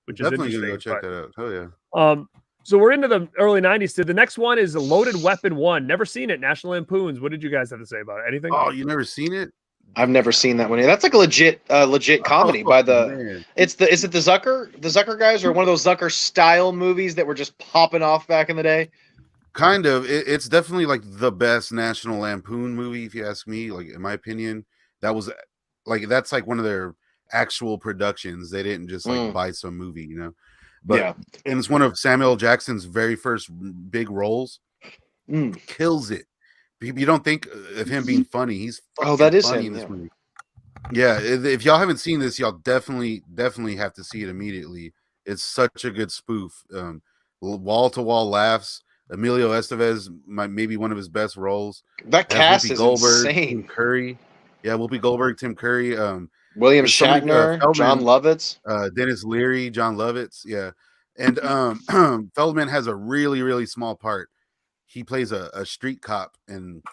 which is Definitely interesting. gonna go check that out. Oh yeah. So we're into the early 90s. So the next one is Loaded Weapon 1. Never seen it. National Lampoons. What did you guys have to say about it? Anything? Oh, you never seen it? I've never seen that one. That's like a legit comedy by the. Man. Is it the Zucker guys, or one of those Zucker style movies that were just popping off back in the day? Kind of. It's definitely like the best National Lampoon movie, if you ask me. Like in my opinion, that's like one of their actual productions. They didn't just like buy some movie, you know. But and it's one of Samuel Jackson's very first big roles. Kills it. You don't think of him being funny. He's that is funny him, in this movie. Yeah, if y'all haven't seen this, y'all definitely have to see it immediately. It's such a good spoof. Wall to wall laughs. Emilio Estevez, maybe one of his best roles. That cast is insane. Tim Curry. Yeah, Whoopi Goldberg, Tim Curry. William Shatner, Feldman, John Lovitz, Dennis Leary, John Lovitz. Yeah, and Feldman has a really, really small part. He plays a street cop, and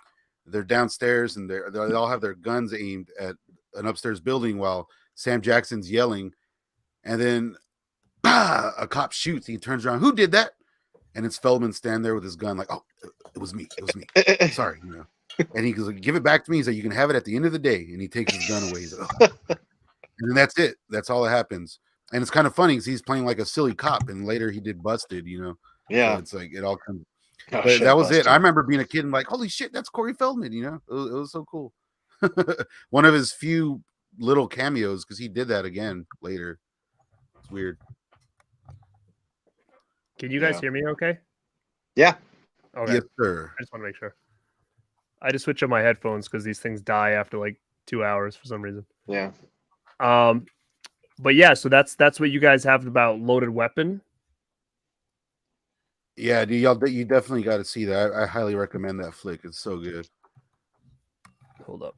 they're downstairs, and they all have their guns aimed at an upstairs building while Sam Jackson's yelling, and then a cop shoots. He turns around. Who did that? And it's Feldman standing there with his gun, like, oh, it was me. Sorry, you know. And he goes, like, give it back to me. He's like, you can have it at the end of the day. And he takes his gun away. He's like, oh. And then that's it. That's all that happens. And it's kind of funny because he's playing like a silly cop, and later he did Busted, you know. Yeah, so it's like it all comes. But that was Busted. It. I remember being a kid and like, holy shit, that's Corey Feldman. You know, it was so cool. One of his few little cameos because he did that again later. It's weird. Can you guys hear me? Okay. Yeah. Okay. Yes, sir. I just want to make sure. I just switch on my headphones because these things die after like 2 hours for some reason. Yeah. But yeah, so that's what you guys have about Loaded Weapon. Yeah, dude, you definitely got to see that. I highly recommend that flick. It's so good. Hold up.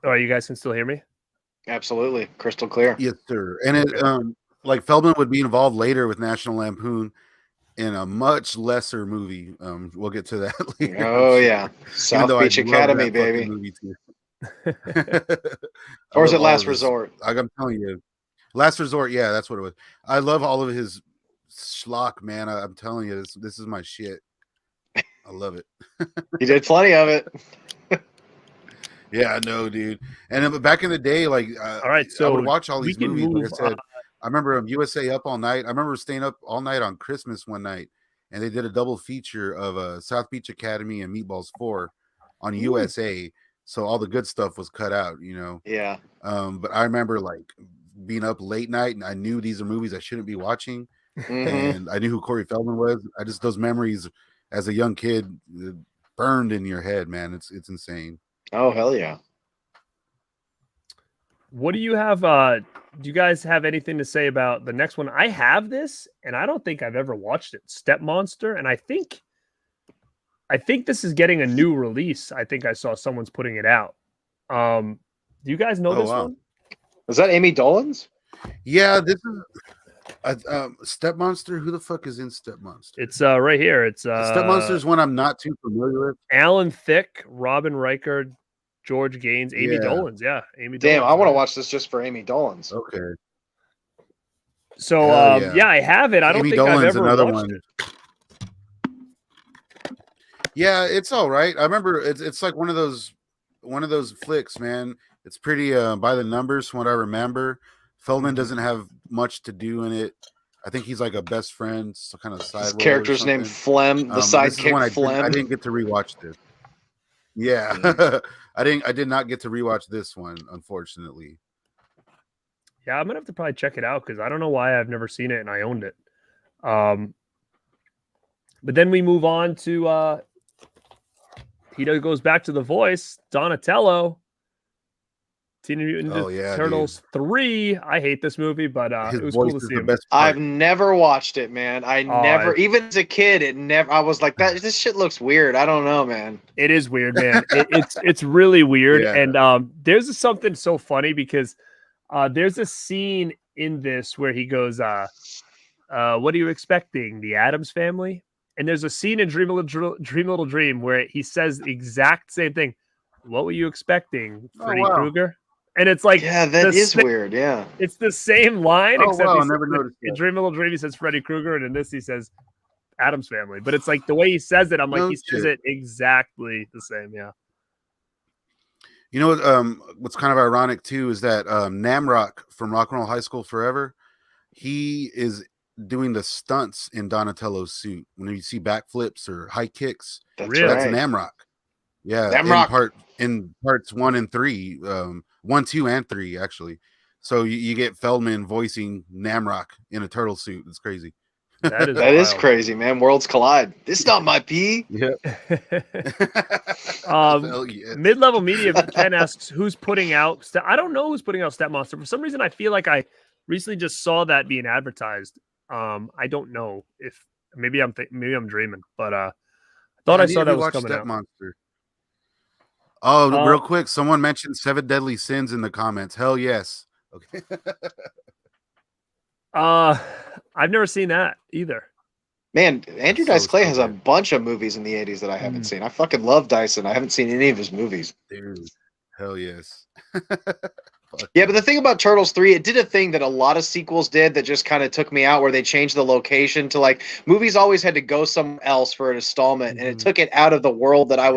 Oh, you guys can still hear me? Absolutely, crystal clear. Yes, sir. And it like Feldman would be involved later with National Lampoon in a much lesser movie. We'll get to that later. Oh yeah, South Beach Academy, that baby. movie too. Or is it Last Resort? I'm telling you, Last Resort. Yeah, that's what it was. I love all of his schlock, man. I'm telling you, this is my shit. I love it. He did plenty of it. Yeah, I know, dude. And then, back in the day, like, all right, so I would watch all these movies. Like I said, on. I remember USA Up All Night. I remember staying up all night on Christmas one night, and they did a double feature of South Beach Academy and Meatballs 4 on USA. So all the good stuff was cut out, you know. Yeah. But I remember like being up late night, and I knew these are movies I shouldn't be watching, and I knew who Corey Feldman was. Those memories as a young kid burned in your head, man. It's insane. Oh hell yeah! What do you have? Do you guys have anything to say about the next one? I have this, and I don't think I've ever watched it. Step Monster, and I think this is getting a new release. I think I saw someone's putting it out. Do you guys know this one? Is that Amy Dolan's? Yeah, this is Step Monster. Who the fuck is in Step Monster? It's right here. It's Step Monster is one I'm not too familiar with. Alan Thicke, Robin Reichard, George Gaines, Amy Dolan's. Yeah, Amy. Damn, Dolan's, I want to watch this just for Amy Dolan's. Okay. So yeah, I have it. I don't think I've ever watched it. Yeah, it's all right. I remember it's like one of those flicks, man. It's pretty by the numbers from what I remember. Feldman doesn't have much to do in it. I think he's like a best friend, some kind of side. His character's named Flem, the sidekick Flem. I didn't get to rewatch this. Yeah, I did not get to rewatch this one, unfortunately. Yeah, I'm gonna have to probably check it out because I don't know why I've never seen it and I owned it. But then we move on to Peter goes back to The Voice, Donatello, Teenage Mutant Ninja Turtles 3. I hate this movie, but it was cool to see him. I've never watched it, man. Even as a kid, I was like, this shit looks weird. I don't know, man. It is weird, man. It's really weird. Yeah. And there's something so funny because there's a scene in this where he goes, what are you expecting? The Addams Family? And there's a scene in Dream a Little Dream where he says the exact same thing. What were you expecting, Freddy Krueger? And it's like, yeah, that is weird. Yeah, it's the same line, except I never noticed in Dream a Little Dream he says Freddy Krueger, and in this he says Addams Family. But it's like the way he says it, I'm like, says it exactly the same. Yeah. You know what's kind of ironic too is that Namrock from Rock and Roll High School Forever, he is doing the stunts in Donatello's suit. When you see backflips or high kicks, that's Namrock. Yeah, Namrock. in parts 1 and 3, 1, 2, and 3 actually. So you get Feldman voicing Namrock in a turtle suit. It's crazy. That is crazy, man. Worlds collide. This is not my pee. Yeah. Mid-level media. Ken asks who's putting out. I don't know who's putting out Step Monster. For some reason, I feel like I recently just saw that being advertised. I don't know if maybe I'm dreaming, but I thought I saw that was coming Step out. Monster. Oh, real quick, someone mentioned 7 Deadly Sins in the comments. Hell yes. Okay. I've never seen that either. Man, Andrew Dice Clay has a bunch of movies in the 80s that I haven't seen. I fucking love Dyson. I haven't seen any of his movies. Dude, hell yes. Yeah, but the thing about Turtles 3, it did a thing that a lot of sequels did that just kind of took me out, where they changed the location to, like, movies always had to go somewhere else for an installment, and it took it out of the world that I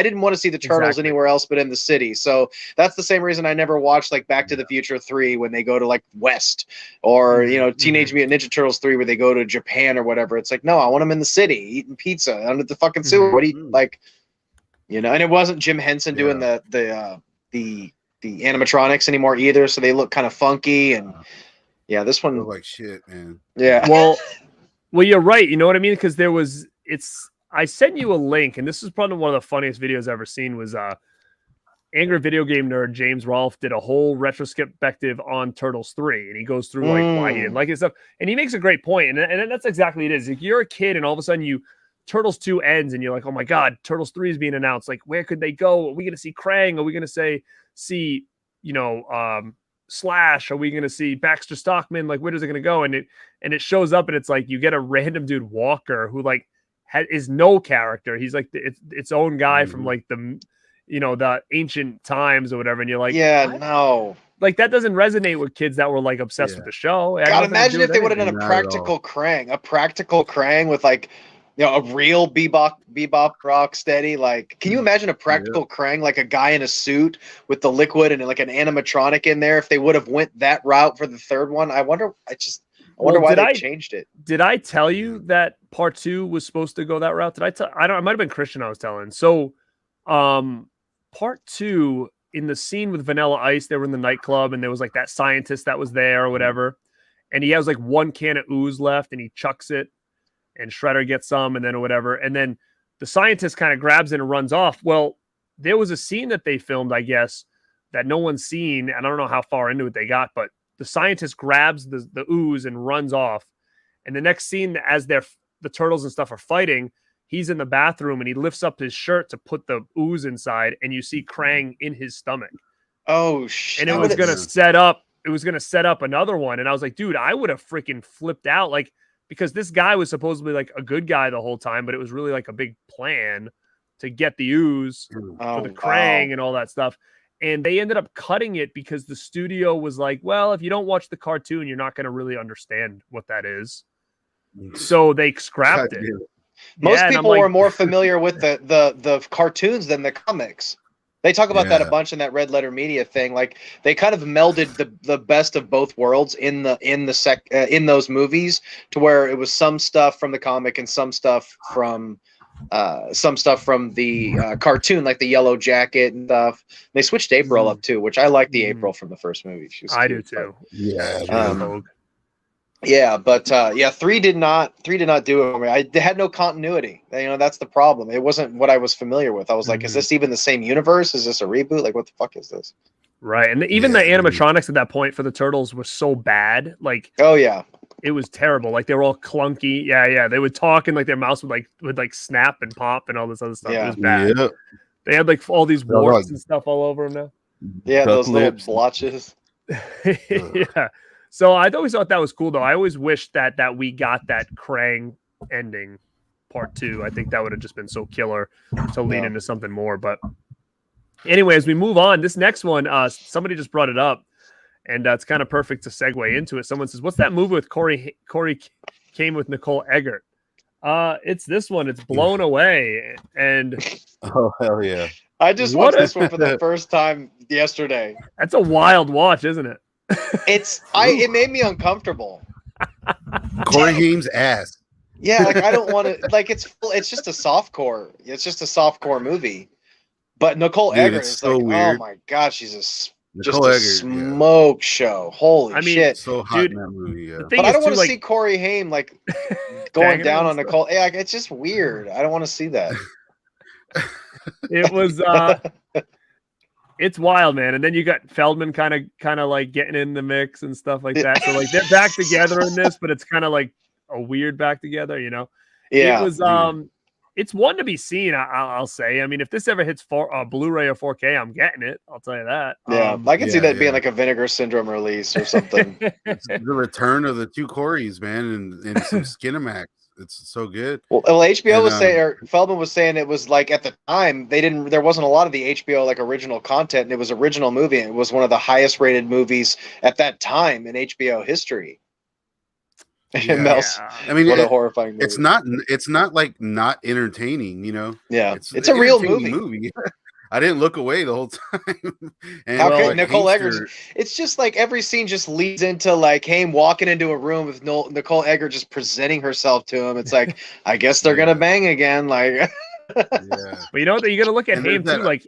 didn't want to see the Turtles anywhere else but in the city. So that's the same reason I never watched, like, Back to the Future 3 when they go to, like, West, or, you know, Teenage Mutant Ninja Turtles 3 where they go to Japan or whatever. It's like, no, I want them in the city eating pizza under the fucking sewer. What do you, like, you know? And it wasn't Jim Henson doing the animatronics anymore either, so they look kind of funky. And yeah, this one look like shit, man. Yeah. Well, you're right. You know what I mean? Because I sent you a link, and this is probably one of the funniest videos I've ever seen. Was Angry Video Game Nerd James Rolfe did a whole retrospective on Turtles 3, and he goes through like why he didn't like it and stuff, and he makes a great point, and that's exactly it is. If you're a kid and all of a sudden you Turtles 2 ends and you're like, oh my God, Turtles 3 is being announced. Like, where could they go? Are we going to see Krang? Are we going to see, Slash? Are we going to see Baxter Stockman? Like, where is it going to go? And it shows up and it's like, you get a random dude Walker who like is no character. He's like its own guy from like the ancient times or whatever. And you're like, yeah, what? No. Like that doesn't resonate with kids that were like obsessed with the show. God, imagine if they would have done a practical Krang with like, a real Bebop Rocksteady. Like, can you imagine a practical Krang, like a guy in a suit with the liquid and like an animatronic in there? If they would have went that route for the third one, I wonder why they changed it. Did I tell you that part 2 was supposed to go that route? Did I tell? I don't. It might have been Christian I was telling. So, part 2, in the scene with Vanilla Ice, they were in the nightclub and there was like that scientist that was there or whatever, and he has like one can of ooze left and he chucks it. And Shredder gets some, and then whatever. And then the scientist kind of grabs it and runs off. Well, there was a scene that they filmed, I guess, that no one's seen. And I don't know how far into it they got, but the scientist grabs the ooze and runs off. And the next scene, as the turtles and stuff are fighting, he's in the bathroom and he lifts up his shirt to put the ooze inside. And you see Krang in his stomach. Oh, shit. And it was going to set up. It was going to set up another one. And I was like, dude, I would have freaking flipped out. Like, because this guy was supposedly like a good guy the whole time, but it was really like a big plan to get the ooze for the Krang and all that stuff. And they ended up cutting it because the studio was like, well, if you don't watch the cartoon, you're not going to really understand what that is. So they scrapped it. Most people were more familiar with the cartoons than the comics. They talk about that a bunch in that Red Letter Media thing. Like they kind of melded the best of both worlds in those movies, to where it was some stuff from the comic and some stuff from the cartoon, like the Yellow Jacket and stuff. They switched April up too, which I like the April from the first movie. She was I cute, do too. But 3 did not do it for me. I had no continuity. That's the problem. It wasn't what I was familiar with. I was like, is this even the same universe? Is this a reboot? Like, what the fuck is this? Right. And even the animatronics at that point for the turtles were so bad. Like, it was terrible. Like they were all clunky. Yeah. They would talk and like their mouths would snap and pop and all this other stuff. It was bad. Yep. They had like all these warts and stuff all over them now. Yeah, those little blotches. Yeah. So I always thought that was cool, though. I always wished that we got that Krang ending part 2. I think that would have just been so killer to lean into something more. But anyway, as we move on, this next one, somebody just brought it up, and it's kind of perfect to segue into it. Someone says, what's that movie with Corey came with Nicole Eggert? It's this one. It's Blown Away. And oh, hell yeah. I just watched this one for the first time yesterday. That's a wild watch, isn't it? It made me uncomfortable. Corey Haim's ass. Yeah, like I don't want to. Like it's just a softcore. It's just a softcore movie. But Nicole Eggert is so weird. Oh my god, she's just a smoke show. Holy shit! So hot in that movie. Yeah. But I don't want to see Corey Haim like going down on Nicole. Yeah, it's just weird. I don't want to see that. It was. It's wild, man. And then you got Feldman kind of like getting in the mix and stuff like that. So like they're back together in this, but it's kind of like a weird back together, Yeah. It was it's one to be seen, I'll say. I mean, if this ever hits Blu-ray or 4K, I'm getting it. I'll tell you that. Yeah, I can see that being like a Vinegar Syndrome release or something. It's the return of the two Coreys, man, and some Skinamax. It's so good. Well, HBO was saying, or Feldman was saying, it was like at the time there wasn't a lot of the HBO like original content, and it was original movie, and it was one of the highest rated movies at that time in HBO history. Yeah. I mean, what a horrifying movie. It's not like not entertaining, Yeah, it's a real movie. I didn't look away the whole time. And how could Nicole Eggert? It's just like every scene just leads into like Haim walking into a room with Nicole Eggert just presenting herself to him. It's like, I guess they're gonna bang again. Like, But you know what? You got to look at Haim too. Like,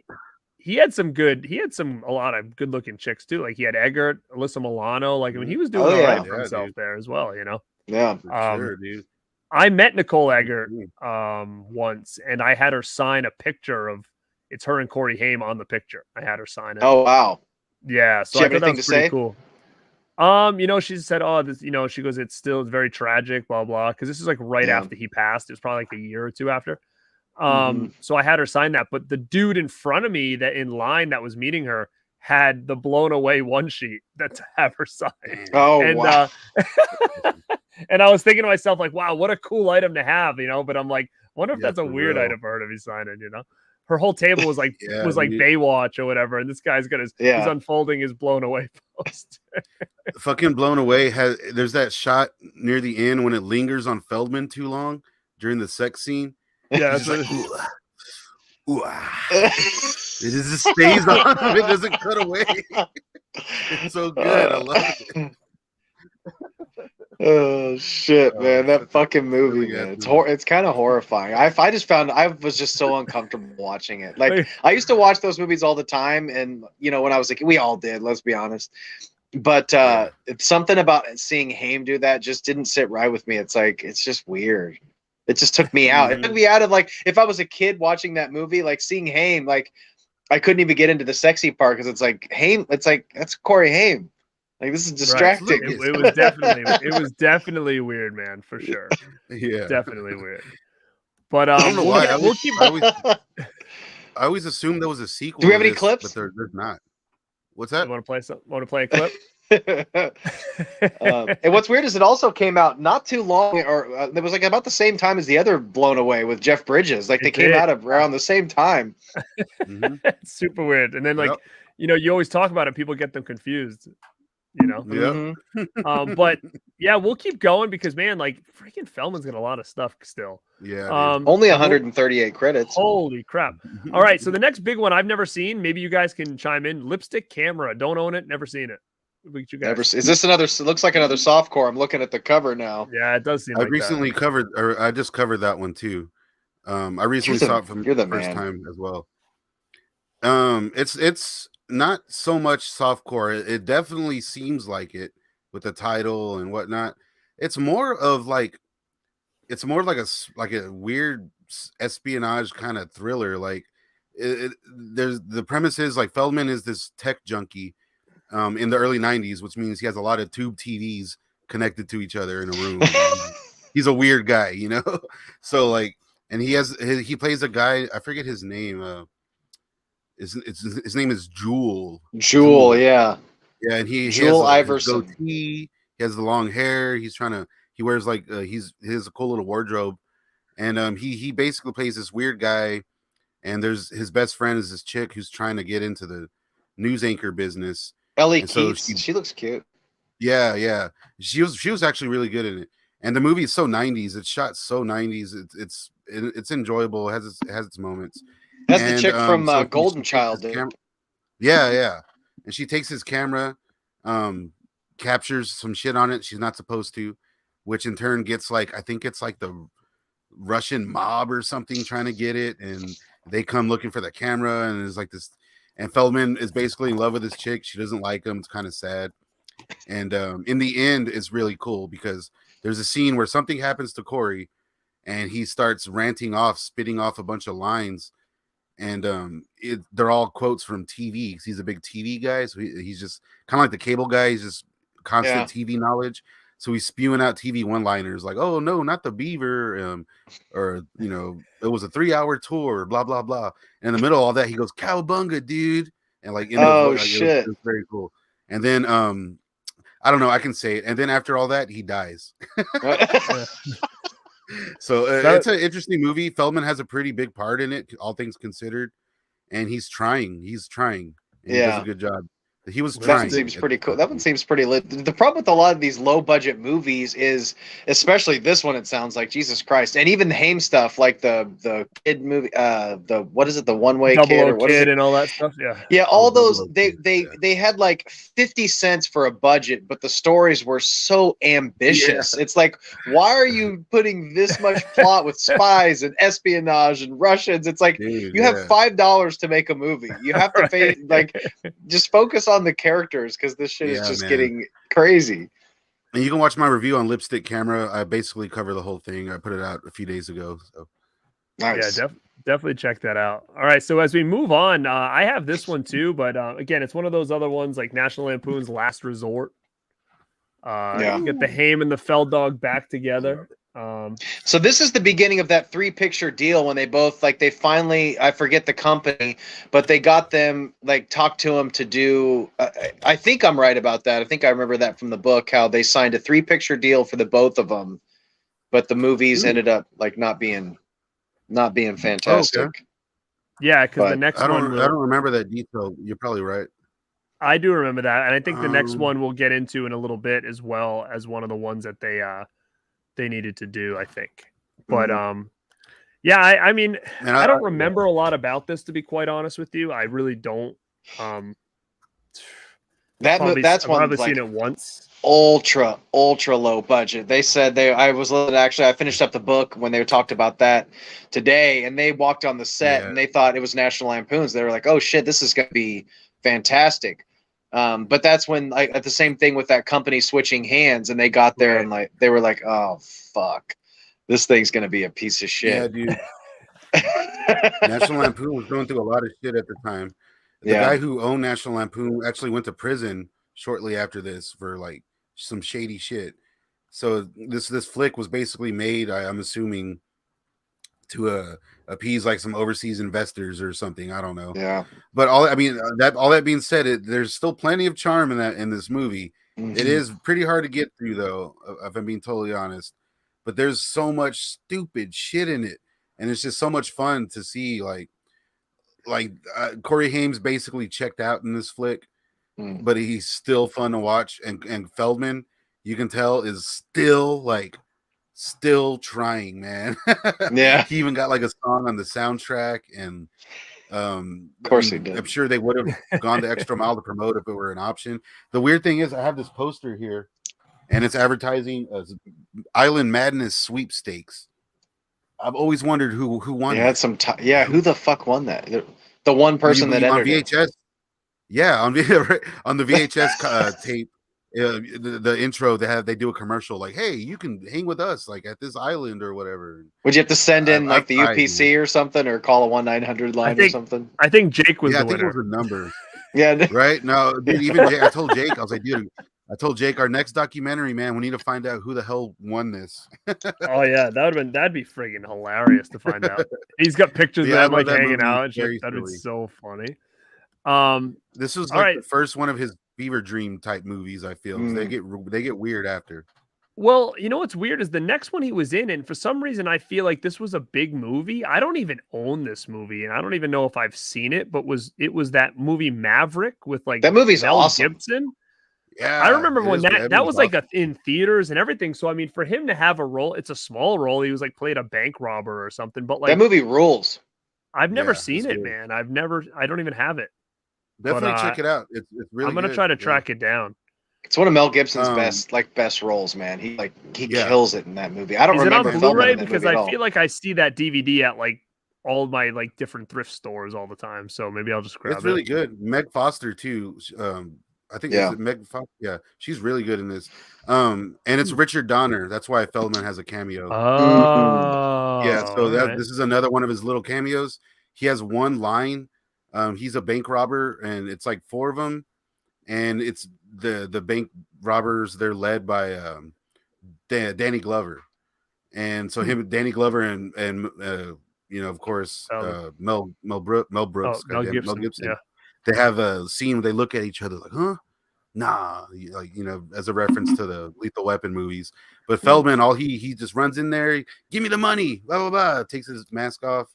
he had a lot of good looking chicks too. Like he had Eggert, Alyssa Milano. Like, I mean, he was doing all right for himself there as well. Yeah, sure, dude. I met Nicole Eggert once, and I had her sign a picture of. It's her and Corey Haim on the picture. I had her sign it. Oh wow! Yeah, so I thought that was pretty cool. She said, "Oh, this," she goes, "It's still very tragic, blah blah." Because this is like right after he passed. It was probably like a year or two after. So I had her sign that, but the dude in front of me that in line that was meeting her had the blown away one sheet that to have her sign. Oh, and, wow. And I was thinking to myself, like, wow, what a cool item to have, but I'm like, I wonder if that's a weird real. item for her to be signing, Her whole table was like dude. Baywatch or whatever, and this guy's got he's unfolding his blown away post. Fucking blown away. There's that shot near the end when it lingers on Feldman too long during the sex scene. Yeah, he's like, ooh, ooh, it just stays on him. It doesn't cut away. It's so good. I love it. Oh shit, man! That fucking movie, man. It's kind of horrifying. I just found I was just so uncomfortable watching it. Like I used to watch those movies all the time, and when I was like, we all did. Let's be honest. But something about seeing Haim do that just didn't sit right with me. It's like it's just weird. It just took me out. It took me out of like if I was a kid watching that movie, like seeing Haim, like I couldn't even get into the sexy part because it's like Haim. It's like that's Corey Haim. Like this is distracting. Right. It was definitely weird, man, for sure. Yeah, definitely weird. But I don't know why. I always assumed there was a sequel. Do we have any clips? But there's not. What's that? You want to play some? Want to play a clip? And what's weird is it also came out not too long, or it was like about the same time as the other Blown Away with Jeff Bridges. Like they came out around the same time. It's super weird. And then you always talk about it, people get them confused. But yeah, we'll keep going because man, like freaking Feldman's got a lot of stuff still. Yeah. Only 138 credits. Holy crap. All right. So the next big one I've never seen, maybe you guys can chime in. Lipstick Camera. Don't own it. Never seen it. You guys. Is this another? It looks like another softcore. I'm looking at the cover now. Yeah, it does seem I like recently covered, or I just covered that one too. I recently saw it from the first time as well. It's not so much softcore. It definitely seems like it with the title and whatnot. It's more like a weird espionage kind of thriller. Like there's the premise is like Feldman is this tech junkie in the early 90s, which means he has a lot of tube TVs connected to each other in a room. He's a weird guy, So like, and he plays a guy, I forget his name. His name is Jewel. Jewel, yeah. Yeah, and he has Iverson. Goatee. He has the long hair. He wears like he has a cool little wardrobe, and he basically plays this weird guy. And there's his best friend is this chick who's trying to get into the news anchor business. Ellie Keats. She looks cute. Yeah. She was actually really good in it. And the movie is so 90s. It's shot so 90s. It's enjoyable. It has its moments. That's the chick from Golden Child, dude. Yeah. And she takes his camera, captures some shit on it she's not supposed to, which in turn gets I think it's like the Russian mob or something trying to get it, and they come looking for the camera, and it's like this. And Feldman is basically in love with this chick. She doesn't like him. It's kind of sad. And in the end, it's really cool because there's a scene where something happens to Corey, and he starts ranting off, spitting off a bunch of lines. And they're all quotes from TV because he's a big TV guy. So he's just kind of like the cable guy. He's just constant TV knowledge. So he's spewing out TV one-liners like, "Oh no, not the beaver," or it was a 3-hour tour, blah blah blah. And in the middle of all that, he goes, "Cowabunga, dude!" And shit, it was very cool. And then I don't know, I can say it. And then after all that, he dies. So it's an interesting movie. Feldman has a pretty big part in it, all things considered, and he's trying. He does a good job. He was trying. That one seems pretty cool. That one seems pretty lit. The problem with a lot of these low budget movies is, especially this one, it sounds like, Jesus Christ, and even the Haim stuff, like the kid movie, the what is it, the One Way Kid, or what is it? And all that stuff. Yeah, all those they had like 50 cents for a budget, but the stories were so ambitious. It's like, why are you putting this much plot with spies and espionage and Russians? It's like, you have $5 to make a movie. You have to pay just focus on the characters because this shit is just getting crazy. And you can watch my review on Lipstick Camera. I basically cover the whole thing. I put it out a few days ago. So nice. Yeah, definitely check that out. All right, so as we move on, I have this one too, but again, it's one of those other ones like National Lampoon's Last Resort. Yeah. Get the Haim and the Feldog back together. So this is the beginning of that 3-picture deal when they both they finally, I forget the company, but they got them talked to them to do. I think I'm right about that. I think I remember that from the book, how they signed a 3-picture deal for the both of them, but the movies ended up not being fantastic. Okay. Yeah, because the next I one don't remember that detail. You're probably right. I do remember that, and I think the next one we'll get into in a little bit, as well as one of the ones that they needed to do, I think. But yeah, I mean, I don't remember a lot about this, to be quite honest with you. I really don't. That's I've one probably seen it once. Ultra low budget. They said I finished up the book when they talked about that today, and they walked on the set and they thought it was National Lampoon's. They were like, "Oh shit, this is gonna be fantastic." But that's when at the same thing with that company switching hands, and they got there and they were like, "Oh fuck, this thing's gonna be a piece of shit." Yeah, dude. National Lampoon was going through a lot of shit at the time. The guy who owned National Lampoon actually went to prison shortly after this for some shady shit. So this flick was basically made, I'm assuming, to appease some overseas investors or something. I don't know. Yeah. But all that being said, there's still plenty of charm in this movie. Mm-hmm. It is pretty hard to get through, though, if I'm being totally honest. But there's so much stupid shit in it, and it's just so much fun to see. Corey Haim's basically checked out in this flick, but he's still fun to watch. And Feldman, you can tell, is still trying, man. Yeah. He even got a song on the soundtrack, and of course he did. I'm sure they would have gone the extra mile to promote if it were an option. The weird thing is, I have this poster here, and it's advertising Island Madness sweepstakes. I've always wondered who won. Yeah, who the fuck won that? The one person that on entered VHS. it. Yeah, on the VHS tape, the intro they do a commercial hey, you can hang with us at this island or whatever. Would you have to send in the UPC or something, or call a 1-900 line or something? I think Jake was the winner. I think it was a number. Yeah, right. No, dude, even Jake, I told Jake, I was like, dude, our next documentary, man, we need to find out who the hell won this. Oh yeah, that'd be friggin' hilarious to find out. He's got pictures of them hanging out and shit. That'd be so funny. This was the first one of his fever dream type movies. I feel they get weird after. Well, you know what's weird is the next one he was in, and for some reason I feel like this was a big movie. I don't even own this movie, and I don't even know if I've seen it, but it was that movie Maverick with that movie's Mel awesome. Gibson. Yeah, I remember when that was in theaters and everything. So I mean, for him to have a role, it's a small role. He was played a bank robber or something. But that movie rules. I've never seen it, man. I don't even have it. Definitely check it out. It's really. I'm gonna try to track it down. It's one of Mel Gibson's best roles, man. He kills it in that movie. I don't remember. Is it on Blu-ray? Because I feel like I see that DVD at all my different thrift stores all the time. So maybe I'll just grab it. It's really good. Meg Foster too. I think it's Meg Foster. Yeah, she's really good in this. And it's Richard Donner. That's why Feldman has a cameo. Oh, yeah. So this is another one of his little cameos. He has one line. He's a bank robber, and it's 4 of them, and it's the bank robbers. They're led by Danny Glover, and so Danny Glover, and of course Mel Brooks, Mel Gibson. Yeah. They have a scene where they look at each other like, huh? Nah, as a reference to the Lethal Weapon movies. But Feldman, he just runs in there, give me the money, blah, blah, blah, takes his mask off,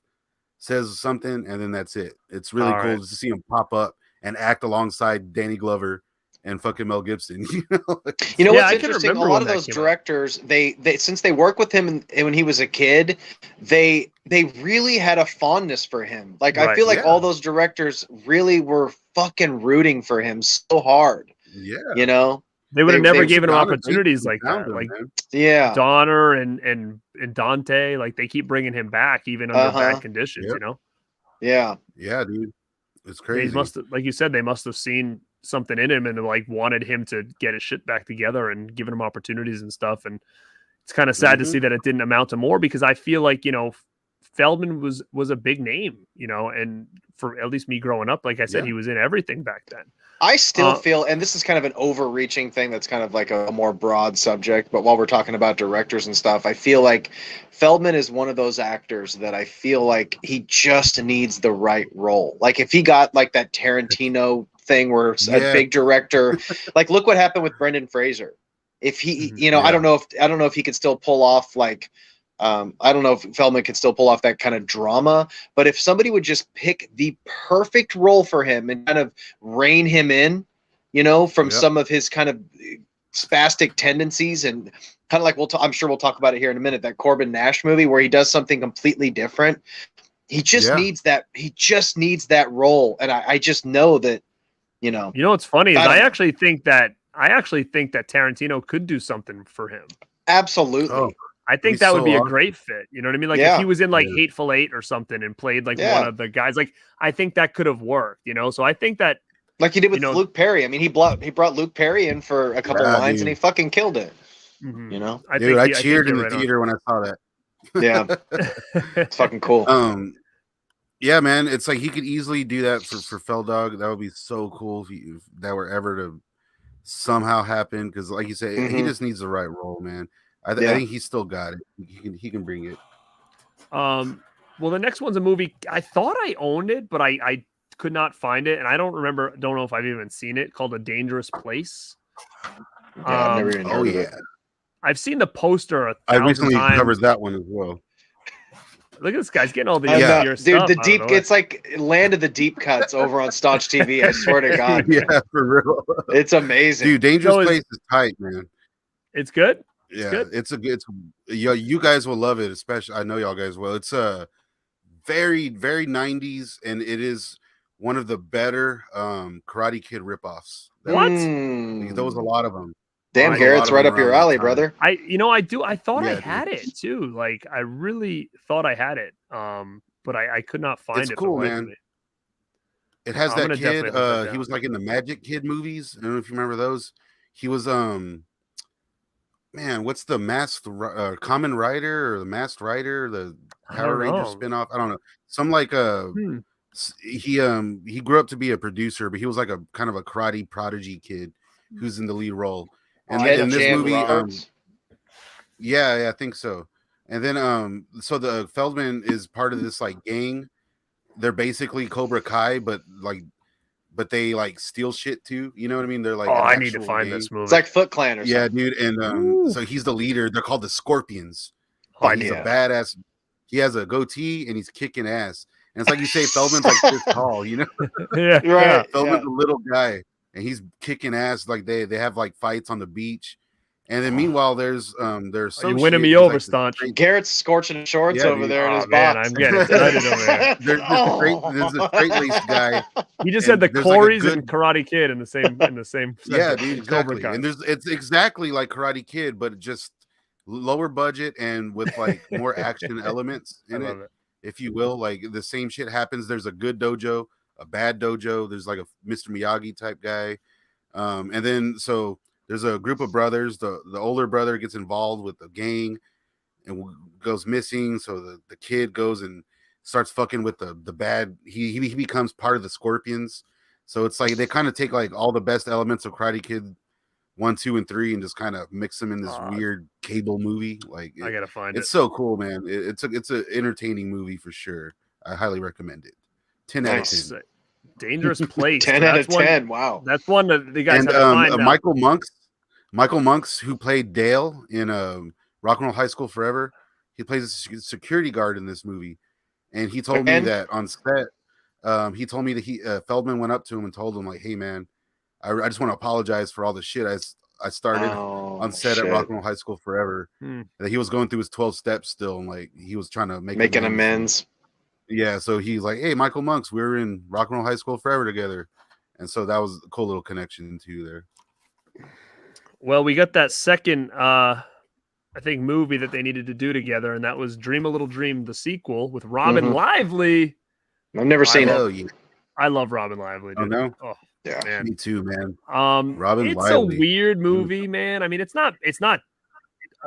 says something, and then that's it. It's really cool to see him pop up and act alongside Danny Glover and fucking Mel Gibson. What's interesting? A lot of those directors, they since they worked with him when he was a kid, they really had a fondness for him. I feel like all those directors really were fucking rooting for him so hard. Yeah, they would have never given him opportunities like that. Donner and Dante, they keep bringing him back even under bad conditions. Yeah, dude, it's crazy. They must have, like you said, they must have seen something in him and wanted him to get his shit back together and giving him opportunities and stuff. And it's kind of sad to see that it didn't amount to more, because I feel like Feldman was a big name, you know, and for at least me growing up, like I said, he was in everything back then. I still feel, and this is kind of an overreaching thing that's kind of like a more broad subject, but while we're talking about directors and stuff, I feel like Feldman is one of those actors that I feel like he just needs the right role. Like if he got like that Tarantino thing where a big director, like look what happened with Brendan Fraser. If he, you know, I don't know if he could still pull off like, I don't know if Feldman could still pull off that kind of drama, but if somebody would just pick the perfect role for him and kind of rein him in, you know, from some of his kind of spastic tendencies, and kind of like I'm sure we'll talk about it here in a minute, that Corbin Nash movie where he does something completely different. He just needs that. He just needs that role, and I just know that, you know. You know what's funny is I actually think that Tarantino could do something for him. Absolutely. Oh. I think that would be a great fit. You know what I mean? Like if he was in like Hateful Eight or something and played like one of the guys, like I think that could have worked, you know? So I think that like he did with Luke Perry. I mean, he brought Luke Perry in for a couple lines and he fucking killed it. You know? I cheered in the theater when I saw that. Yeah. It's fucking cool. Yeah, man. It's like he could easily do that for Feldog. That would be so cool if that were ever to somehow happen. Because like you said, he just needs the right role, man. I think he's still got it. He can bring it. Well, the next one's a movie. I thought I owned it, but I could not find it, and I don't know if I've even seen it. Called A Dangerous Place. I've never even heard of it. I've seen the poster 1,000 I recently times. covered that one as well. Look at this guy's getting all the dude, stuff. the deep. It's like Land of the Deep Cuts over on Staunch TV. I swear to God. Yeah, for real. It's amazing, dude. Dangerous Place is tight, man. It's good. Yeah, you guys will love it, especially I know y'all guys will. It's very, very 90s, and it is one of the better Karate Kid ripoffs. There was a lot of them. Damn, Garrett's right up your alley, brother. I thought I had it too. Like I really thought I had it. But I could not find it. It's cool, man. It has that kid. He was like in the Magic Kid movies. I don't know if you remember those. He was man, what's the Masked Common Rider or the Masked Rider, the Power Ranger spinoff? I don't know. Some like he grew up to be a producer, but he was like a kind of a karate prodigy kid who's in the lead role. And then in this movie, I think so. And then so the Feldman is part of this like gang. They're basically Cobra Kai, but they like steal shit too. You know what I mean? They're like, I need to find this movie. It's like Foot Clan or something. Yeah, dude. And so he's the leader. They're called the Scorpions. He's a badass. He has a goatee and he's kicking ass. And it's like you say, Feldman's like this tall, you know? Right. Feldman's a little guy and he's kicking ass. Like they have like fights on the beach. And then meanwhire, there's you winning me over, Staunch. Garrett's scorching shorts over there in his box. I'm getting excited over there. There's a straight-laced guy. He just said the Corys and Karate Kid in the same. Yeah, dude, exactly. And it's exactly like Karate Kid, but just lower budget and with like more action elements in it, if you will. Like the same shit happens. There's a good dojo, a bad dojo. There's like a Mr. Miyagi type guy, and then so. There's a group of brothers. The older brother gets involved with the gang and goes missing. So the kid goes and starts fucking with the bad. He becomes part of the Scorpions. So it's like they kind of take like all the best elements of Karate Kid 1, 2, and 3 and just kind of mix them in this weird cable movie. Like I gotta find it. It's so cool, man. It's an entertaining movie for sure. I highly recommend it. 10 out of 10. Dangerous Place. 10 out of 10. Wow. That's one that the guys and have to find Michael Monks, who played Dale in Rock and Roll High School Forever, he plays a security guard in this movie. And he told me that on set, he told me that Feldman went up to him and told him like, "Hey man, I just want to apologize for all the shit I started on set at Rock and Roll High School Forever." That he was going through his 12 steps still, and like he was trying to make amends. Yeah, so he's like, "Hey, Michael Monks, we were in Rock and Roll High School Forever together," and so that was a cool little connection too there. Well, we got that second, I think, movie that they needed to do together, and that was Dream a Little Dream, the sequel with Robin Lively. I've never seen it. I love Robin Lively. Dude. Oh no, yeah, man. Me too, man. Robin Lively. It's a weird movie, man. I mean, it's not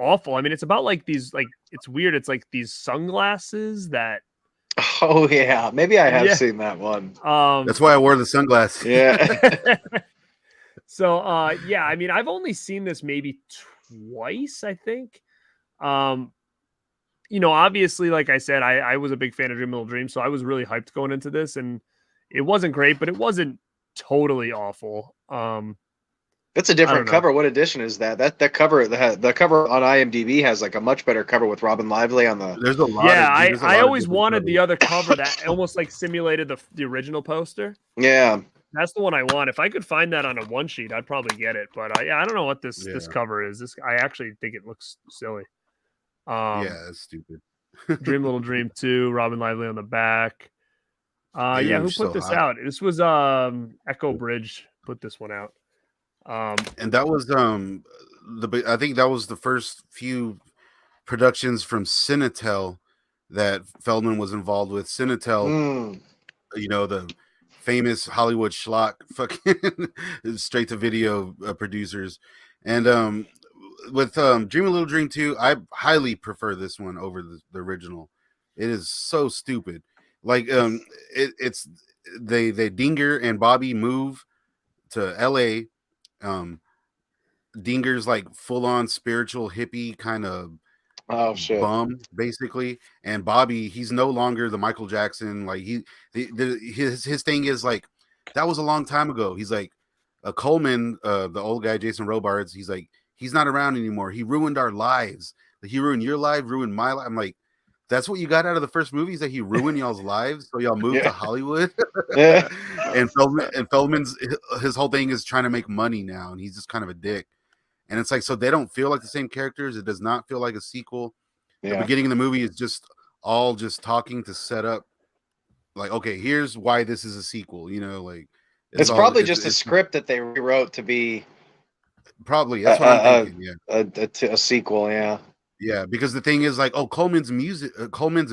awful. I mean, it's about like these, like, it's weird. It's like these sunglasses that. Oh yeah, maybe I have seen that one. That's why I wore the sunglasses. Yeah. So, yeah, I mean, I've only seen this maybe twice, I think. You know, obviously, like I said, I was a big fan of Dream Little Dream, so I was really hyped going into this, and it wasn't great, but it wasn't totally awful. That's a different cover. What edition is that? That cover, the cover on IMDb has like a much better cover with Robin Lively on the. There's a lot. Yeah, I always wanted the other cover that almost like simulated the original poster. Yeah, that's the one I want. If I could find that on a one sheet, I'd probably get it. But I don't know what this cover is. I actually think it looks silly. Yeah, that's stupid. Dream Little Dream 2, Robin Lively on the back. Yeah, who put this out? This was Echo Bridge put this one out. And that was I think that was the first few productions from Cinetel that Feldman was involved with. Cinetel, you know, the famous Hollywood schlock fucking straight to video producers. And with Dream a Little Dream 2, I highly prefer this one over the original. It is so stupid. Like it's they Dinger and Bobby move to LA. Dinger's like full on spiritual hippie kind of bum basically, and Bobby, he's no longer the Michael Jackson. Like his thing is like, that was a long time ago. He's like Coleman, the old guy, Jason Robards. He's like, he's not around anymore. He ruined our lives. Like, he ruined your life, ruined my life. I'm like, that's what you got out of the first movie, is that he ruined y'all's lives, so y'all moved to Hollywood. And Feldman's his whole thing is trying to make money now, and he's just kind of a dick. And it's like, so they don't feel like the same characters. It does not feel like a sequel. The beginning of the movie is just all just talking to set up, like, okay, here's why this is a sequel. You know, like it's probably just a script that they rewrote to be. Probably that's what I'm thinking. Yeah, a sequel. Yeah. Yeah, because the thing is, like, oh, Coleman's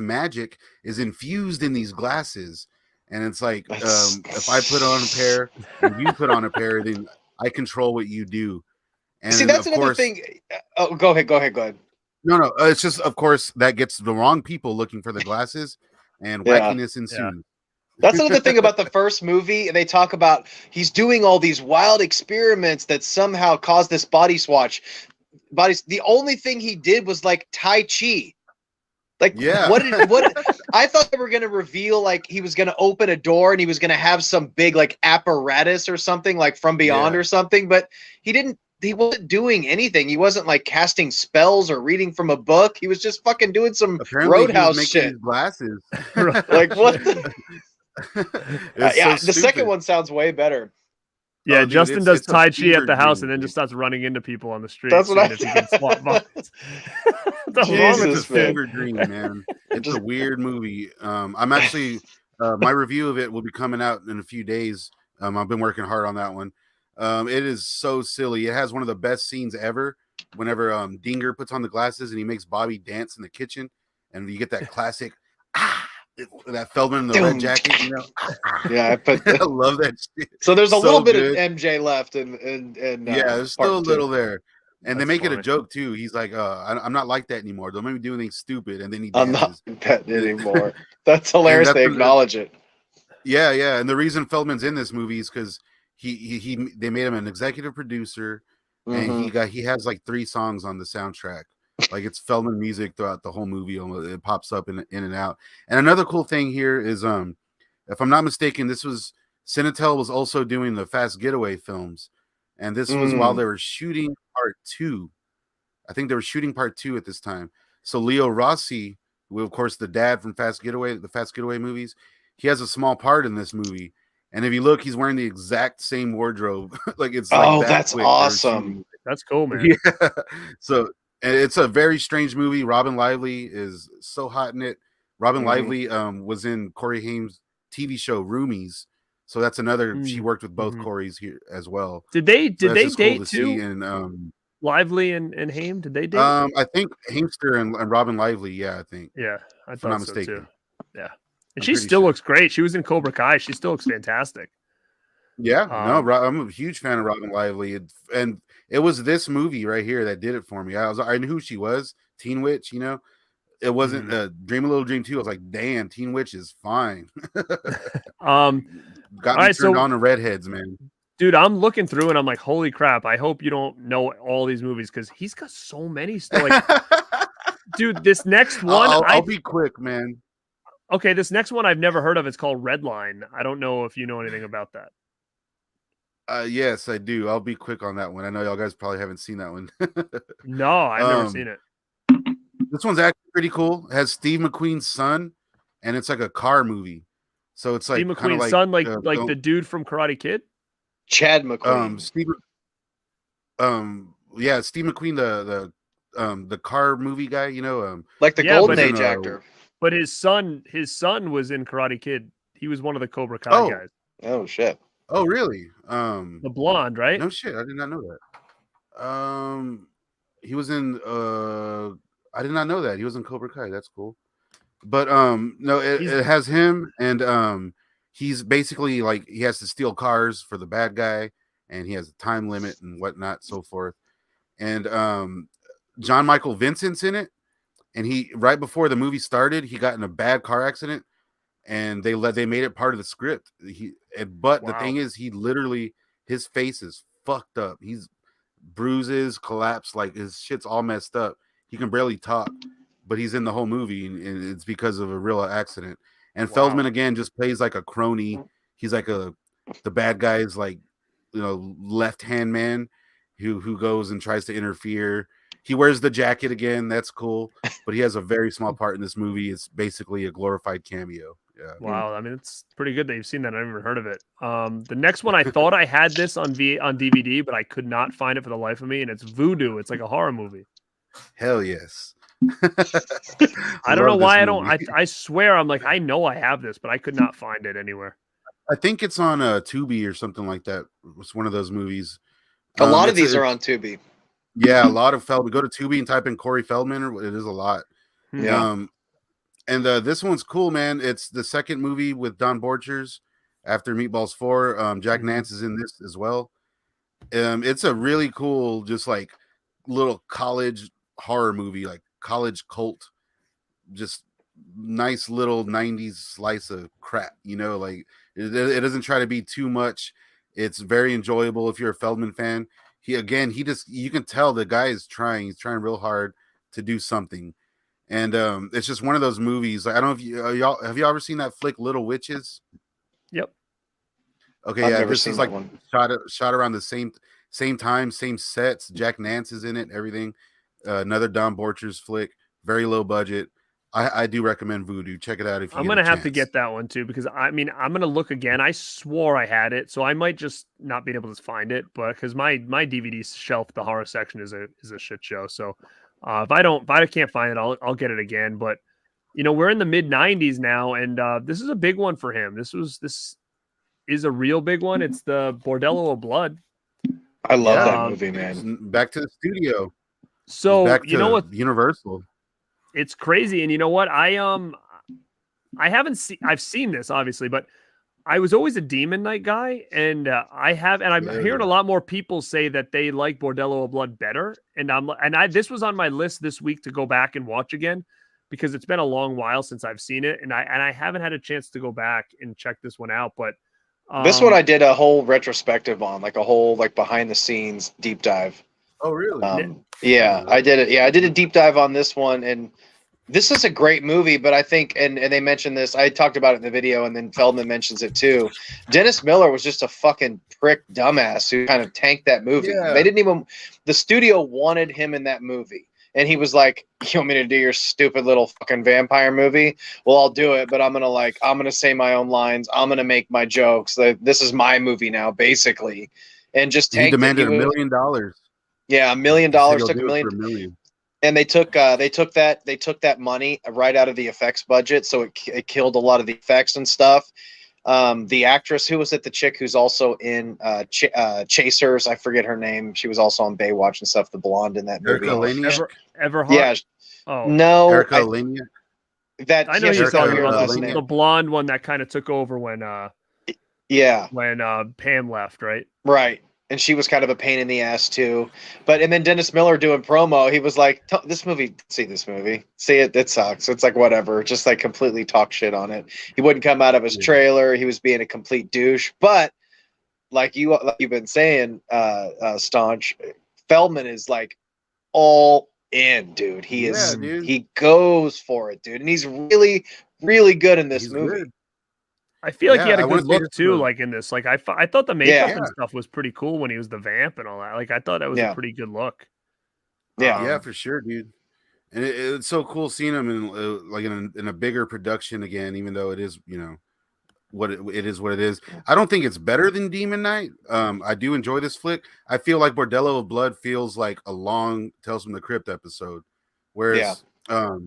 magic is infused in these glasses, and it's like, if I put on a pair and you put on a pair, then I control what you do. And see, that's another thing. Oh, go ahead. No, it's just, of course, that gets the wrong people looking for the glasses, and wackiness ensues. Yeah. That's another thing about the first movie. They talk about he's doing all these wild experiments that somehow caused this body swatch. The only thing he did was like Tai Chi. Like, what I thought they were going to reveal, like he was going to open a door and he was going to have some big like apparatus or something like From Beyond or something, but he wasn't doing anything. He wasn't like casting spells or reading from a book. He was just fucking doing some Roadhouse shit. Glasses. Like what? The second one sounds way better. Yeah, Justin does Tai Chi at the house and then just starts running into people on the street. That's what I can swap bodies. It's a fever dream, man. It's a weird movie. I'm actually my review of it will be coming out in a few days. I've been working hard on that one. It is so silly. It has one of the best scenes ever. Whenever Dinger puts on the glasses and he makes Bobby dance in the kitchen, and you get that classic that Feldman in the red jacket, you know. Yeah, I love that shit. So there's a little bit of MJ left, and yeah, there's still a little there. And they make it a joke too. He's like, I'm not like that anymore. Don't make me do anything stupid. And then he dances. I'm not like that anymore. That's hilarious. They acknowledge it. Yeah. And the reason Feldman's in this movie is because they made him an executive producer, and he has like 3 songs on the soundtrack. Like, it's Feldman music throughout the whole movie. It pops up in and out. And another cool thing here is, if I'm not mistaken, Cinetel was also doing the Fast Getaway films, and this was while they were shooting part 2. I think they were shooting part 2 at this time. So Leo Rossi, who of course the dad from the Fast Getaway movies, he has a small part in this movie. And if you look, he's wearing the exact same wardrobe. Like, it's like that's awesome. That's cool, man. Yeah. So. And it's a very strange movie. Robin Lively is so hot in it. Robin Lively was in Corey Haim's TV show Roomies, so that's another. She worked with both Corys here as well. Did they date cool too? And Lively and Haim, did they date? I think Haimster and Robin Lively. Yeah, I think. Yeah, I thought so too. Yeah, and she still looks great. She was in Cobra Kai. She still looks fantastic. Yeah, no, I'm a huge fan of Robin Lively, and it was this movie right here that did it for me. I knew who she was, Teen Witch. You know, it wasn't Dream a Little Dream 2. I was like, damn, Teen Witch is fine. Got me turned on to redheads, man. Dude, I'm looking through and I'm like, holy crap! I hope you don't know all these movies because he's got so many still. Like, dude, this next one, I'll be quick, man. Okay, this next one I've never heard of. It's called Redline. I don't know if you know anything about that. Yes, I do. I'll be quick on that one. I know y'all guys probably haven't seen that one. No, I've never seen it. This one's actually pretty cool. It has Steve McQueen's son, and it's like a car movie. So it's like Steve McQueen's son, like the dude from Karate Kid. Chad McQueen. Steve McQueen, the car movie guy, you know, like the Golden Age actor. But his son was in Karate Kid. He was one of the Cobra Kai guys. Oh shit. Oh really? The blonde, right? No shit, I did not know that. He was in I did not know that. He was in Cobra Kai. That's cool. But no, it has him, and he's basically like he has to steal cars for the bad guy, and he has a time limit and whatnot, so forth. And John Michael Vincent's in it, and he right before the movie started, he got in a bad car accident, and they made it part of the script. But the thing is, he literally his face is fucked up. He's bruises, collapsed, like his shit's all messed up. He can barely talk, but he's in the whole movie, and it's because of a real accident. And Feldman again just plays like a crony. He's like the bad guy's like, you know, left-hand man who goes and tries to interfere. He wears the jacket again. That's cool, but he has a very small part in this movie. It's basically a glorified cameo. Yeah. Wow. I mean, it's pretty good that you've seen that. I've never heard of it. The next one, I thought I had this on DVD, but I could not find it for the life of me. And it's Voodoo. It's like a horror movie. Hell yes. I don't know why I don't. I swear I'm like, I know I have this, but I could not find it anywhere. I think it's on Tubi or something like that. It's one of those movies. A lot of these are on Tubi. Yeah, a lot of Feldman. Go to Tubi and type in Corey Feldman. It is a lot. Yeah. And this one's cool, man. It's the second movie with Don Borchers after Meatballs 4. Jack Nance is in this as well. It's a really cool, just like little college horror movie, like college cult, just nice little 90s slice of crap, you know, like it doesn't try to be too much. It's very enjoyable if you're a Feldman fan. You can tell the guy is trying. He's trying real hard to do something. And it's just one of those movies. Like, I don't know if y'all have ever seen that flick Little Witches? Yep. Okay, I've never seen is like that one. shot around the same time, same sets. Jack Nance is in it, everything. Another Don Borchers flick, very low budget. I do recommend Voodoo. Check it out if you I'm gonna have to get that one too, because I mean I'm gonna look again. I swore I had it, so I might just not be able to find it, but because my DVD shelf, the horror section is a shit show. So if I can't find it, I'll get it again. But you know, we're in the mid 90s now, and this is a big one for him. This is a real big one. It's the Bordello of Blood. I love that movie, man. Back to the studio. So back to you know what? Universal. It's crazy, and you know what? I haven't seen. I've seen this obviously, but I was always a Demon Knight guy, and I'm hearing a lot more people say that they like Bordello of Blood better, and this was on my list this week to go back and watch again because it's been a long while since I've seen it, and I haven't had a chance to go back and check this one out. But this one I did a whole retrospective on, like a whole behind the scenes deep dive. Oh, really? Yeah, I did it. Yeah, I did a deep dive on this one, and this is a great movie. But I think, and they mentioned this, I talked about it in the video, and then Feldman mentions it too. Dennis Miller was just a fucking prick dumbass who kind of tanked that movie. Yeah. They didn't even, the studio wanted him in that movie. And he was like, "You want me to do your stupid little fucking vampire movie? Well, I'll do it, but I'm gonna say my own lines. I'm gonna make my jokes. This is my movie now, basically." And just tanked. He demanded $1 million. Yeah, $1 million. Took $1 million. And they took that money right out of the effects budget, so it killed a lot of the effects and stuff. The actress who was the chick who's also in Chasers, I forget her name. She was also on Baywatch and stuff. The blonde in that movie. Everhart? Yeah. Oh no. Erica Lenia. That I know you're talking about the blonde one that kind of took over when when Pam left, right? Right. and she was kind of a pain in the ass too. And then Dennis Miller doing promo, he was like, "This movie, see it, it sucks." It's like whatever, just like completely talk shit on it. He wouldn't come out of his trailer. He was being a complete douche. But like you've been saying, Staunch, Feldman is like all in, dude. He goes for it, dude, and he's really, really good in this movie. Good. I feel like he had a good look too, like in this. Like I thought the makeup and stuff was pretty cool when he was the vamp and all that. Like I thought that was a pretty good look. Yeah, for sure, dude. And it's so cool seeing him in a bigger production again, even though it is, what it is. I don't think it's better than Demon Knight. I do enjoy this flick. I feel like Bordello of Blood feels like a long Tales from the Crypt episode, whereas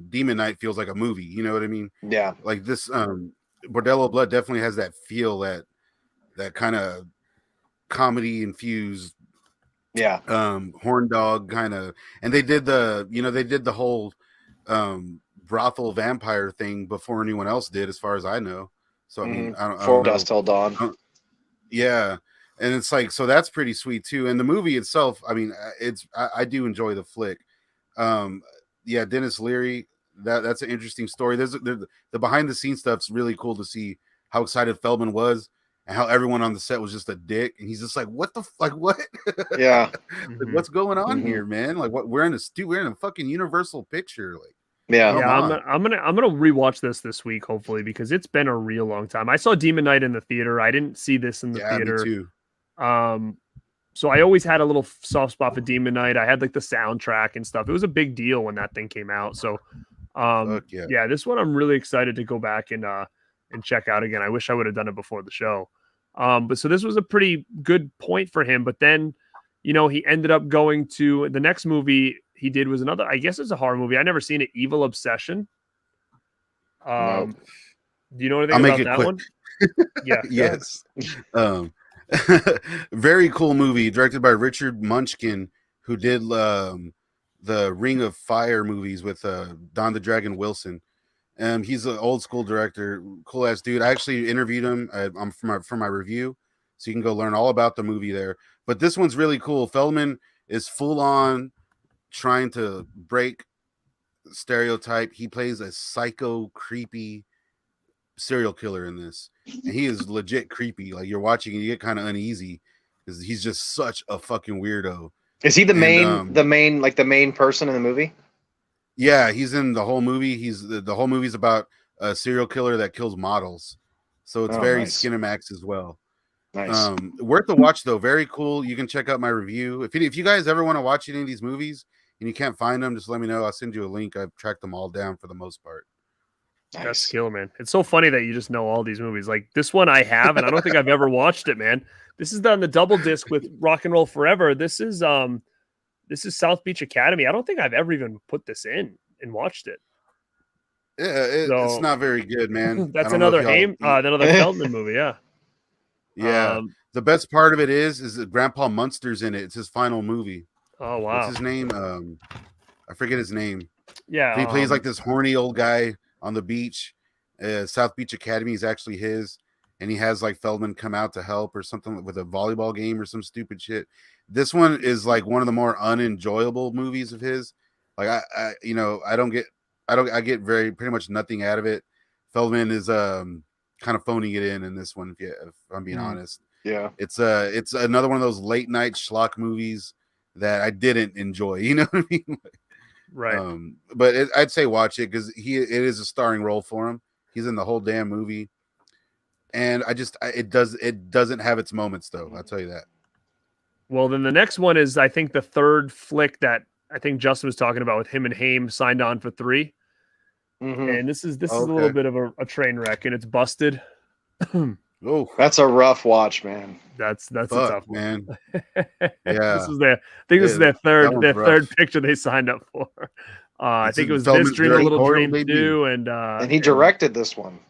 Demon Knight feels like a movie. You know what I mean? Yeah. Like this. Bordello of Blood definitely has that feel, that kind of comedy infused, horn dog kind of. And they did the whole brothel vampire thing before anyone else did, as far as I know. So I mean, I don't Dusk Till Dawn. Yeah, and it's like, so that's pretty sweet too. And the movie itself, I mean, I do enjoy the flick. Dennis Leary. That's an interesting story. There's the behind the scenes stuff's really cool to see how excited Feldman was and how everyone on the set was just a dick. And he's just like, what? Yeah. Like, what's going on here, man? Like, what we're in a fucking Universal picture. Like, I'm gonna rewatch this week, hopefully, because it's been a real long time. I saw Demon Knight in the theater. I didn't see this in the theater. Me too. So I always had a little soft spot for Demon Knight. I had like the soundtrack and stuff. It was a big deal when that thing came out. So this one I'm really excited to go back and check out again. I wish I would have done it before the show. But so this was a pretty good point for him. But then, he ended up going to the next movie he did was another, I guess it's a horror movie. I never seen it, Evil Obsession. Do you know anything about that one? Yeah. Yes. Very cool movie directed by Richard Munchkin, who did the Ring of Fire movies with Don the Dragon Wilson. He's an old school director, cool ass dude. I actually interviewed him for my review, so you can go learn all about the movie there. But this one's really cool. Feldman is full on trying to break stereotype. He plays a psycho, creepy serial killer in this, and he is legit creepy. Like, you're watching and you get kind of uneasy because he's just such a fucking weirdo. Is he the main person in the movie? Yeah, he's in the whole movie. He's the whole movie's about a serial killer that kills models, so it's very nice. Skinemax as well. Nice. Worth the watch though. Very cool. You can check out my review. If you guys ever want to watch any of these movies and you can't find them, just let me know. I'll send you a link. I've tracked them all down for the most part. Nice. That's skill, man. It's so funny that you just know all these movies. Like this one I have, and I don't think I've ever watched it, man. This is on the double disc with Rock and Roll Forever. This is South Beach Academy. I don't think I've ever even put this in and watched it. Yeah, it's not very good, man. That's another Haim, another Feldman movie. Yeah. Yeah. The best part of it is that Grandpa Munster's in it. It's his final movie. Oh wow. What's his name? I forget his name. Yeah. He plays like this horny old guy on the beach. South Beach Academy is actually his, and he has like Feldman come out to help or something with a volleyball game or some stupid shit. This one is like one of the more unenjoyable movies of his. Like I get pretty much nothing out of it. Feldman is kind of phoning it in this one, if I'm being honest. Yeah. It's another one of those late night schlock movies that I didn't enjoy. You know what I mean? Right. But I'd say watch it because it is a starring role for him. He's in the whole damn movie, and it doesn't have its moments though. I'll tell you that. Well, then the next one is, I think, the third flick that I think Justin was talking about with him and Haim signed on for 3. Mm-hmm. And this is a little bit of a train wreck, and it's Busted. Oh, that's a rough watch, man. That's a tough one. Man. Yeah, this is their third picture they signed up for. I think it was This Dream, A Little Dream 2, and he directed this one.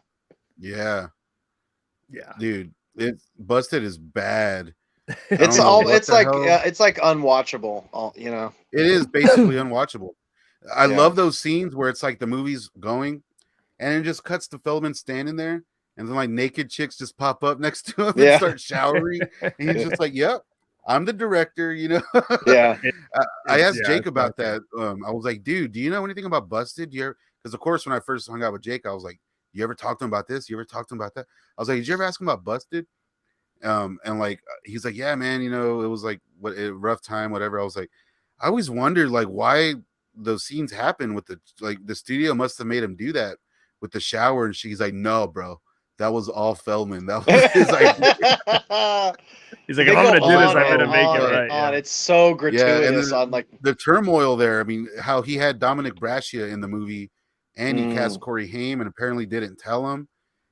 Yeah, yeah, dude, Busted is bad. It's like unwatchable. It is basically unwatchable. I love those scenes where it's like the movie's going, and it just cuts to Feldman standing there. And then like naked chicks just pop up next to him and start showering. And he's just like, "Yep, I'm the director, you know. Yeah. I asked yeah, Jake it's about okay. that. I was like, dude, do you know anything about Busted? Because of course, when I first hung out with Jake, I was like, you ever talked to him about this? You ever talked to him about that? I was like, did you ever ask him about Busted? And like he's like, yeah, man, you know, it was like a rough time, whatever. I was like, I always wondered like why those scenes happen with the studio must have made him do that with the shower. And she's like, no, bro, that was all Feldman. That was his idea. He's like, if I'm gonna do this, I'm gonna make it on right. on. It's so gratuitous. and On like the turmoil there. I mean, how he had Dominic Braccia in the movie, and he cast Corey Haim, and apparently didn't tell him.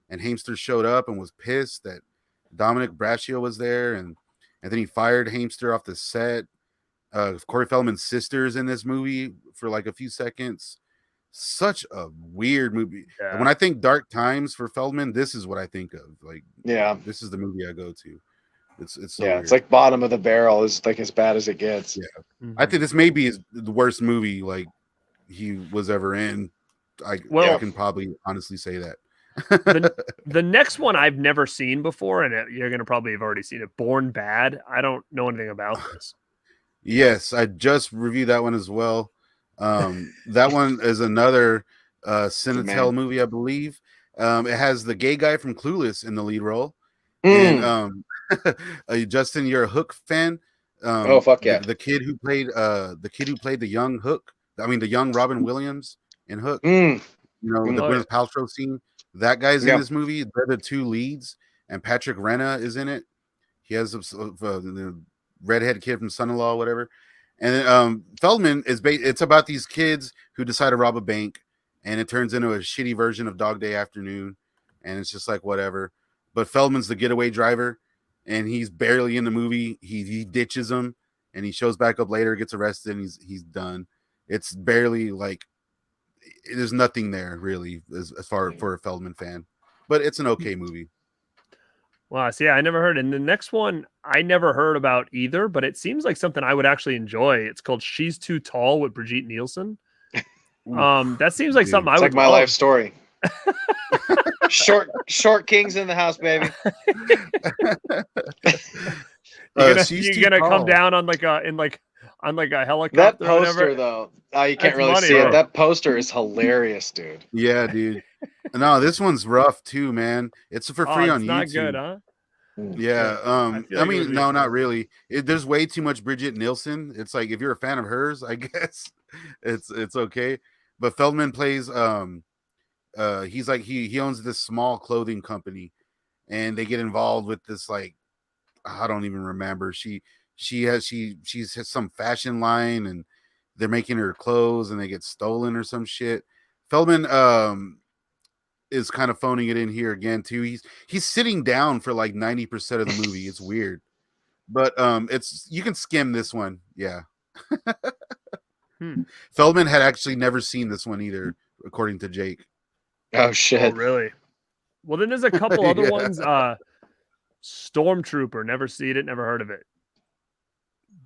And Hamster showed up and was pissed that Dominic Braccia was there, and then he fired Hamster off the set. Corey Feldman's sister's in this movie for like a few seconds. Such a weird movie. Yeah. When I think dark times for Feldman, this is what I think of. Like, yeah, this is the movie I go to. It's so yeah. weird. It's like bottom of the barrel is like as bad as it gets. Yeah, I think this may be the worst movie like he was ever in. I can probably honestly say that. The next one I've never seen before, and you're gonna probably have already seen it. Born Bad. I don't know anything about this. Yes, I just reviewed that one as well. That one is another Cinetel movie, I believe. It has the gay guy from Clueless in the lead role. And Justin, you're a Hook fan. Oh fuck yeah! The kid who played the young Hook. I mean the young Robin Williams in Hook. You know, the Gwyneth Paltrow scene. That guy's in this movie. They're the two leads, and Patrick Renna is in it. He has the redhead kid from Son-in-Law, whatever. And Feldman is it's about these kids who decide to rob a bank, and it turns into a shitty version of Dog Day Afternoon, and it's just like whatever. But Feldman's the getaway driver, and he's barely in the movie. He ditches him, and he shows back up later, gets arrested, and he's done. It's barely like there's nothing there really as far for a Feldman fan, but it's an okay movie. Wow, so yeah, I never heard. And the next one I never heard about either, but it seems like something I would actually enjoy. It's called She's Too Tall with Brigitte Nielsen. That seems like something I would like my life story. short kings in the house, baby. You're gonna come down on like a helicopter. That poster though, you can't really see it. That poster is hilarious, dude. Yeah, dude. No, this one's rough too, man. It's for free on YouTube. Not good, huh? Yeah. I mean, no, not really. There's way too much Brigitte Nielsen. It's like if you're a fan of hers, I guess it's okay. But Feldman plays he's like he owns this small clothing company, and they get involved with this like I don't even remember. She's some fashion line, and they're making her clothes, and they get stolen or some shit. Feldman is kind of phoning it in here again too. He's sitting down for like 90% of the movie. It's weird, but it's you can skim this one. Yeah. Feldman had actually never seen this one either, according to Jake. Oh shit! Oh, really? Well, then there's a couple other ones. Stormtrooper. Never seen it. Never heard of it.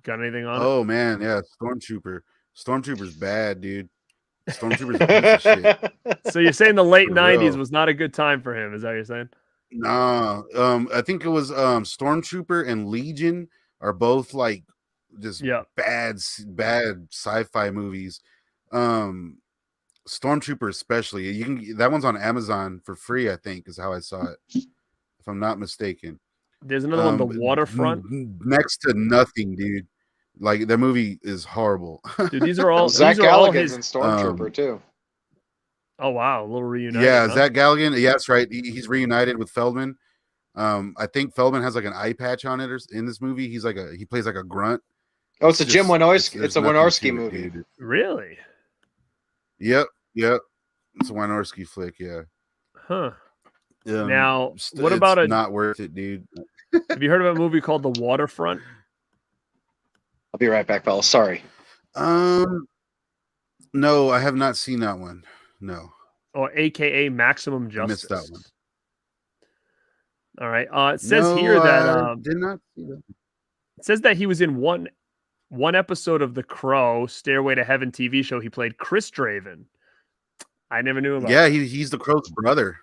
Got anything on it? Oh man, yeah, Stormtrooper. Stormtrooper's bad, dude. Stormtrooper's a piece of shit. So you're saying the late '90s was not a good time for him? Is that what you're saying? Nah, I think it was Stormtrooper and Legion are both like just bad sci-fi movies. Stormtrooper especially. That one's on Amazon for free, I think, is how I saw it. If I'm not mistaken. There's another one, The Waterfront. Next to nothing, dude. Like that movie is horrible. Dude, these are all Zach Galligan's in his Stormtrooper too. Oh wow, a little reunited. Yeah, huh? Zach Galligan. Yeah, that's right. He's reunited with Feldman. I think Feldman has like an eye patch on it in this movie. He plays like a grunt. Oh, it's a Jim Wynorski. It's a Wynorski movie. Dude. Really? Yep. It's a Wynorski flick. Yeah. Huh. Now, what about not worth it, dude? Have you heard of a movie called The Waterfront? I'll be right back, fellas. Sorry. No, I have not seen that one. No. Or AKA Maximum Justice. I missed that one. All right. It says here that did not see that. It says that he was in one episode of The Crow, Stairway to Heaven TV show. He played Chris Draven. I never knew about. Yeah, he's the Crow's brother.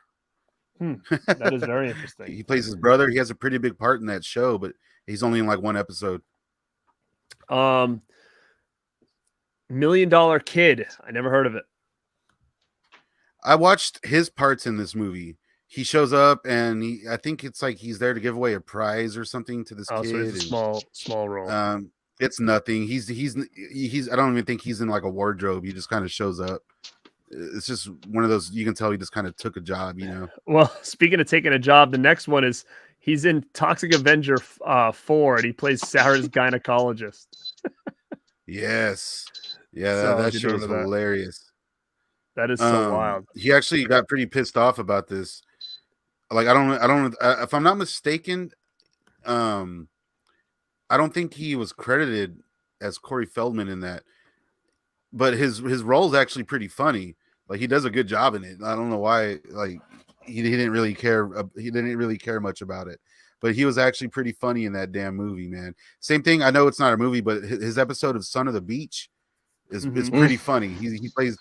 That is very interesting. He plays his brother. He has a pretty big part in that show, but he's only in like one episode. $1 Million Kid. I never heard of it. I watched his parts in this movie. He shows up and I think it's like he's there to give away a prize or something to this Oh, kid. so it's a small role. It's nothing. He's I don't even think he's in like a wardrobe. He just kind of shows up. It's just one of those, you can tell he just kind of took a job, you know. Well, speaking of taking a job, the next one is he's in Toxic Avenger 4 and he plays Sarah's gynecologist. Yes. Yeah, So, that did you show is remember that? hilarious. That is so wild. He actually got pretty pissed off about this. Like, I don't if I'm not mistaken, I don't think he was credited as Corey Feldman in that, but his role is actually pretty funny. Like, he does a good job in it. I don't know why. Like, he didn't really care. He didn't really care much about it, but he was actually pretty funny in that damn movie, man. Same thing. I know it's not a movie, but his episode of Son of the Beach is pretty funny. He plays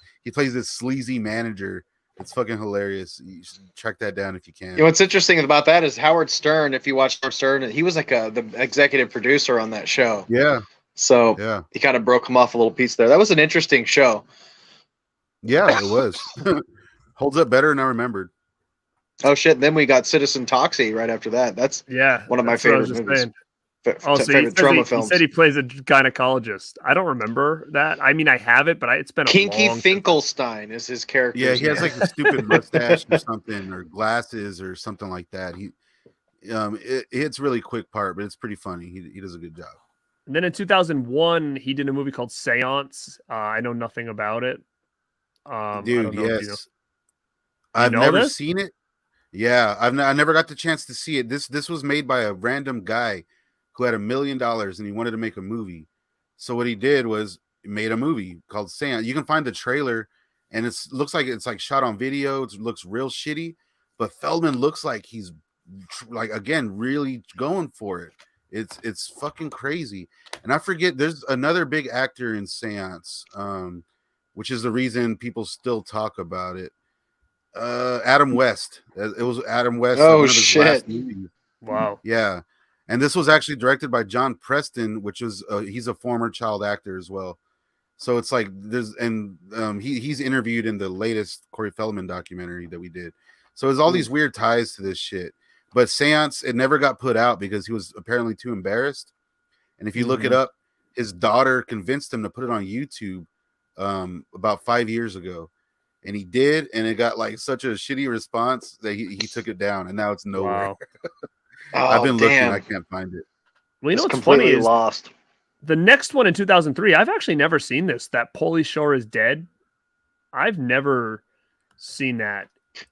this sleazy manager. It's fucking hilarious. You should track that down if you can. You know, what's interesting about that is Howard Stern. If you watch Howard Stern, he was like the executive producer on that show. Yeah. So yeah, he kind of broke him off a little piece there. That was an interesting show. Yeah, it was. Holds up better than I remembered. Oh shit! Then we got Citizen Toxie right after that. That's one of my favorite movies. He said he plays a gynecologist. I don't remember that. I mean, I have it, but it's been a Kinky long Finkelstein is his character. Yeah, he has like a stupid mustache or something, or glasses or something like that. It's really quick part, but it's pretty funny. He does a good job. And then in 2001, he did a movie called Seance. I know nothing about it. Dude, yes. I've never seen it. Yeah, I never got the chance to see it. This was made by a random guy who had $1 million and he wanted to make a movie. So what he did was made a movie called Seance. You can find the trailer, and it looks like it's like shot on video. It looks real shitty, but Feldman looks like he's like, again, really going for it. It's fucking crazy. And I forget, there's another big actor in Seance, which is the reason people still talk about it. Adam West. It was Adam West. Oh shit! Wow. Yeah, and this was actually directed by John Preston, which is he's a former child actor as well. So it's like he's interviewed in the latest Corey Feldman documentary that we did. So there's all these weird ties to this shit. But Seance, it never got put out because he was apparently too embarrassed. And if you look it up, his daughter convinced him to put it on YouTube about 5 years ago. And he did, and it got like such a shitty response that he took it down, and now it's nowhere. Wow. I've been looking, I can't find it. Well, you know what's completely funny is lost. The next one in 2003, I've actually never seen this. That Pauly Shore is Dead. I've never seen that.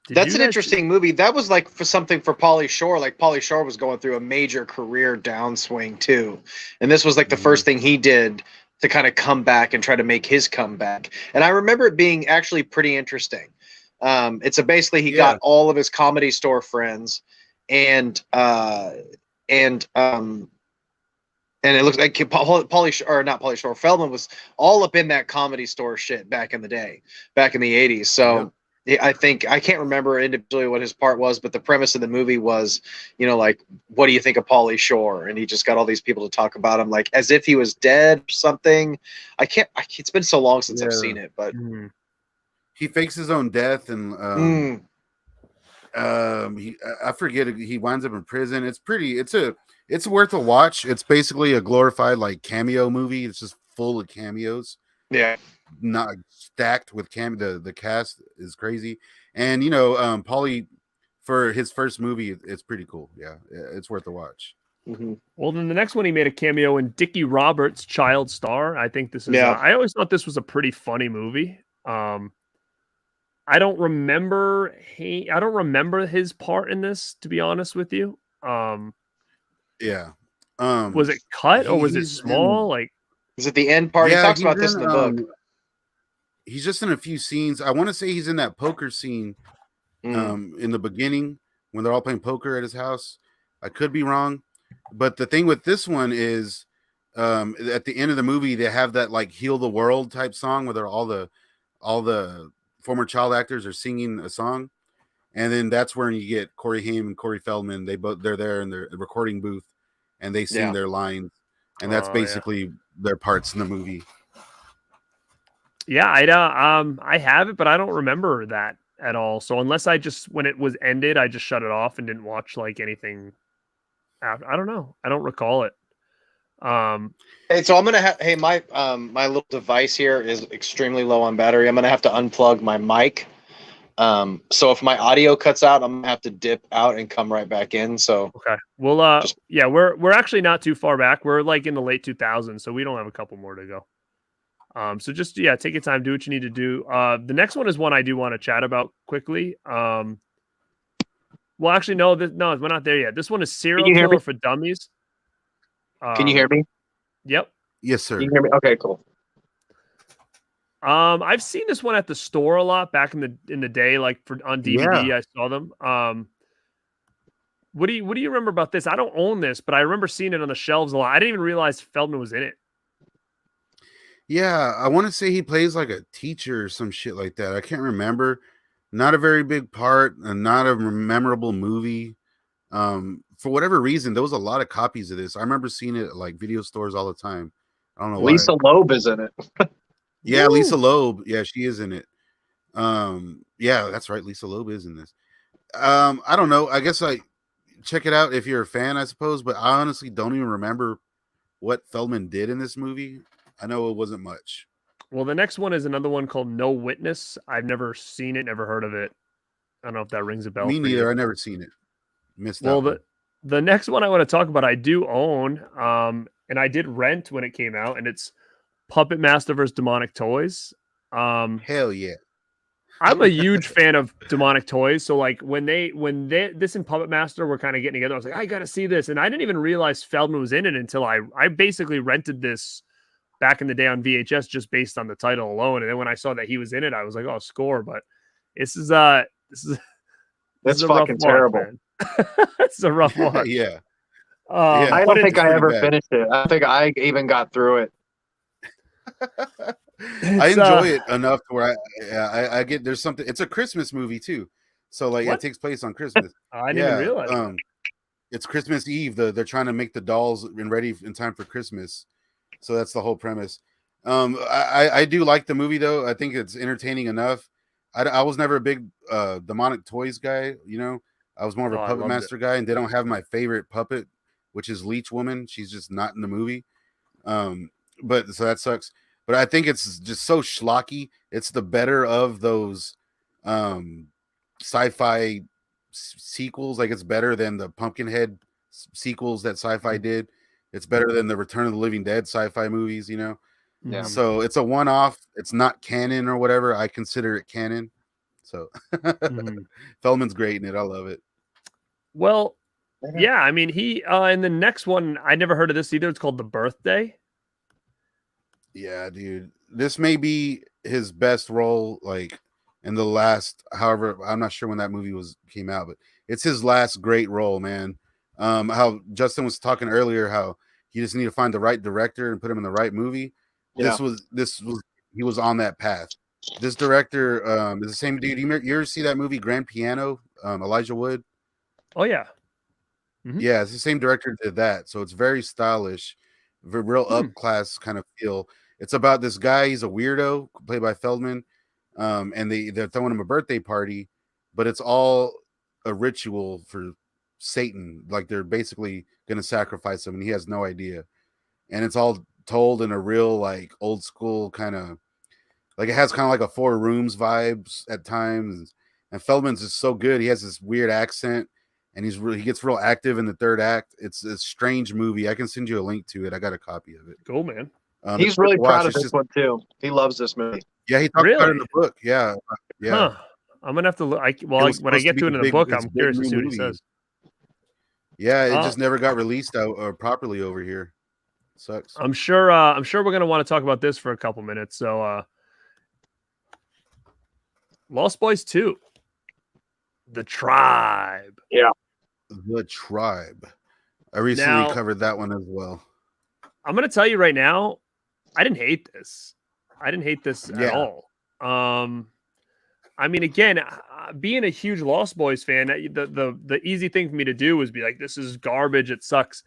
That's an interesting movie. That was like for something for Pauly Shore. Like Pauly Shore was going through a major career downswing too, and this was like the first thing he did to kind of come back and try to make his comeback. And I remember it being actually pretty interesting. It's basically he got all of his Comedy Store friends, and it looks like Pauly Shore, Feldman was all up in that Comedy Store shit back in the day, back in the 80s. So I think, I can't remember individually what his part was, but the premise of the movie was, you know, like, what do you think of Pauly Shore? And he just got all these people to talk about him like as if he was dead or something. It's been so long since I've seen it, but he fakes his own death, and I forget, he winds up in prison. It's worth a watch. It's basically a glorified like cameo movie. It's just full of cameos. Yeah. Not stacked with the cast is crazy. And you know, Pauly, for his first movie, it's pretty cool. Yeah, it's worth a watch. Well, then the next one, he made a cameo in Dickie Roberts' Child Star. I think this is I always thought this was a pretty funny movie. I don't remember his part in this, to be honest with you. Was it cut or was it small? Is it the end part? He talks about this in the book. He's just in a few scenes. I want to say he's in that poker scene in the beginning when they're all playing poker at his house. I could be wrong, but the thing with this one is at the end of the movie they have that like "Heal the World" type song where all the former child actors are singing a song, and then that's where you get Corey Haim and Corey Feldman. They're there in their recording booth and they sing their lines, and that's basically their parts in the movie. Yeah, I have it, but I don't remember that at all. So unless I just when it was ended, I just shut it off and didn't watch like anything after. I don't know. I don't recall it. Hey, so I'm gonna have. Hey, my my little device here is extremely low on battery. I'm gonna have to unplug my mic. So if my audio cuts out, I'm gonna have to dip out and come right back in. So okay, well, yeah, we're actually not too far back. We're like in the late 2000s, so we don't have a couple more to go. So just take your time, do what you need to do. The next one is one I do want to chat about quickly. Well, actually, no, we're not there yet. This one is Serial Killer for Dummies. Can you hear me? Yep. Yes, sir. Can you hear me? Okay, cool. I've seen this one at the store a lot back in the day, like on DVD. Yeah. I saw them. What do you remember about this? I don't own this, but I remember seeing it on the shelves a lot. I didn't even realize Feldman was in it. Yeah, I want to say he plays like a teacher or some shit like that. I can't remember. Not a very big part, and not a memorable movie. For whatever reason, there was a lot of copies of this. I remember seeing it at like video stores all the time. I don't know why. Lisa Loeb is in it. Yeah, Lisa Loeb. Yeah, she is in it. Yeah, that's right. Lisa Loeb is in this. I don't know. I guess check it out if you're a fan, I suppose. But I honestly don't even remember what Feldman did in this movie. I know it wasn't much. Well, the next one is another one called No Witness. I've never seen it, never heard of it. I don't know if that rings a bell. Me neither. I never seen it. Missed out. Well, the next one I want to talk about, I do own, and I did rent when it came out, and it's Puppet Master vs. Demonic Toys. Hell yeah. I'm a huge fan of Demonic Toys. So like when this and Puppet Master were kind of getting together, I was like, I got to see this. And I didn't even realize Feldman was in it until I basically rented this back in the day on VHS just based on the title alone. And then when I saw that he was in it, I was like, oh, score. But this is fucking terrible. It's a rough one. Yeah. I don't think I ever finished it. I don't think I even got through it. I enjoy it enough to where I get there's something. It's a Christmas movie too, so like it takes place on Christmas. I didn't even realize that. It's Christmas Eve. They're trying to make the dolls and ready in time for Christmas, so that's the whole premise. I do like the movie though. I think it's entertaining enough. I was never a big Demonic Toys guy. You know, I was more of a Puppet Master guy, and they don't have my favorite puppet, which is Leech Woman. She's just not in the movie. But so that sucks. But I think it's just so schlocky. It's the better of those sci-fi sequels. Like it's better than the Pumpkinhead sequels that sci-fi did. It's better than the Return of the Living Dead sci-fi movies, you know? Yeah. So it's a one-off. It's not canon or whatever. I consider it canon. So Feldman's great in it. I love it. Well, yeah. I mean, he in the next one, I never heard of this either. It's called The Birthday. Yeah, dude. This may be his best role, like in the last. However, I'm not sure when that movie came out, but it's his last great role, man. How Justin was talking earlier, how you just need to find the right director and put him in the right movie. Yeah. He was on that path. This director is the same dude. You ever see that movie Grand Piano? Elijah Wood. Oh yeah. Mm-hmm. Yeah, it's the same director did that. So it's very stylish, real up class kind of feel. It's about this guy. He's a weirdo, played by Feldman, and they're throwing him a birthday party, but it's all a ritual for Satan. Like they're basically going to sacrifice him, and he has no idea. And it's all told in a real like old school kind of, like it has kind of like a Four Rooms vibes at times. And Feldman's just so good. He has this weird accent, and he gets real active in the third act. It's a strange movie. I can send you a link to it. I got a copy of it. Cool, man. He's really proud of this one too. He loves this movie. Yeah, he talked about it in the book. Yeah, yeah. Huh. I'm gonna have to look. When I get to it in the book, I'm curious to see what he says. Yeah, it just never got released out properly over here. Sucks. I'm sure we're gonna want to talk about this for a couple minutes. So, Lost Boys 2, The Tribe. Yeah, The Tribe. I recently covered that one as well. I'm gonna tell you right now, I didn't hate this. At all. I mean, again, being a huge Lost Boys fan, the easy thing for me to do was be like, this is garbage. It sucks.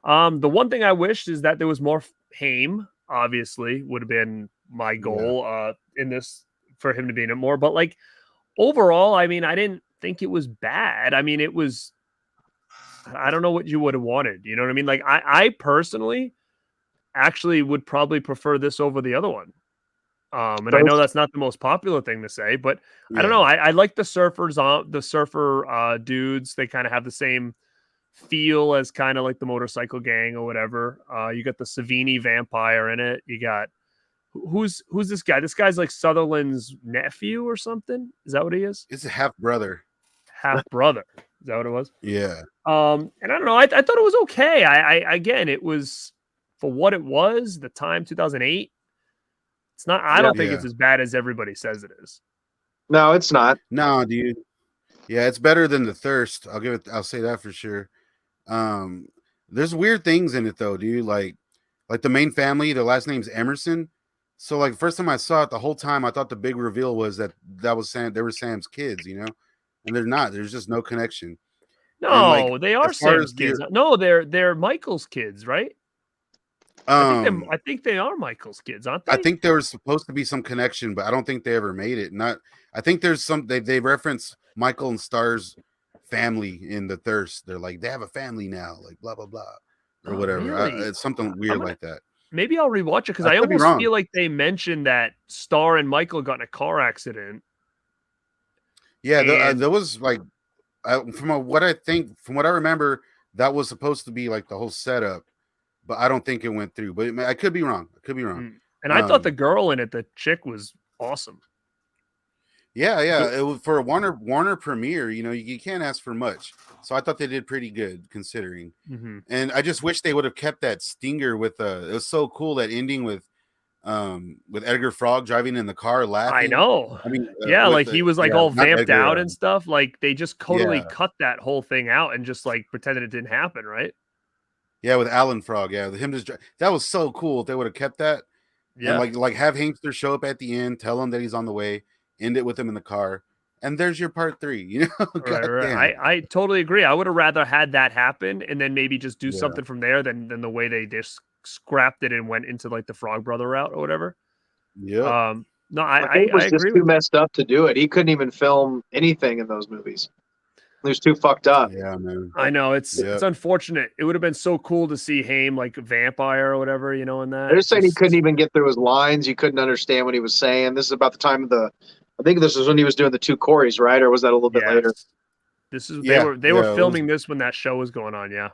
The one thing I wished is that there was more Haim obviously would have been my goal in this for him to be in it more. But like overall, I mean, I didn't think it was bad. I mean, it was. I don't know what you would have wanted. You know what I mean? Like I personally actually would probably prefer this over the other one. And I know that's not the most popular thing to say, but I don't know. I like the surfer dudes. They kind of have the same feel as kind of like the motorcycle gang or whatever. You got the Savini vampire in it. You got who's this guy? This guy's like Sutherland's nephew or something. Is that what he is? It's a half brother. Half brother. Is that what it was? Yeah. And I don't know. I thought it was okay. I again, it was for what it was. The time 2008. It's not. I don't think it's as bad as everybody says it is. No, it's not. No, dude. Yeah, it's better than The Thirst. I'll say that for sure. There's weird things in it though, dude. Like the main family, their last name's Emerson. So like first time I saw it, the whole time I thought the big reveal was that was Sam. They were Sam's kids, you know, and they're not. There's just no connection. No, they are Sam's kids. No, they're Michael's kids, right? I think they are Michael's kids, aren't they? I think there was supposed to be some connection, but I don't think they ever made it. I think there's some they reference Michael and Star's family in The Thirst. They're like they have a family now, like blah blah blah or whatever. Really? It's something weird like that. Maybe I'll rewatch it because I almost feel like they mentioned that Star and Michael got in a car accident. Yeah, there was like from what I remember, that was supposed to be like the whole setup. But I don't think it went through. But I could be wrong. And I thought the girl in it, the chick, was awesome. Yeah. It was for a Warner premiere. You know, you can't ask for much. So I thought they did pretty good considering. Mm-hmm. And I just wish they would have kept that stinger with it was so cool that ending with Edgar Frog driving in the car laughing. I know. I mean, he was like all vamped Edgar, out and stuff. Like they just totally cut that whole thing out and just like pretended it didn't happen, right? Yeah, with Alan Frog. Yeah, him just that was so cool if they would have kept that. Yeah, and like have Hamster show up at the end, tell him that he's on the way, end it with him in the car, and there's your part 3. You know, right. I totally agree. I would have rather had that happen and then maybe just do something from there than the way they just scrapped it and went into like the Frog Brother route or whatever. Yeah. No, I was agree. Just too messed up to do it. He couldn't even film anything in those movies. He was too fucked up. Yeah, man. I know it's unfortunate. It would have been so cool to see Haim like a vampire or whatever, you know, in that. They're just saying he couldn't even get through his lines. You couldn't understand what he was saying. This is about the time of I think this was when he was doing the 2 Corys, right? Or was that a little bit later? This is they were filming this when that show was going on. Yeah.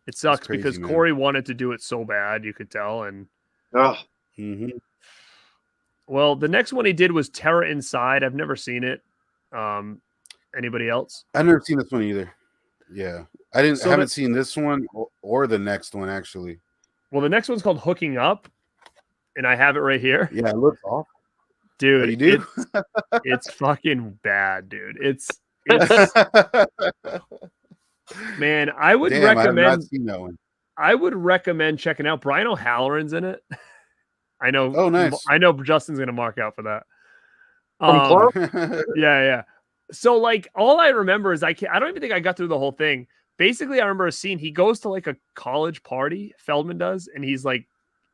It sucks because Corey wanted to do it so bad, you could tell. And well, the next one he did was Terror Inside. I've never seen it. Anybody else? I've never seen this one either. Yeah, I haven't seen this one or the next one actually. Well, the next one's called Hooking Up, and I have it right here. Yeah, it looks awful, dude. You do? It's fucking bad, dude. It's man. I would recommend. I have not seen that one. I would recommend checking out. Brian O'Halloran's in it. I know. Oh, nice. I know Justin's gonna mark out for that. Yeah. So like all I remember is I don't even think I got through the whole thing. Basically, I remember a scene. He goes to like a college party, Feldman does, and he's like,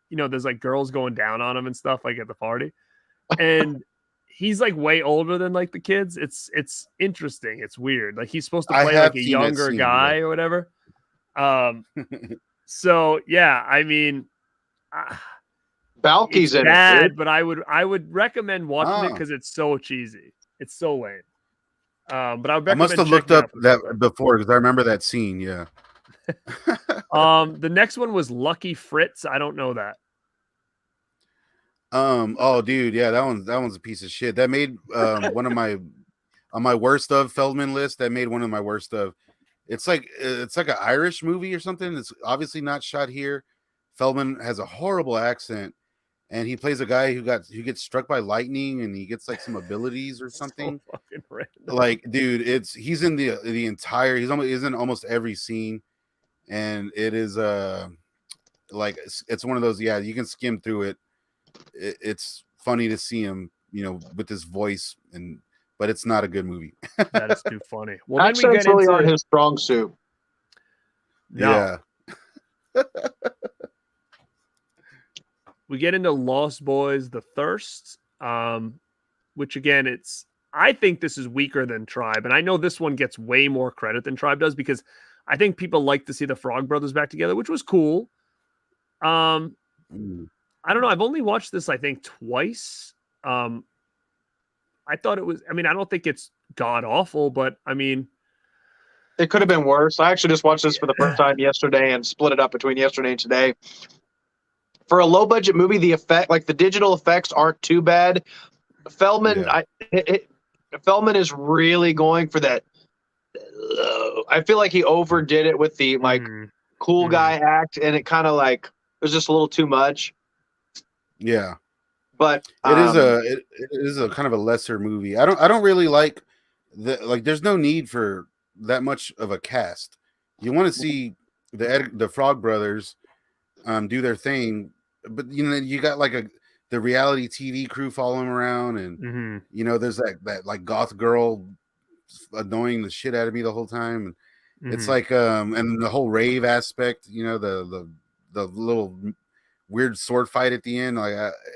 you know, there's like girls going down on him and stuff like at the party. And he's like way older than like the kids. It's interesting. It's weird. Like he's supposed to play like a younger guy or whatever. So yeah, I mean Balky's in bad, it, but I would recommend watching it because it's so cheesy. It's so lame. But I must have looked up that before because I remember that scene. Yeah. The next one was Lucky Fritz. I don't know that. Oh, dude, yeah, that one's a piece of shit. That made one of my on my worst of Feldman list. That made one of my worst of. It's like an Irish movie or something. It's obviously not shot here. Feldman has a horrible accent. And he plays a guy who gets struck by lightning, and he gets like some abilities or something. So fucking random. Like, dude, he's in the entire. He's in almost every scene, and it is like it's one of those. Yeah, you can skim through it. It's funny to see him, you know, with his voice, but it's not a good movie. That is too funny. Well, accents really aren't his strong suit. No. Yeah. We get into Lost Boys: The Thirst, which again, I think this is weaker than Tribe, and I know this one gets way more credit than Tribe does because I think people like to see the Frog Brothers back together, which was cool. I don't know. I've only watched this, I think, twice. I thought it was. I mean, I don't think it's god awful, but I mean, it could have been worse. I actually just watched this for the first time yesterday and split it up between yesterday and today. For a low budget movie, the digital effects aren't too bad. Feldman, Feldman is really going for that. I feel like he overdid it with the cool guy act, and it kind of it was just a little too much. Yeah, but it is a kind of a lesser movie. I don't really like there's no need for that much of a cast. You want to see the Frog Brothers do their thing, but you got the reality TV crew following around, and there's that goth girl annoying the shit out of me the whole time, and it's and the whole rave aspect, the little weird sword fight at the end,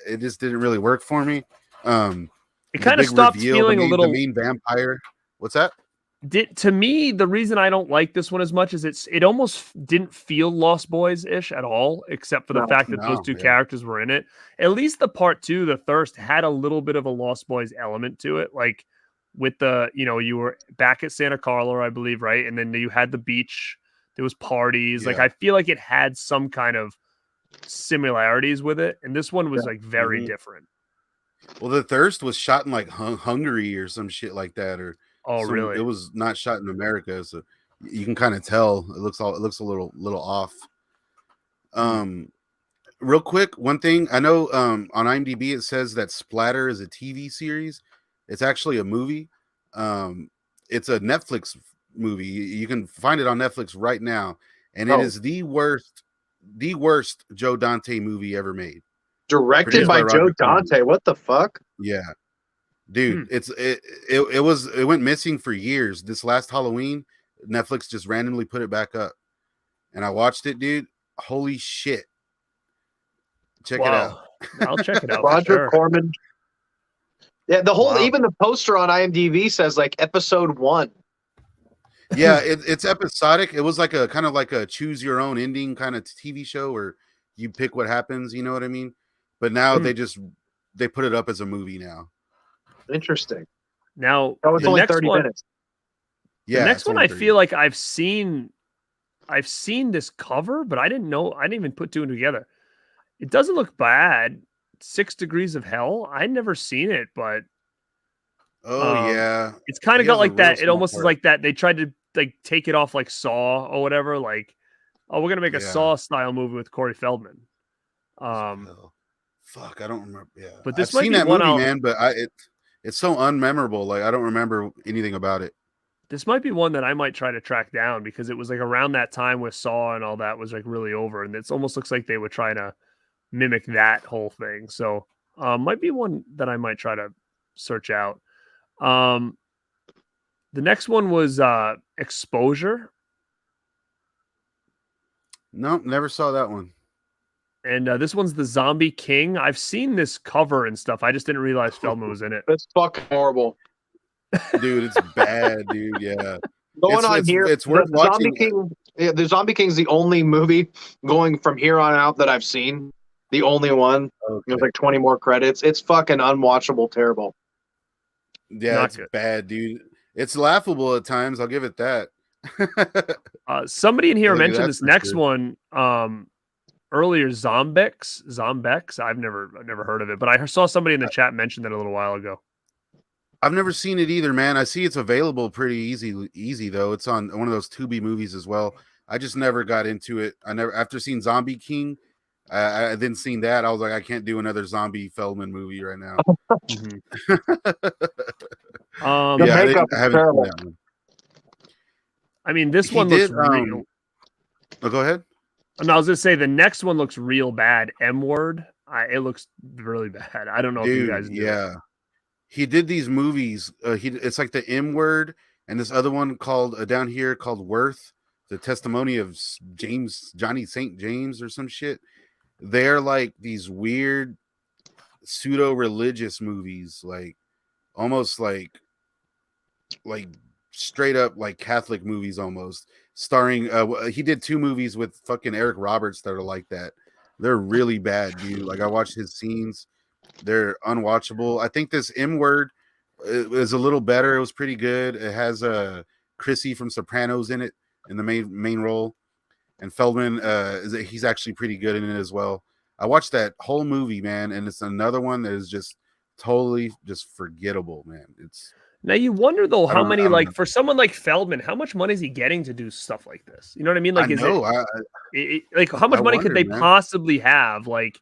it just didn't really work for me. It kind of stopped feeling a little. The main vampire. What's that? To me, the reason I don't like this one as much is it almost didn't feel Lost Boys-ish at all, except for the fact that those two characters were in it. At least the part 2, The Thirst, had a little bit of a Lost Boys element to it, with the, you were back at Santa Carla, I believe, right? And then you had the beach, there was parties. I feel like it had some kind of similarities with it, and this one was very different. Well, The Thirst was shot in Hungary or some shit like that, or really? It was not shot in America, so you can kind of tell it looks a little off. Real quick, one thing I know, on IMDb it says that Splatter is a TV series. It's actually a movie. It's a Netflix movie. You can find it on Netflix right now, and it is the worst Joe Dante movie ever made. Directed by Joe Dante. What the fuck? Yeah. Dude, it went missing for years. This last Halloween, Netflix just randomly put it back up, and I watched it, dude. Holy shit! Check it out. I'll check it out. Roger Corman. Yeah, even the poster on IMDb says episode 1. Yeah, it's episodic. It was a kind of a choose your own ending kind of TV show where you pick what happens. You know what I mean? But now they put it up as a movie now. Interesting. Now it's only 30 minutes. Yeah, the next one I feel like I've seen this cover, but I didn't even put two and two together. It doesn't look bad. 6 Degrees of Hell. I'd never seen it, but yeah, it's kind of got that. It almost is like that. They tried to take it off like Saw or whatever. We're gonna make a Saw style movie with Corey Feldman. Fuck, I don't remember. Yeah, but this I've might seen be that one movie, man. But it's so unmemorable. I don't remember anything about it. This might be one that I might try to track down because it was around that time with Saw and all that was really over, and it almost looks like they were trying to mimic that whole thing. So might be one that I might try to search out. The next one was Exposure. Nope, never saw that one. And this one's The Zombie King. I've seen this cover and stuff. I just didn't realize Feldman was in it. It's fucking horrible. Dude, it's bad, dude. Yeah. It's worth watching. The Zombie King's the only movie going from here on out that I've seen. The only one. Okay. There's 20 more credits. It's fucking unwatchable, terrible. Yeah, it's bad, dude. It's laughable at times. I'll give it that. Somebody in here mentioned this next one earlier. Zombex. I've never heard of it, but I saw somebody in the chat mention that a little while ago. I've never seen it either, man. I see it's available pretty easy though. It's on one of those Tubi movies as well. I just never got into it. After seeing Zombie King, I didn't seen that. I was like, I can't do another zombie Feldman movie right now. The makeup is terrible. I mean, this one looks real. Oh, go ahead. No, I was gonna say the next one looks real bad. M Word. It looks really bad. I don't know if you guys know. Yeah. He did these movies. It's like the M Word and this other one called down here called Worth. the testimony of Johnny St. James or some shit. They're like these weird pseudo-religious movies, like almost like straight up like Catholic movies almost, starring he did 2 movies with fucking Eric Roberts that are like that. They're really bad, dude. Like I watched his scenes. They're unwatchable. I think this M Word is a little better. It was pretty good. It has Chrissy from Sopranos in it in the main role, and Feldman he's actually pretty good in it as well. I watched that whole movie, man, and it's another one that is just totally just forgettable, man. It's Now you wonder though how many, like, know. for someone like Feldman, how much money is he getting to do stuff like this? You know what I mean? Like, like how much money could they possibly have, like,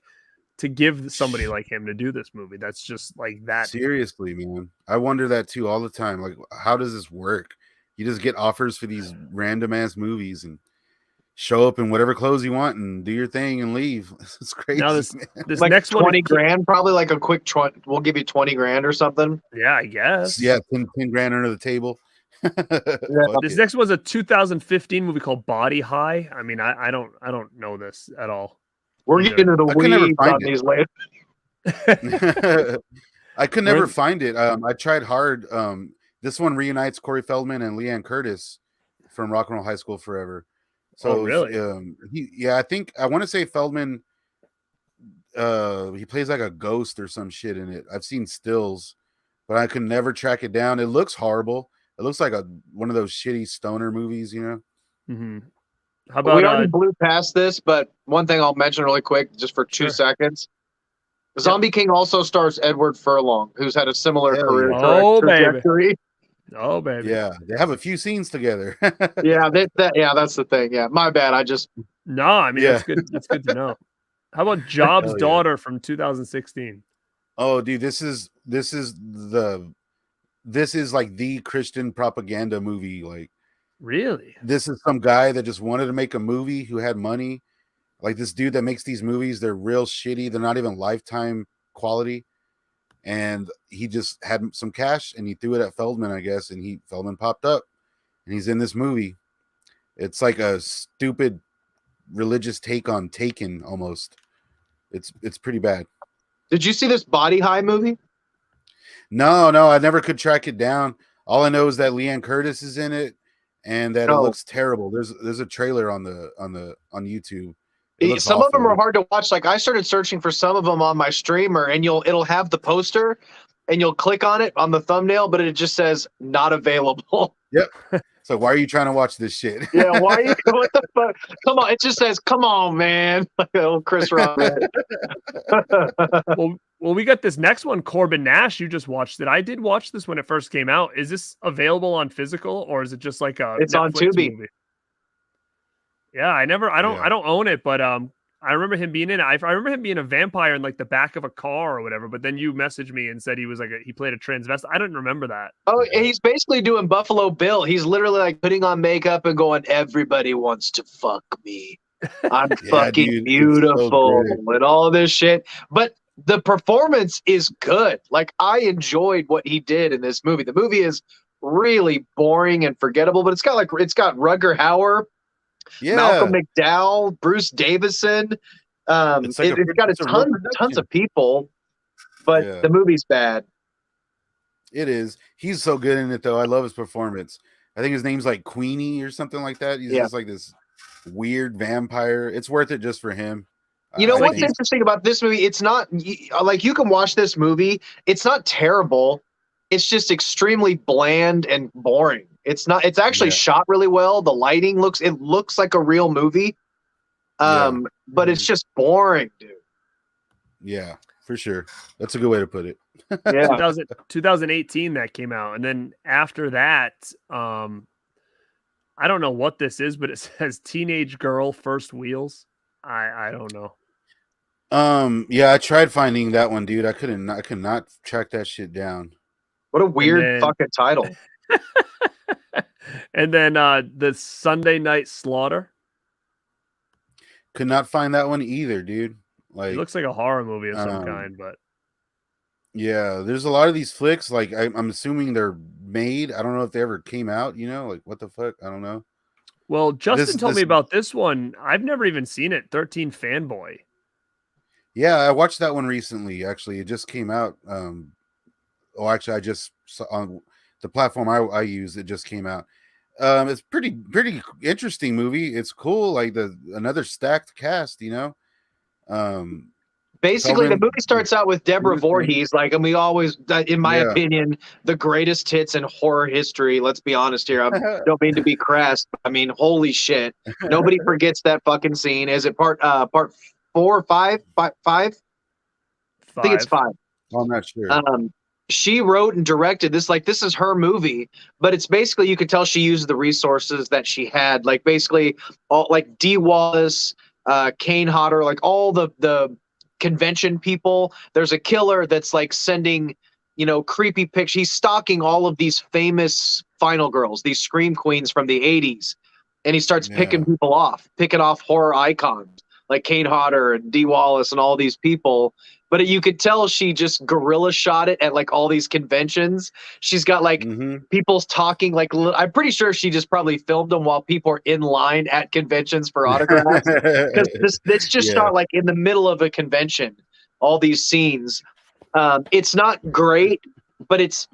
to give somebody like him to do this movie? That's just like that. Seriously, man. I wonder that too all the time. Like, how does this work? You just get offers for these random ass movies and show up in whatever clothes you want and do your thing and leave. It's crazy. Now this like next 20 one, grand, probably like a quick we'll give you 20 grand or something. Yeah, I guess. Yeah, 10 grand under the table. This next was a 2015 movie called Body High. I mean, I don't know this at all. We're getting into the weeds on these later. I could never find it. I tried hard. This one reunites Corey Feldman and Leanne Curtis from Rock and Roll High School Forever. So really? I think I want to say Feldman. He plays like a ghost or some shit in it. I've seen stills, but I could never track it down. It looks horrible. It looks like one of those shitty stoner movies, you know. Mm-hmm. How about we already blew past this, but one thing I'll mention really quick, just for 2 seconds. Zombie King also stars Edward Furlong, who's had a similar career trajectory. Baby. Oh baby. Yeah, they have a few scenes together. Yeah, that's the thing. Yeah, my bad. I mean, that's good. That's good to know. How about Job's Daughter from 2016? Oh, dude, this is like the Christian propaganda movie. Like, really? This is some guy that just wanted to make a movie who had money. Like this dude that makes these movies, they're real shitty. They're not even Lifetime quality. And he just had some cash and he threw it at Feldman, I guess. And Feldman popped up and he's in this movie. It's like a stupid religious take on Taken almost. It's pretty bad. Did you see this Body High movie? No, I never could track it down. All I know is that Leanne Curtis is in it and that it looks terrible. There's a trailer on YouTube. Some of them are hard to watch. Like I started searching for some of them on my streamer, and it'll have the poster, and you'll click on it on the thumbnail, but it just says not available. Yep. So why are you trying to watch this shit? Yeah, why are you? What the fuck? Come on! It just says, "Come on, man!" Like old Chris Rock. Well, we got this next one, Corbin Nash. You just watched it. I did watch this when it first came out. Is this available on physical, or is it just like a? It's Netflix on Tubi. Movie? Yeah, I don't own it, but I remember him being in it. I remember him being a vampire in like the back of a car or whatever. But then you messaged me and said he was he played a transvestite. I didn't remember that. Oh, he's basically doing Buffalo Bill. He's literally like putting on makeup and going, "Everybody wants to fuck me. I'm fucking beautiful," and all this shit. But the performance is good. Like I enjoyed what he did in this movie. The movie is really boring and forgettable, but it's got Rutger Hauer. Yeah. Malcolm McDowell, Bruce Davison. It's got a tons of people, but the movie's bad. It is. He's so good in it, though. I love his performance. I think his name's like Queenie or something like that. He's just like this weird vampire. It's worth it just for him. You know what's interesting about this movie? It's not like you can watch this movie. It's not terrible. It's just extremely bland and boring. It's not. It's actually shot really well. The lighting looks like a real movie, but it's just boring, dude. Yeah, for sure. That's a good way to put it. Yeah, 2018 that came out, and then after that, I don't know what this is, but it says Teenage Girl First Wheels. I don't know. Yeah, I tried finding that one, dude. I could not track that shit down. What a weird fucking title. And then the Sunday Night Slaughter. Could not find that one either, dude. Like, it looks like a horror movie of some kind, but yeah, there's a lot of these flicks. Like I'm assuming they're made. I don't know if they ever came out. You know, like what the fuck? I don't know. Well, Justin told this me about this one. I've never even seen it. 13 Fanboy. Yeah, I watched that one recently. Actually, it just came out. Actually, I just saw on the platform I use. It just came out. It's pretty interesting movie. It's cool. Like another stacked cast. Basically, the Feldman, movie starts out with Deborah Voorhees, like, and we always, in my opinion, the greatest hits in horror history. Let's be honest here. I don't mean to be crass. I mean, holy shit. Nobody forgets that fucking scene. Is it part 4 or 5? Five? I think it's 5. I'm not sure. She wrote and directed this. Like, this is her movie, but it's basically, you could tell she used the resources that she had. Like, basically, all like Dee Wallace, Kane Hodder, like all the convention people. There's a killer that's like sending, creepy pictures. He's stalking all of these famous final girls, these scream queens from the 80s. And he starts picking off horror icons like Kane Hodder and Dee Wallace and all these people. But you could tell she just guerrilla shot it at like all these conventions. She's got like people's talking, like, I'm pretty sure she just probably filmed them while people are in line at conventions for autographs. Because this just shot like in the middle of a convention, all these scenes. It's not great, but it's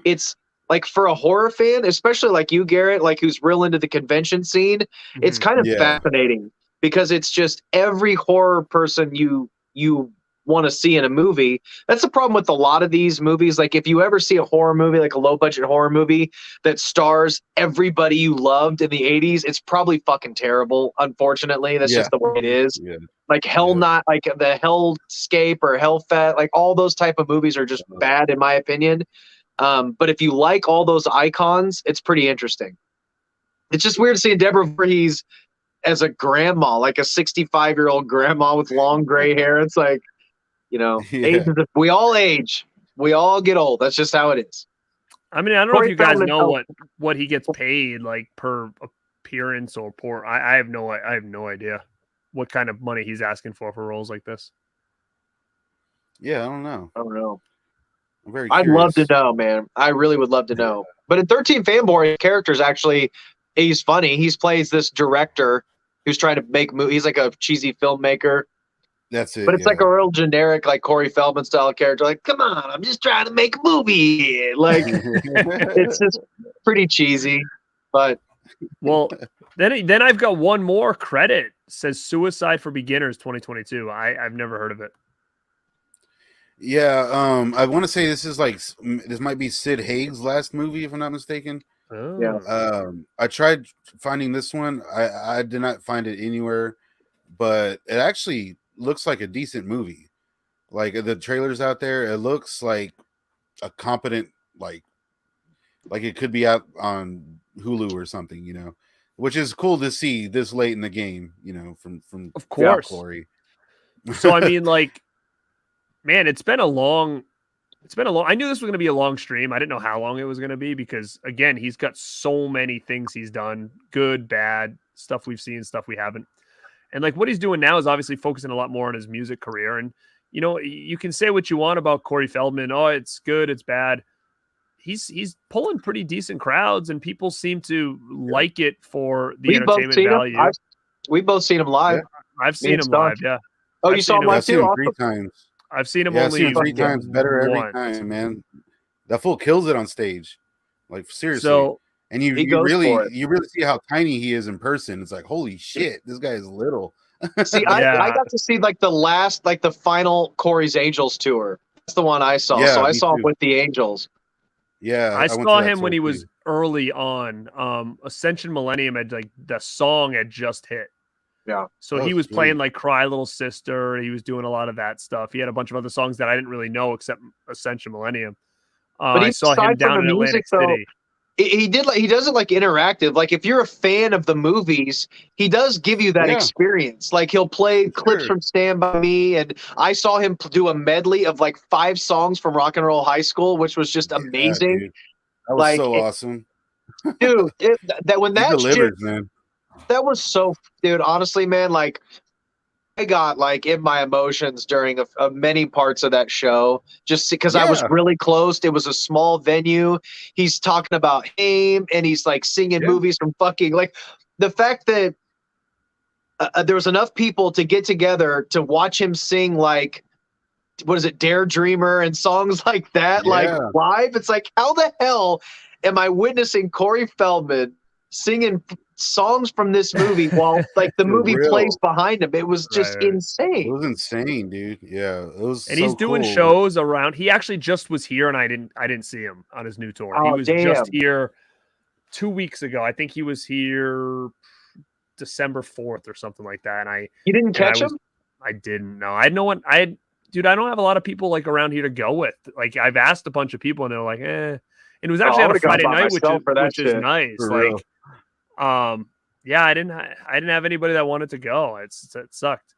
like for a horror fan, especially like you, Garrett, like who's real into the convention scene, it's kind of fascinating because it's just every horror person you want to see in a movie. That's the problem with a lot of these movies. Like if you ever see a horror movie, like a low budget horror movie that stars everybody you loved in the 80s, it's probably fucking terrible. Unfortunately, that's just the way it is. Like like the Hellscape or Hellfest, like all those type of movies are just bad in my opinion. But if you like all those icons, it's pretty interesting. It's just weird seeing Deborah Voorhees as a grandma, like a 65-year-old grandma with long gray hair. It's like, we all age. We all get old. That's just how it is. I mean, I don't know if you guys know what he gets paid like per appearance or per. I have no idea what kind of money he's asking for roles like this. Yeah, I don't know. I'm very I'd curious. love to know, man. I really would love to know. But in 13 Fanboy, his character's actually, he's funny. He plays this director who's trying to make movies. He's like a cheesy filmmaker. That's it. But it's like a real generic, like Corey Feldman style character. Like, come on, I'm just trying to make a movie. Like, it's just pretty cheesy. But well, then I've got one more credit. It says Suicide for Beginners 2022. I've never heard of it. Yeah, I want to say this might be Sid Haig's last movie, if I'm not mistaken. Oh. Yeah. I tried finding this one. I did not find it anywhere, but it actually looks like a decent movie. Like the trailers out there, it looks like a competent, like it could be out on Hulu or something, which is cool to see this late in the game, from of course, Corey. So I mean, like, man, it's been a long. I knew this was going to be a long stream. I didn't know how long it was going to be because, again, he's got so many things he's done, good, bad, stuff we've seen, stuff we haven't. And like what he's doing now is obviously focusing a lot more on his music career. And, you can say what you want about Corey Feldman. Oh, it's good, it's bad. He's pulling pretty decent crowds and people seem to like it for the entertainment value. We've both seen him live. I've seen him live, yeah. Oh, you saw him live too? 3 times. I've seen him only 3 times better every time, man. That fool kills it on stage. Like seriously. So, and you really see how tiny he is in person. It's like, holy shit, this guy is little. See, I got to see like the final Corey's Angels tour. That's the one I saw. Yeah, so I saw him with the Angels. Yeah. I saw him when he was early on. Ascension Millennium had like the song had just hit. Yeah. So he was playing like Cry Little Sister. He was doing a lot of that stuff. He had a bunch of other songs that I didn't really know except Ascension Millennium. But I saw him down in Atlantic City. He does it like interactive. Like if you're a fan of the movies, he does give you that experience. Like he'll play clips from Stand By Me, and I saw him do a medley of like 5 songs from Rock and Roll High School, which was just amazing. Dude. That was so awesome, dude. That delivered, man. That was so, dude. Honestly, man, like I got like in my emotions during many parts of that show, just because I was really close. It was a small venue. He's talking about Haim and he's like singing movies from fucking like the fact that there was enough people to get together to watch him sing, like, what is it, Dare Dreamer and songs like that, like live. It's like, how the hell am I witnessing Corey Feldman singing songs from this movie while like the movie plays behind him? It was just insane. It was insane, dude. Yeah, it was. And he's doing shows around. He actually just was here, and I didn't see him on his new tour. He was just here 2 weeks ago. I think he was here December 4th or something like that. And you didn't catch him? I didn't know. I had no one. Dude, I don't have a lot of people like around here to go with. Like, I've asked a bunch of people, and they're like, eh. And it was actually on a Friday night, which is nice. Like, yeah, I didn't have anybody that wanted to go. It sucked.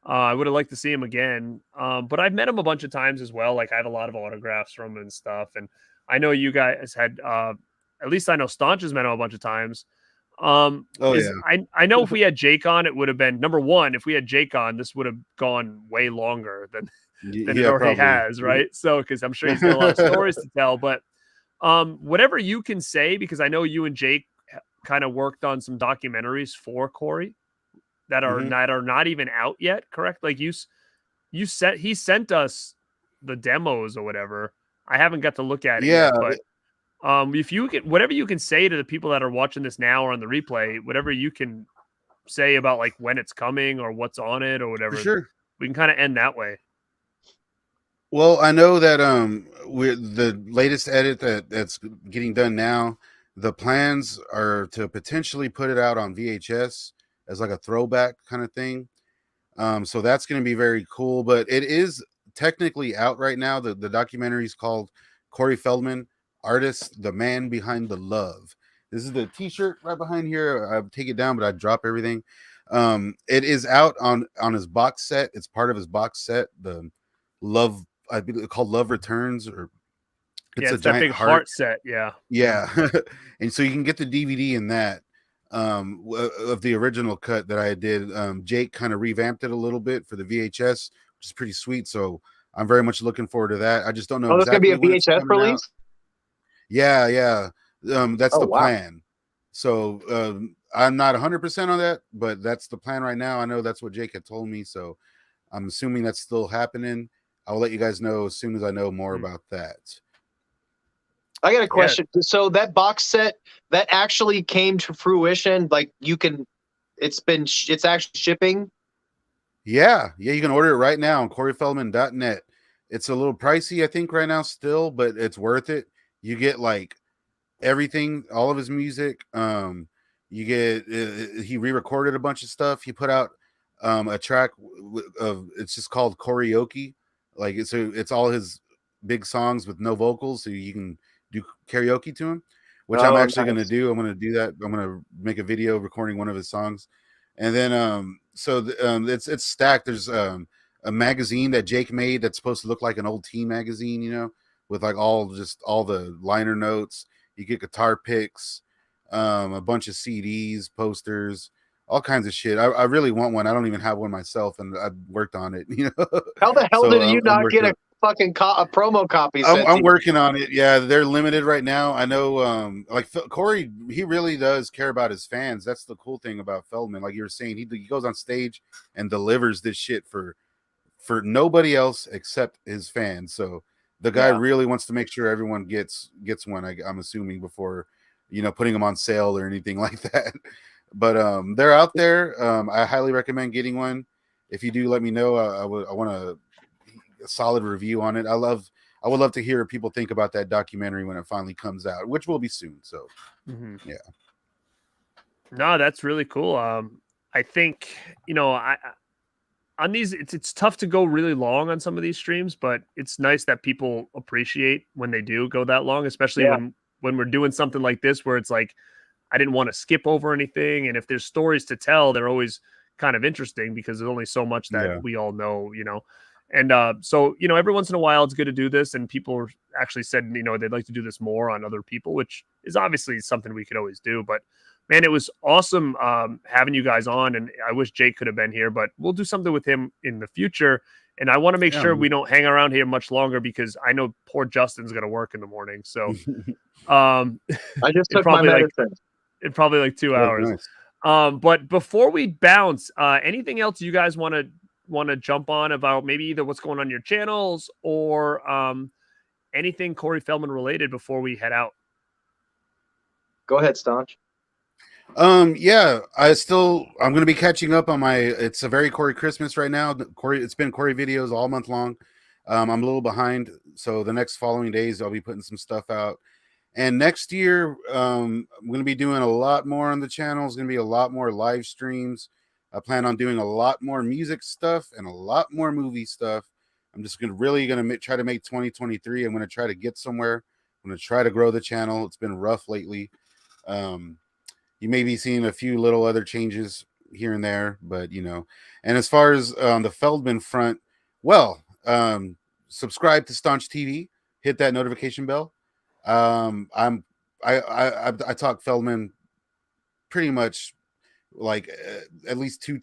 I would have liked to see him again. But I've met him a bunch of times as well. Like, I have a lot of autographs from him and stuff. And I know you guys had, at least I know Staunch has met him a bunch of times. I know if we had Jake on, it would have been number one. If we had Jake on, this would have gone way longer than it already has, right? So, because I'm sure he's got a lot of stories to tell. But whatever you can say, because I know you and Jake kind of worked on some documentaries for Corey that are not even out yet, correct? Like he sent us the demos or whatever. I haven't got to look at it yet, but if you can, whatever you can say to the people that are watching this now or on the replay, whatever you can say about like when it's coming or what's on it or whatever, we can kind of end that way. Well, I know that with the latest edit that's getting done now, the plans are to potentially put it out on VHS as like a throwback kind of thing. So that's going to be very cool, but it is technically out right now. The documentary is called Corey Feldman, Artist, the Man Behind the Love. This is the t-shirt right behind here. I take it down, but I drop everything. It is out on his box set. It's part of his box set. The Love, I believe it's called Love Returns, or it's a that big heart set. Yeah. And so you can get the DVD in that of the original cut that I did. Jake kind of revamped it a little bit for the VHS, which is pretty sweet. So I'm very much looking forward to that. I just don't know. Exactly that's gonna be a VHS release. Yeah. That's the plan. So I'm not 100% on that, but that's the plan right now. I know that's what Jake had told me, so I'm assuming that's still happening. I'll let you guys know as soon as I know more about that. I got a question. Yeah. So that box set that actually came to fruition, like it's actually shipping. Yeah, you can order it right now on CoreyFeldman.net. It's a little pricey, I think, right now still, but it's worth it. You get like everything, all of his music. You get he re-recorded a bunch of stuff. He put out a track of it's just called Karaoke. Like it's all his big songs with no vocals, so you can do karaoke to him, which I'm actually going to do. I'm going to do that. I'm going to make a video recording one of his songs, and then it's stacked. There's a magazine that Jake made that's supposed to look like an old teen magazine, you know, with like all the liner notes. You get guitar picks, a bunch of CDs, posters, all kinds of shit. I really want one. I don't even have one myself, and I've worked on it. You know, how the hell did you not get a fucking a promo copy? I'm working on it. Yeah, they're limited right now. I know. Like Corey, he really does care about his fans. That's the cool thing about Feldman. Like you were saying, he goes on stage and delivers this shit for nobody else except his fans. So the guy really wants to make sure everyone gets one. I'm assuming before, you know, putting them on sale or anything like that. But they're out there. I highly recommend getting one. If you do, let me know. I want a solid review on it. I would love to hear what people think about that documentary when it finally comes out, which will be soon. So yeah. No, that's really cool. I think, you know, on these, it's tough to go really long on some of these streams, but it's nice that people appreciate when they do go that long, especially when we're doing something like this, where it's like, I didn't want to skip over anything. And if there's stories to tell, they're always kind of interesting because there's only so much that we all know, you know? And so, you know, every once in a while it's good to do this. And people actually said, you know, they'd like to do this more on other people, which is obviously something we could always do. But man, it was awesome having you guys on. And I wish Jake could have been here, but we'll do something with him in the future. And I want to make sure we don't hang around here much longer because I know poor Justin's going to work in the morning. So I just took my medicine. In probably like 2 hours. Nice. But before we bounce, anything else you guys want to jump on about maybe either what's going on in your channels or anything Corey Feldman related before we head out? Go ahead, Staunch. Yeah, I'm gonna be catching up on it's a very Corey Christmas right now. It's been Corey videos all month long. I'm a little behind, so the next following days I'll be putting some stuff out. And next year, I'm gonna be doing a lot more on the channel. It's gonna be a lot more live streams. I plan on doing a lot more music stuff and a lot more movie stuff. I'm just gonna try to make 2023. I'm gonna try to get somewhere. I'm gonna try to grow the channel. It's been rough lately. You may be seeing a few little other changes here and there, but and as far as on the Feldman front, well, subscribe to Staunch TV, hit that notification bell. I talk Feldman pretty much like at least two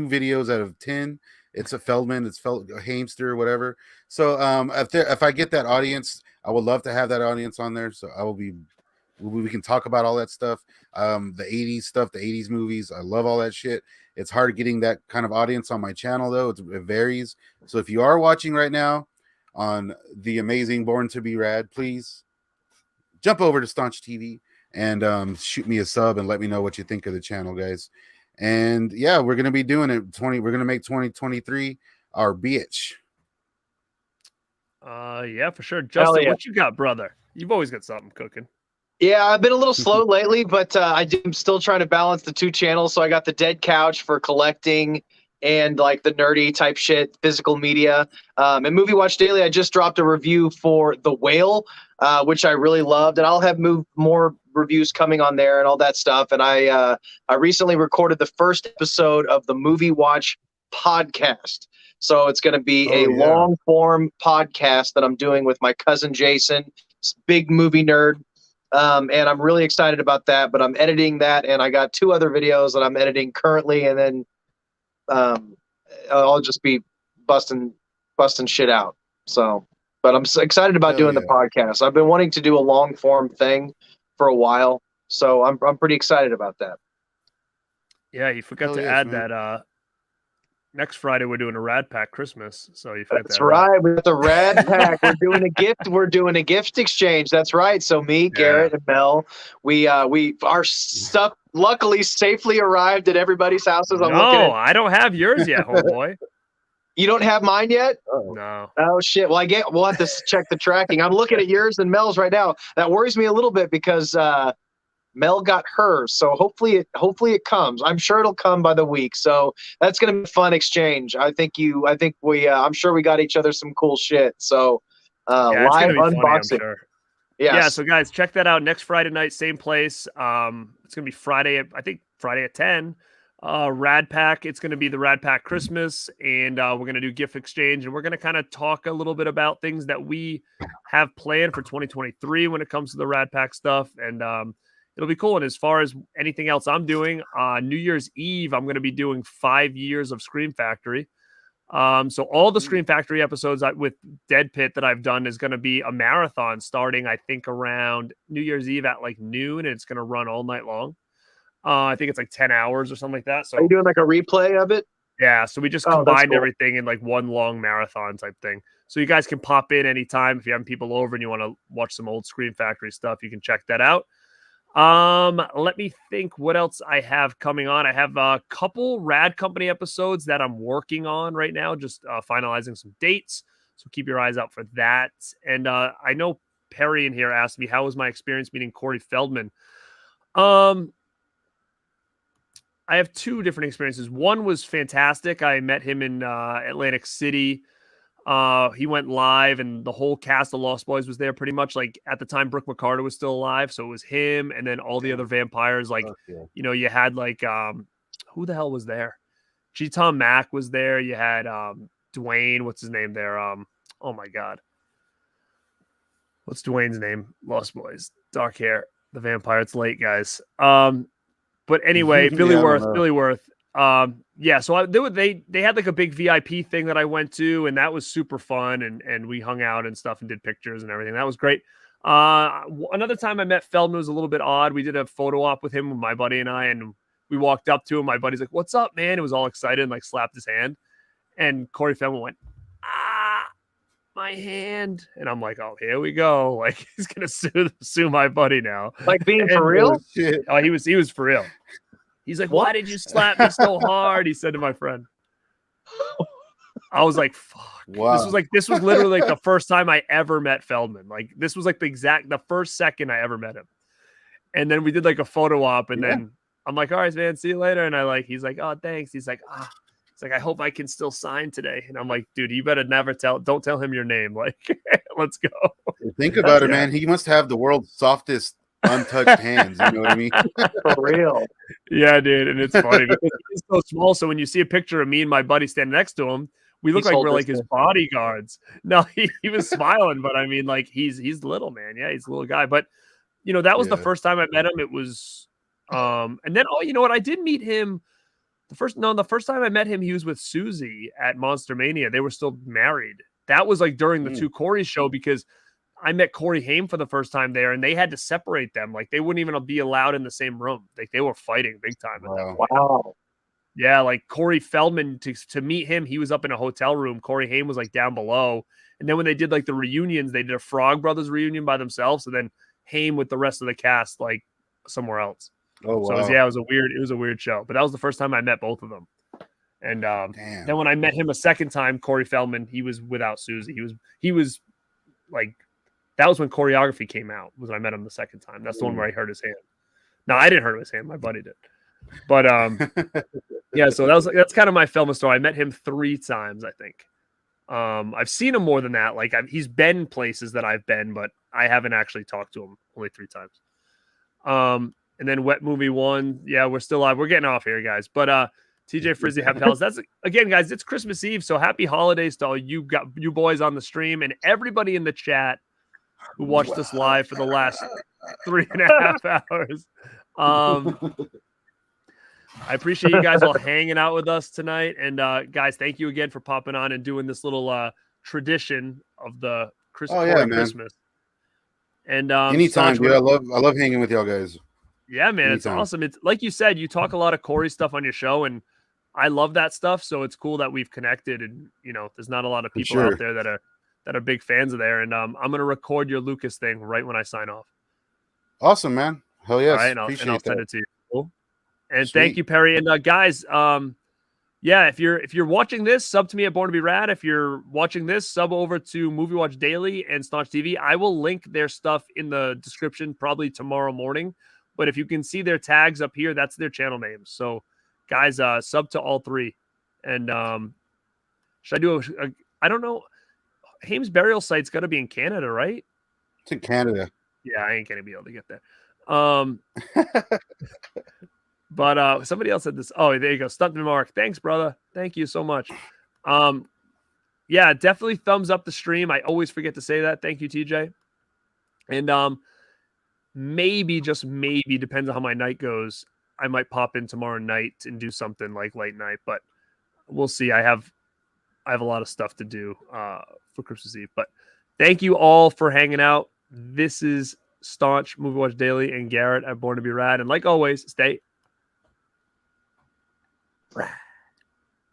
videos out of 10. It's a Feldman, it's Hamster, whatever. So if I get that audience, I would love to have that audience on there. So we can talk about all that stuff. The 80s stuff, the 80s movies. I love all that shit. It's hard getting that kind of audience on my channel, though. It varies. So if you are watching right now on the amazing Born to Be Rad, please jump over to Staunch TV and shoot me a sub and let me know what you think of the channel, guys. And yeah, we're gonna be doing it. We're gonna make 2023 our bitch. Yeah, for sure. Justin, what you got, brother? You've always got something cooking. Yeah, I've been a little slow lately, but I'm still trying to balance the two channels. So I got the Dead Couch for collecting and like the nerdy type shit, physical media. And Movie Watch Daily, I just dropped a review for The Whale, which I really loved. And I'll have more reviews coming on there and all that stuff. And I recently recorded the first episode of the Movie Watch podcast. So it's going to be a long form podcast that I'm doing with my cousin Jason, big movie nerd. And I'm really excited about that, but I'm editing that, and I got 2 other videos that I'm editing currently, and then I'll just be busting shit out. So, but I'm so excited about doing the podcast. I've been wanting to do a long form thing for a while, so I'm pretty excited about that. Yeah, you forgot to add that next Friday we're doing a Rad Pack Christmas. So you forgot That's right. We got the Rad Pack. We're doing a gift exchange. That's right. So me, Garrett, and Mel, our stuff luckily safely arrived at everybody's houses. I don't have yours yet, homeboy. You don't have mine yet? No. Oh shit. Well, we'll have to check the tracking. I'm looking at yours and Mel's right now. That worries me a little bit because Mel got hers, so hopefully it comes. I'm sure it'll come by the week. So that's gonna be a fun exchange. I'm sure we got each other some cool shit. So live unboxing. Funny, Yeah, so guys, check that out next Friday night, same place. It's gonna be Friday at 10. Rad Pack. It's gonna be the Rad Pack Christmas, and we're gonna do gift exchange, and we're gonna kind of talk a little bit about things that we have planned for 2023 when it comes to the Rad Pack stuff, and it'll be cool. And as far as anything else I'm doing, New Year's Eve, I'm going to be doing 5 years of Scream Factory. So all the Scream Factory episodes with Dead Pit that I've done is going to be a marathon starting, I think, around New Year's Eve at like noon, and it's going to run all night long. I think it's like 10 hours or something like that. So are you doing like a replay of it? Yeah. So we just combined everything in like one long marathon type thing. So you guys can pop in anytime. If you have people over and you want to watch some old Scream Factory stuff, you can check that out. Let me think what else I have coming on. I have a couple Rad Company episodes that I'm working on right now, just finalizing some dates. So keep your eyes out for that. And I know Perry in here asked me, how was my experience meeting Corey Feldman? I have 2 different experiences. One was fantastic. I met him in Atlantic City. He went live, and the whole cast of Lost Boys was there pretty much. Like at the time, Brooke McCarter was still alive, so it was him, and then all the other vampires. Like you had like who the hell was there? G. Tom Mack was there. You had Dwayne. What's his name there? Oh my god, what's Dwayne's name? Lost Boys, dark hair, the vampire. It's late, guys. But anyway, Billy Worth. So they had like a big VIP thing that I went to, and that was super fun, and we hung out and stuff and did pictures and everything. That was great. Another time I met Feldman was a little bit odd. We did a photo op with him, with my buddy and I, and we walked up to him. My buddy's like, "What's up, man?" He was all excited and like slapped his hand. And Corey Feldman went, my hand. And I'm like, oh, here we go. Like, he's gonna sue my buddy now. Like being and, for real? Oh, he was for real. He's like, why did you slap me so hard? He said to my friend. I was like, fuck. Wow. This was literally like the first time I ever met Feldman. Like, this was like the first second I ever met him. And then we did like a photo op, and then I'm like, all right, man, see you later. And he's like, oh, thanks. He's like, it's like, I hope I can still sign today. And I'm like, dude, you better don't tell him your name. Like, let's go. Think about it, man. He must have the world's softest untouched hands. You know what I mean? For real. Yeah, dude. And it's funny because he's so small. So when you see a picture of me and my buddy standing next to him, we look like we're like his bodyguards. No, he was smiling, but I mean, like, he's little, man. Yeah, he's a little guy. But, you know, that was the first time I met him. It was, and then, you know what? I did meet him. The first time I met him, he was with Susie at Monster Mania. They were still married. That was like during the two Corey show, because I met Corey Haim for the first time there, and they had to separate them. Like, they wouldn't even be allowed in the same room. Like, they were fighting big time. Wow. Yeah, like Corey Feldman, to meet him, he was up in a hotel room. Corey Haim was like down below. And then when they did like the reunions, they did a Frog Brothers reunion by themselves, and then Haim with the rest of the cast like somewhere else. Oh, wow. So it was a weird show. But that was the first time I met both of them. And then when I met him a second time, Corey Feldman, he was without Susie. He was like, that was when Choreography came out, was when I met him the second time. That's the one where I hurt his hand. No, I didn't hurt his hand. My buddy did. But yeah, so that's kind of my Feldman story. I met him 3 times, I think. I've seen him more than that. Like, he's been places that I've been, but I haven't actually talked to him only 3 times. And then Wet Movie 1. Yeah, we're still live. We're getting off here, guys. But TJ Frizzy, happy holidays. That's, again, guys, it's Christmas Eve, so happy holidays to all you boys on the stream and everybody in the chat who watched us live for the last 3.5 hours. I appreciate you guys all hanging out with us tonight. And guys, thank you again for popping on and doing this little tradition of the Christmas. And anytime, dude. I love hanging with y'all guys. Yeah, man, it's awesome. It's like you said, you talk a lot of Corey stuff on your show, and I love that stuff. So it's cool that we've connected, and you know, there's not a lot of people out there that are big fans of there. And I'm gonna record your Lucas thing right when I sign off. Awesome, man. Hell yes. All right, and I'll send it to you. Cool. And thank you, Perry. And guys, yeah, if you're watching this, sub to me at Born to Be Rad. If you're watching this, sub over to Movie Watch Daily and Staunch TV. I will link their stuff in the description probably tomorrow morning. But if you can see their tags up here, that's their channel names. So, guys, sub to all 3. And should I do I don't know. Haim's burial site's got to be in Canada, right? It's in Canada. Yeah, I ain't going to be able to get there. But somebody else said this. Oh, there you go. Stuntman Mark. Thanks, brother. Thank you so much. Yeah, definitely thumbs up the stream. I always forget to say that. Thank you, TJ. And maybe, just maybe, depends on how my night goes, I might pop in tomorrow night and do something like late night, but we'll see. I have a lot of stuff to do for Christmas Eve. But thank you all for hanging out. This is Staunch, Movie Watch Daily, and Garrett at Born to Be Rad. And like always, stay rad.